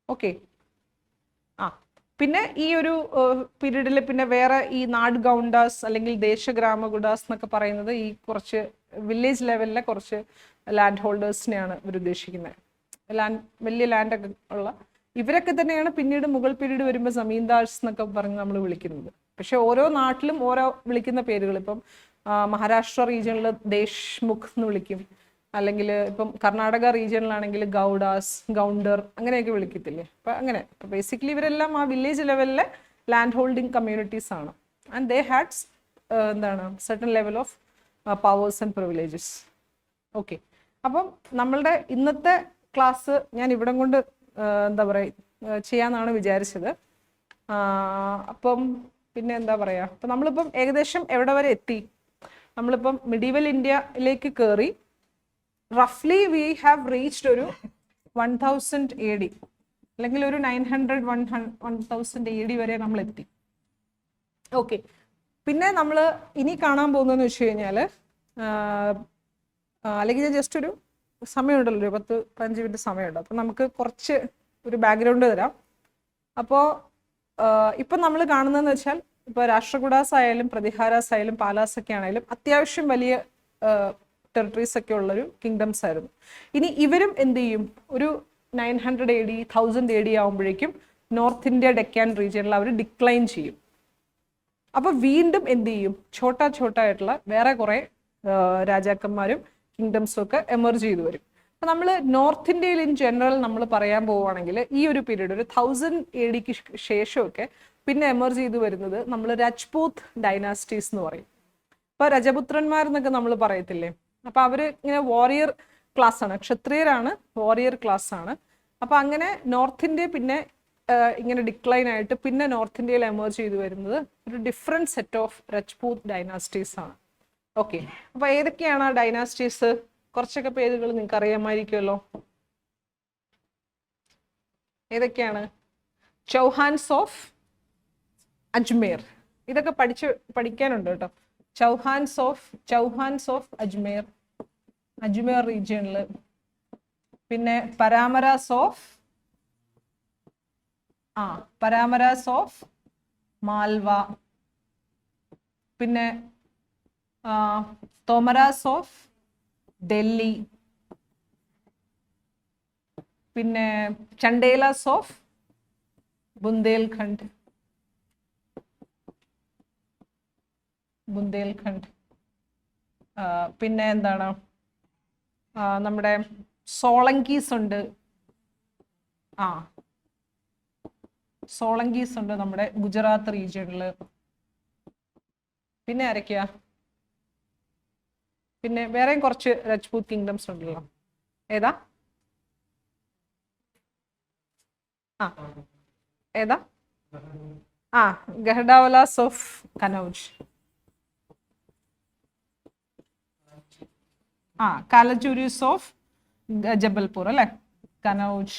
[SPEAKER 1] ഓക്കെ പിന്നെ ഈ ഒരു പീരീഡിൽ പിന്നെ വേറെ ഈ നാട് ഗൗണ്ടാസ് അല്ലെങ്കിൽ ദേശഗ്രാമ ഗുഡാസ് എന്നൊക്കെ പറയുന്നത് ഈ കുറച്ച് വില്ലേജ് ലെവലിലെ കുറച്ച് ലാൻഡ് ഹോൾഡേഴ്സിനെയാണ് ഇവർ ഉദ്ദേശിക്കുന്നത്. വലിയ ലാൻഡൊക്കെ ഉള്ള ഇവരൊക്കെ തന്നെയാണ് പിന്നീട് മുഗൾ പീരീഡ് വരുമ്പോൾ ജമീന്ദാർസ് എന്നൊക്കെ പറഞ്ഞ് നമ്മൾ വിളിക്കുന്നത്. പക്ഷെ ഓരോ നാട്ടിലും ഓരോ വിളിക്കുന്ന പേരുകൾ. ഇപ്പം മഹാരാഷ്ട്ര റീജിയണിൽ ദേശ്മുഖ് എന്ന് വിളിക്കും, അല്ലെങ്കിൽ ഇപ്പം കർണാടക റീജിയണിലാണെങ്കിൽ ഗൗഡാസ്, ഗൗണ്ടർ അങ്ങനെയൊക്കെ വിളിക്കത്തില്ലേ. അപ്പം അങ്ങനെ ബേസിക്കലി ഇവരെല്ലാം ആ വില്ലേജ് ലെവലിലെ ലാൻഡ് ഹോൾഡിംഗ് കമ്മ്യൂണിറ്റീസ് ആണ്. ആൻഡ് ദേ ഹാഡ് എന്താണ് certain level of powers and privileges. Okay, അപ്പം നമ്മളുടെ ഇന്നത്തെ ക്ലാസ് ഞാൻ ഇവിടം കൊണ്ട് എന്താ പറയുക ചെയ്യാമെന്നാണ് വിചാരിച്ചത്. അപ്പം പിന്നെ എന്താ പറയുക, അപ്പം നമ്മളിപ്പം ഏകദേശം എവിടെ വരെ എത്തി? നമ്മളിപ്പം മിഡീവൽ ഇന്ത്യയിലേക്ക് കയറി. റഫ്ലി വി ഹാവ് റീച്ച്ഡ് ഒരു 1000 AD അല്ലെങ്കിൽ ഒരു 900 1000 AD വരെ നമ്മൾ എത്തി. ഓക്കെ, പിന്നെ നമ്മൾ ഇനി കാണാൻ പോകുന്നതെന്ന് വെച്ച് കഴിഞ്ഞാൽ അല്ലെങ്കിൽ ഞാൻ ജസ്റ്റ് ഒരു സമയമുണ്ടല്ലോ, ഒരു 10-15 മിനിറ്റ് സമയമുണ്ട്. അപ്പം നമുക്ക് കുറച്ച് ഒരു ബാക്ക്ഗ്രൗണ്ട് തരാം. അപ്പോൾ ഇപ്പം നമ്മൾ കാണുന്നതെന്ന് വെച്ചാൽ ഇപ്പോൾ രാഷ്ട്രകൂടാസ് ആയാലും പ്രതിഹാരാസ് ആയാലും പാലാസ് ഒക്കെ ആണെങ്കിലും അത്യാവശ്യം വലിയ ടെറിട്ടറീസ് ഒക്കെ ഉള്ളൊരു കിങ്ഡംസ് ആയിരുന്നു. ഇനി ഇവരും എന്ത് ചെയ്യും, ഒരു 900 AD 1000 AD ആകുമ്പോഴേക്കും നോർത്ത് ഇന്ത്യ ഡെക്കാൻ റീജിയനിൽ അവർ ഡിക്ലൈൻ ചെയ്യും. അപ്പോൾ വീണ്ടും എന്ത് ചെയ്യും, ഛോട്ടായിട്ടുള്ള വേറെ കുറേ രാജാക്കന്മാരും കിങ്ഡംസും ഒക്കെ എമർജ് ചെയ്തു വരും. അപ്പം നമ്മൾ നോർത്ത് ഇന്ത്യയിൽ ഇൻ ജനറൽ നമ്മൾ പറയാൻ പോവുകയാണെങ്കിൽ ഈ ഒരു പീരീഡ് ഒരു 1000 AD ശേഷമൊക്കെ പിന്നെ എമർജ് ചെയ്തു വരുന്നത് നമ്മൾ രജ്പൂത് ഡൈനാസ്റ്റീസ് എന്ന് പറയും. ഇപ്പോൾ രജപുത്രന്മാരെന്നൊക്കെ നമ്മൾ പറയത്തില്ലേ, അപ്പം അവർ ഇങ്ങനെ വാരിയർ ക്ലാസ് ആണ്, ക്ഷത്രിയരാണ്, വാരിയർ ക്ലാസ് ആണ്. അപ്പം അങ്ങനെ നോർത്ത് ഇന്ത്യ പിന്നെ ഇങ്ങനെ ഡിക്ലൈൻ ആയിട്ട് പിന്നെ നോർത്ത് ഇന്ത്യയിൽ എമർജ് ചെയ്തു വരുന്നത് ഒരു different set of Rajput dynasties ആണ്. ഓക്കെ, അപ്പോൾ ഏതൊക്കെയാണ് ആ ഡൈനാസ്റ്റീസ്? കുറച്ചൊക്കെ പേരുകൾ നിങ്ങൾക്ക് അറിയാമായിരിക്കുമല്ലോ. ഏതൊക്കെയാണ്? ചൗഹാൻസ് ഓഫ് അജ്മേർ, ഇതൊക്കെ പഠിക്കാനുണ്ട് കേട്ടോ. ചൗഹാൻസ് ഓഫ് അജ്മേർ റീജിയണിൽ. പിന്നെ പരാമരാസ് ഓഫ് മാൽവ. പിന്നെ തോമരാസ് ഓഫ് ഡൽഹി. പിന്നെ ചണ്ടേലാസ് ഓഫ് ബുന്ദേൽഖണ്ഡ്. പിന്നെ എന്താണ്, നമ്മുടെ സോളങ്കീസ് ഉണ്ട്. സോളങ്കീസ് ഉണ്ട് നമ്മുടെ ഗുജറാത്ത് റീജിയണിൽ. പിന്നെ ആരൊക്കെയാ? പിന്നെ വേറെയും കുറച്ച് രജ്പൂത് കിങ്ഡംസ് ഉണ്ടല്ലോ. ഏതാ? ഗഹഡാവലാസ് ഓഫ് കനൗജ്. കാലചൂരീസ് ഓഫ് ജബൽപൂർ അല്ലെ, കനൗജ്.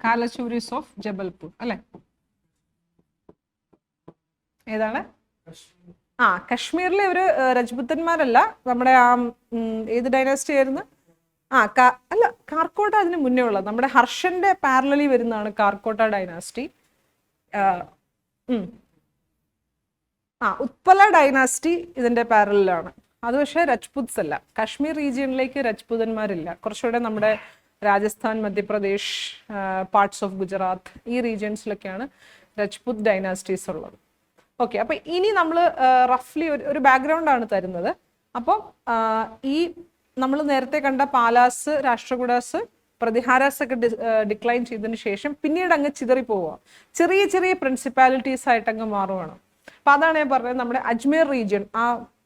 [SPEAKER 1] കാലചൂരീസ് ഓഫ് ജബൽപൂർ അല്ലെ. ഏതാണ്? കശ്മീരിലെ ഒരു രജ്പുത്തന്മാരല്ല, നമ്മുടെ ഏത് ഡൈനാസ്റ്റി ആയിരുന്നു? അല്ല, കാർക്കോട്ട അതിന് മുന്നേ ഉള്ളത്, നമ്മുടെ ഹർഷന്റെ പാരലലി വരുന്നതാണ് കാർക്കോട്ട ഡൈനാസ്റ്റി. ഉത്പല ഡൈനാസ്റ്റി ഇതിന്റെ പാരലാണ്. അത് പക്ഷേ രജ്പുത്സ് അല്ല. കാശ്മീർ റീജിയനിലേക്ക് രജ്പുതന്മാരില്ല. കുറച്ചുകൂടെ നമ്മുടെ രാജസ്ഥാൻ, മധ്യപ്രദേശ്, പാർട്സ് ഓഫ് ഗുജറാത്ത് ഈ റീജിയൻസിലൊക്കെയാണ് രജ്പുത് ഡൈനാസ്റ്റീസ് ഉള്ളത്. ഓക്കെ, അപ്പം ഇനി നമ്മൾ റഫ്ലി ഒരു ബാക്ക്ഗ്രൗണ്ടാണ് തരുന്നത്. അപ്പം ഈ നമ്മൾ നേരത്തെ കണ്ട പാലാസ്, രാഷ്ട്രകൂടാസ്, പ്രതിഹാരാസ് ഒക്കെ ഡിക്ലൈൻ ചെയ്തതിന് ശേഷം പിന്നീട് അങ്ങ് ചിതറി പോവുക, ചെറിയ ചെറിയ പ്രിൻസിപ്പാലിറ്റീസ് ആയിട്ട് അങ്ങ് മാറുവാണ്. അപ്പം അതാണ് ഞാൻ പറഞ്ഞത്, നമ്മുടെ അജ്മീർ റീജിയൻ,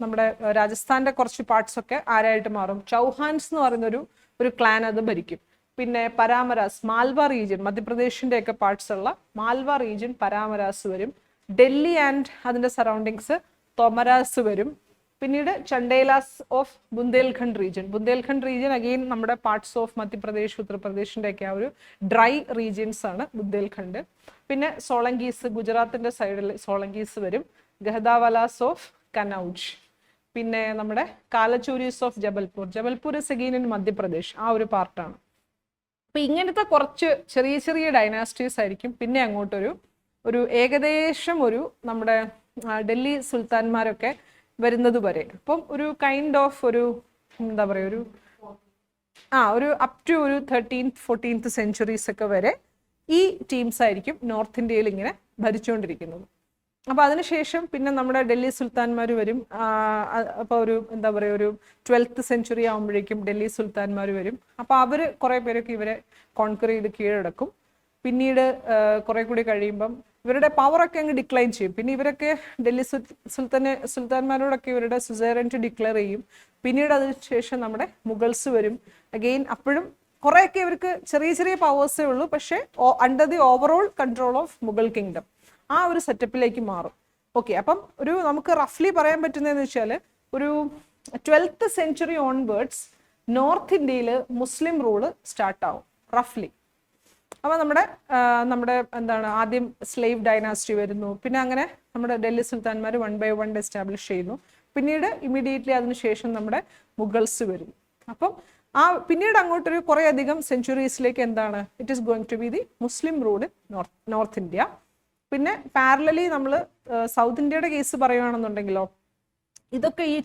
[SPEAKER 1] നമ്മുടെ രാജസ്ഥാന്റെ കുറച്ച് പാർട്സ് ഒക്കെ ആരായിട്ട് മാറും? ചൗഹാൻസ് എന്ന് പറയുന്ന ഒരു ക്ലാൻ അത് ഭരിക്കും. പിന്നെ പരാമരാസ്, മാൽവ റീജിയൻ, മധ്യപ്രദേശിന്റെ ഒക്കെ പാർട്സ് ഉള്ള മാൽവ റീജിയൻ പരാമരാസ് വരും. ഡൽഹി ആൻഡ് അതിന്റെ സറൗണ്ടിങ്സ് തോമരാസ് വരും. പിന്നീട് Chandelas of Bundelkhand region again നമ്മുടെ പാർട്സ് ഓഫ് മധ്യപ്രദേശ്, ഉത്തർപ്രദേശിന്റെ ഒക്കെ ആ ഒരു ഡ്രൈ റീജിയൻസ് ആണ് ബുന്ദേൽഖണ്ഡ്. പിന്നെ സോളങ്കീസ്, ഗുജറാത്തിന്റെ സൈഡിൽ സോളങ്കീസ് വരും. ഗഹദാവലാസ് ഓഫ് കനൗജ്. പിന്നെ നമ്മുടെ Kalachuris of Jabalpur. Jabalpur is again in Madhya Pradesh, ആ ഒരു പാർട്ടാണ്. അപ്പൊ ഇങ്ങനത്തെ കുറച്ച് ചെറിയ ചെറിയ ഡൈനാസ്റ്റീസ് ആയിരിക്കും പിന്നെ അങ്ങോട്ടൊരു ഏകദേശം ഒരു നമ്മുടെ ഡൽഹി സുൽത്താൻമാരൊക്കെ വരുന്നത് വരെ. അപ്പം ഒരു കൈൻഡ് ഓഫ് ഒരു എന്താ പറയുക ഒരു അപ് ടു ഒരു 13th 14th സെഞ്ചുറീസ് ഒക്കെ വരെ ഈ ടീംസ് ആയിരിക്കും നോർത്ത് ഇന്ത്യയിൽ ഇങ്ങനെ ഭരിച്ചുകൊണ്ടിരിക്കുന്നത്. അപ്പൊ അതിനുശേഷം പിന്നെ നമ്മുടെ ഡൽഹി സുൽത്താൻമാർ വരും. അപ്പോൾ ഒരു എന്താ പറയുക ഒരു 12th സെഞ്ചുറി ആകുമ്പോഴേക്കും ഡൽഹി സുൽത്താൻമാർ വരും. അപ്പൊ അവര് കുറെ പേരൊക്കെ ഇവരെ കോൺക്വർ ചെയ്ത് കീഴടക്കും. പിന്നീട് കുറെ കൂടി കഴിയുമ്പം ഇവരുടെ പവറൊക്കെ അങ്ങ് ഡിക്ലൈൻ ചെയ്യും. പിന്നെ ഇവരൊക്കെ ഡൽഹി സുൽത്താൻമാരോടൊക്കെ ഇവരുടെ സുസൈറൻറ്റി ഡിക്ലെയർ ചെയ്യും. പിന്നീട് അതിനുശേഷം നമ്മുടെ മുഗൾസ് വരും. അഗെയിൻ അപ്പോഴും കുറെയൊക്കെ ഇവർക്ക് ചെറിയ ചെറിയ പവേഴ്സേ ഉള്ളൂ, പക്ഷേ under the overall control of Mughal kingdom ആ ഒരു സെറ്റപ്പിലേക്ക് മാറും. ഓക്കെ, അപ്പം ഒരു നമുക്ക് റഫ്ലി പറയാൻ പറ്റുന്നതെന്ന് വെച്ചാൽ ഒരു 12th സെഞ്ചുറി ഓൺവേർഡ്സ് നോർത്ത് ഇന്ത്യയിൽ മുസ്ലിം റൂള് സ്റ്റാർട്ടാവും റഫ്ലി. അപ്പം നമ്മുടെ എന്താണ് ആദ്യം സ്ലേവ് ഡൈനാസ്റ്റി വരുന്നു. പിന്നെ അങ്ങനെ നമ്മുടെ ഡൽഹി സുൽത്താൻമാർ 1 by 1 എസ്റ്റാബ്ലിഷ് ചെയ്യുന്നു. പിന്നീട് ഇമ്മീഡിയറ്റ്ലി അതിനുശേഷം നമ്മുടെ മുഗൾസ് വരുന്നു. അപ്പം പിന്നീട് അങ്ങോട്ടൊരു കുറേ അധികം സെഞ്ചുറീസിലേക്ക് എന്താണ് it is going to be the Muslim rule in north India. പിന്നെ പാരലലി നമ്മൾ സൗത്ത് ഇന്ത്യയുടെ കേസ് പറയുകയാണെന്നുണ്ടെങ്കിലോ ഇതൊക്കെ ഈ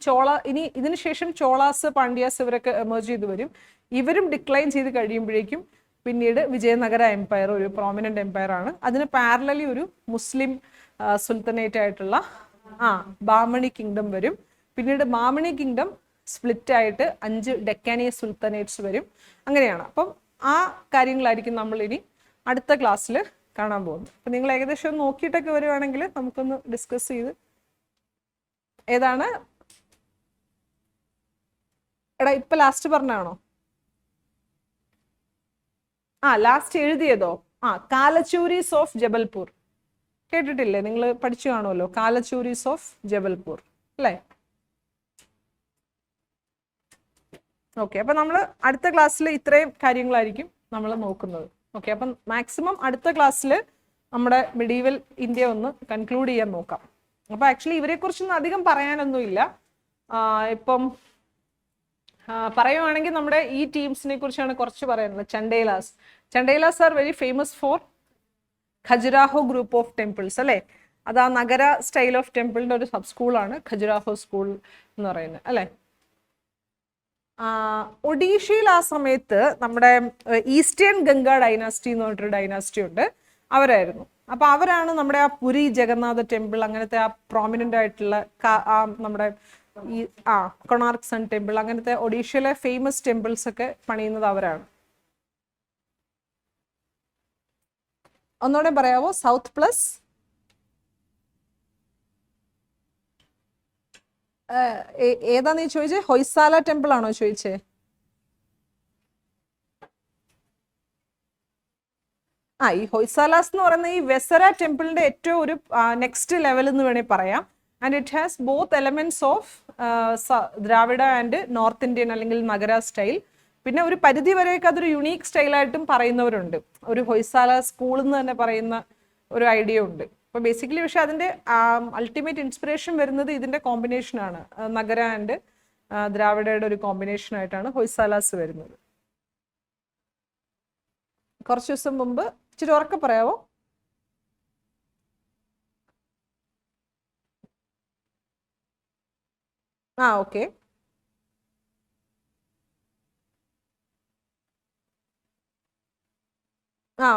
[SPEAKER 1] ഇനി ഇതിനു ശേഷം ചോളാസ് പാണ്ഡ്യാസ് ഇവരൊക്കെ എമേർജ് ചെയ്ത് വരും. ഇവരും ഡിക്ലൈൻ ചെയ്ത് കഴിയുമ്പോഴേക്കും പിന്നീട് വിജയനഗര എംപയർ ഒരു പ്രോമിനന്റ് എംപയർ ആണ്. അതിന് പാരലലി ഒരു മുസ്ലിം സുൽത്തനേറ്റ് ആയിട്ടുള്ള ബാമണി കിങ്ഡം വരും. പിന്നീട് ബാമണി കിങ്ഡം സ്പ്ലിറ്റ് ആയിട്ട് 5 ഡെക്കാനി സുൽത്തനേറ്റ്സ് വരും. അങ്ങനെയാണ്. അപ്പം ആ കാര്യങ്ങളായിരിക്കും നമ്മൾ ഇനി അടുത്ത ക്ലാസ്സിൽ കാണാൻ പോകുന്നത്. അപ്പം നിങ്ങൾ ഏകദേശം നോക്കിയിട്ടൊക്കെ വരുവാണെങ്കിൽ നമുക്കൊന്ന് ഡിസ്കസ് ചെയ്ത് ഏതാണ് എടാ ഇപ്പൊ ലാസ്റ്റ് പറഞ്ഞാണോ? ലാസ്റ്റ് എഴുതിയതോ? കാലച്ചൂരീസ് ഓഫ് ജബൽപൂർ കേട്ടിട്ടില്ലേ? നിങ്ങൾ പഠിച്ചു കാണുമല്ലോ, കാലച്ചൂരീസ് ഓഫ് ജബൽപൂർ അല്ലേ? ഓക്കെ, അപ്പൊ നമ്മൾ അടുത്ത ക്ലാസ്സിൽ ഇത്രയും കാര്യങ്ങളായിരിക്കും നമ്മൾ നോക്കുന്നത്. ഓക്കെ, അപ്പം മാക്സിമം അടുത്ത ക്ലാസ്സിൽ നമ്മുടെ മിഡീവൽ ഇന്ത്യ ഒന്ന് കൺക്ലൂഡ് ചെയ്യാൻ നോക്കാം. അപ്പൊ ആക്ച്വലി ഇവരെ കുറിച്ചൊന്നും അധികം പറയാനൊന്നുമില്ല. ഇപ്പം പറയുവാണെങ്കിൽ നമ്മുടെ ഈ ടീംസിനെ കുറിച്ചാണ് കുറച്ച് പറയാനുള്ളത്. Chandelas are very famous for Khajuraho group of temples അല്ലേ? അത് ആ നഗര സ്റ്റൈൽ ഓഫ് ടെമ്പിളിന്റെ ഒരു സബ് സ്കൂളാണ് ഖജുരാഹോ സ്കൂൾ എന്ന് പറയുന്നത് അല്ലേ? ഒഡീഷയിൽ ആ സമയത്ത് നമ്മുടെ ഈസ്റ്റേൺ ഗംഗ ഡൈനാസ്റ്റി എന്ന് പറഞ്ഞിട്ടൊരു ഡൈനാസ്റ്റി ഉണ്ട്, അവരായിരുന്നു. അപ്പൊ അവരാണ് നമ്മുടെ ആ പുരി ജഗന്നാഥ ടെമ്പിൾ അങ്ങനത്തെ ആ പ്രോമിനന്റ് ആയിട്ടുള്ള നമ്മുടെ ഈ കൊണാർക്ക് സൺ ടെമ്പിൾ അങ്ങനത്തെ ഒഡീഷയിലെ ഫേമസ് ടെമ്പിൾസ് ഒക്കെ പണിയുന്നത് അവരാണ്. ഒന്നുകൂടെ പറയാവോ? സൗത്ത് പ്ലസ് ഏതാ നീ ചോദിച്ചേ? ഹൊയ്സാല ടെമ്പിൾ ആണോ ചോദിച്ചേ? ഈ ഹൊയ്സാലാസ് എന്ന് പറയുന്ന ഈ വെസര ടെമ്പിളിന്റെ ഏറ്റവും ഒരു നെക്സ്റ്റ് ലെവൽ എന്ന് വേണേൽ പറയാം. And it has both elements of Dravida and north Indian അല്ലെങ്കിൽ നഗര സ്റ്റൈൽ. പിന്നെ ഒരു പരിധി വരെയൊക്കെ അതൊരു യുണീക്ക് സ്റ്റൈലായിട്ടും പറയുന്നവരുണ്ട്. ഒരു ഹൊയ്സാല സ്കൂൾ എന്ന് തന്നെ പറയുന്ന ഒരു ഐഡിയ ഉണ്ട്. അപ്പൊ ബേസിക്കലി പക്ഷെ അതിന്റെ അൾട്ടിമേറ്റ് ഇൻസ്പിറേഷൻ വരുന്നത് ഇതിന്റെ കോമ്പിനേഷനാണ്. നഗര ആൻഡ് ദ്രാവിഡയുടെ ഒരു കോമ്പിനേഷൻ ആയിട്ടാണ് ഹൊയ്സാലാസ് വരുന്നത്. കുറച്ച് ദിവസം മുമ്പ് ഇച്ചിരി ഉറക്കെ പറയാവോ? ഓക്കെ.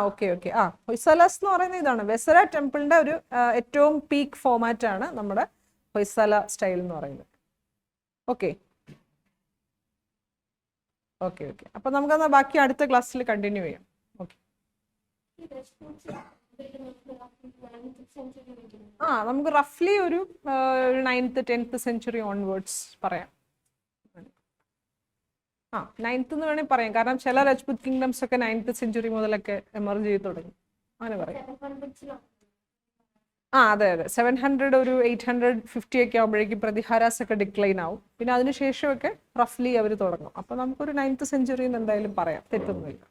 [SPEAKER 1] ഓക്കെ. ഹൊയ്സാലാസ് എന്ന് പറയുന്നത് ഇതാണ് വെസര ടെമ്പിളിന്റെ ഒരു ഏറ്റവും പീക്ക് ഫോമാറ്റ് ആണ് നമ്മുടെ ഹൊയ്സാല സ്റ്റൈൽ എന്ന് പറയുന്നത്. ഓക്കെ. അപ്പൊ നമുക്കെന്നാ ബാക്കി അടുത്ത ക്ലാസ്സിൽ കണ്ടിന്യൂ ചെയ്യാം. ഓക്കെ. നമുക്ക് റഫ്ലി ഒരു 9th 10th സെഞ്ചുറി ഓൺവേർഡ്സ് പറയാം. 9th എന്ന് വേണമെങ്കിൽ പറയാം, കാരണം ചില രജ്പുത് കിങ്ഡംസ് ഒക്കെ 9th സെഞ്ചുറി മുതലൊക്കെ എമർജ് ചെയ്ത് തുടങ്ങി, അങ്ങനെ പറയാം. അതെ 700 ഒരു 850 ഒക്കെ ആകുമ്പോഴേക്കും പ്രതിഹാരാസ് ഒക്കെ ഡിക്ലൈൻ ആവും. പിന്നെ അതിനുശേഷമൊക്കെ റഫ്ലി അവർ തുടങ്ങും. അപ്പൊ നമുക്കൊരു 9th സെഞ്ചുറി എന്തായാലും പറയാം, തെറ്റൊന്നുമില്ല.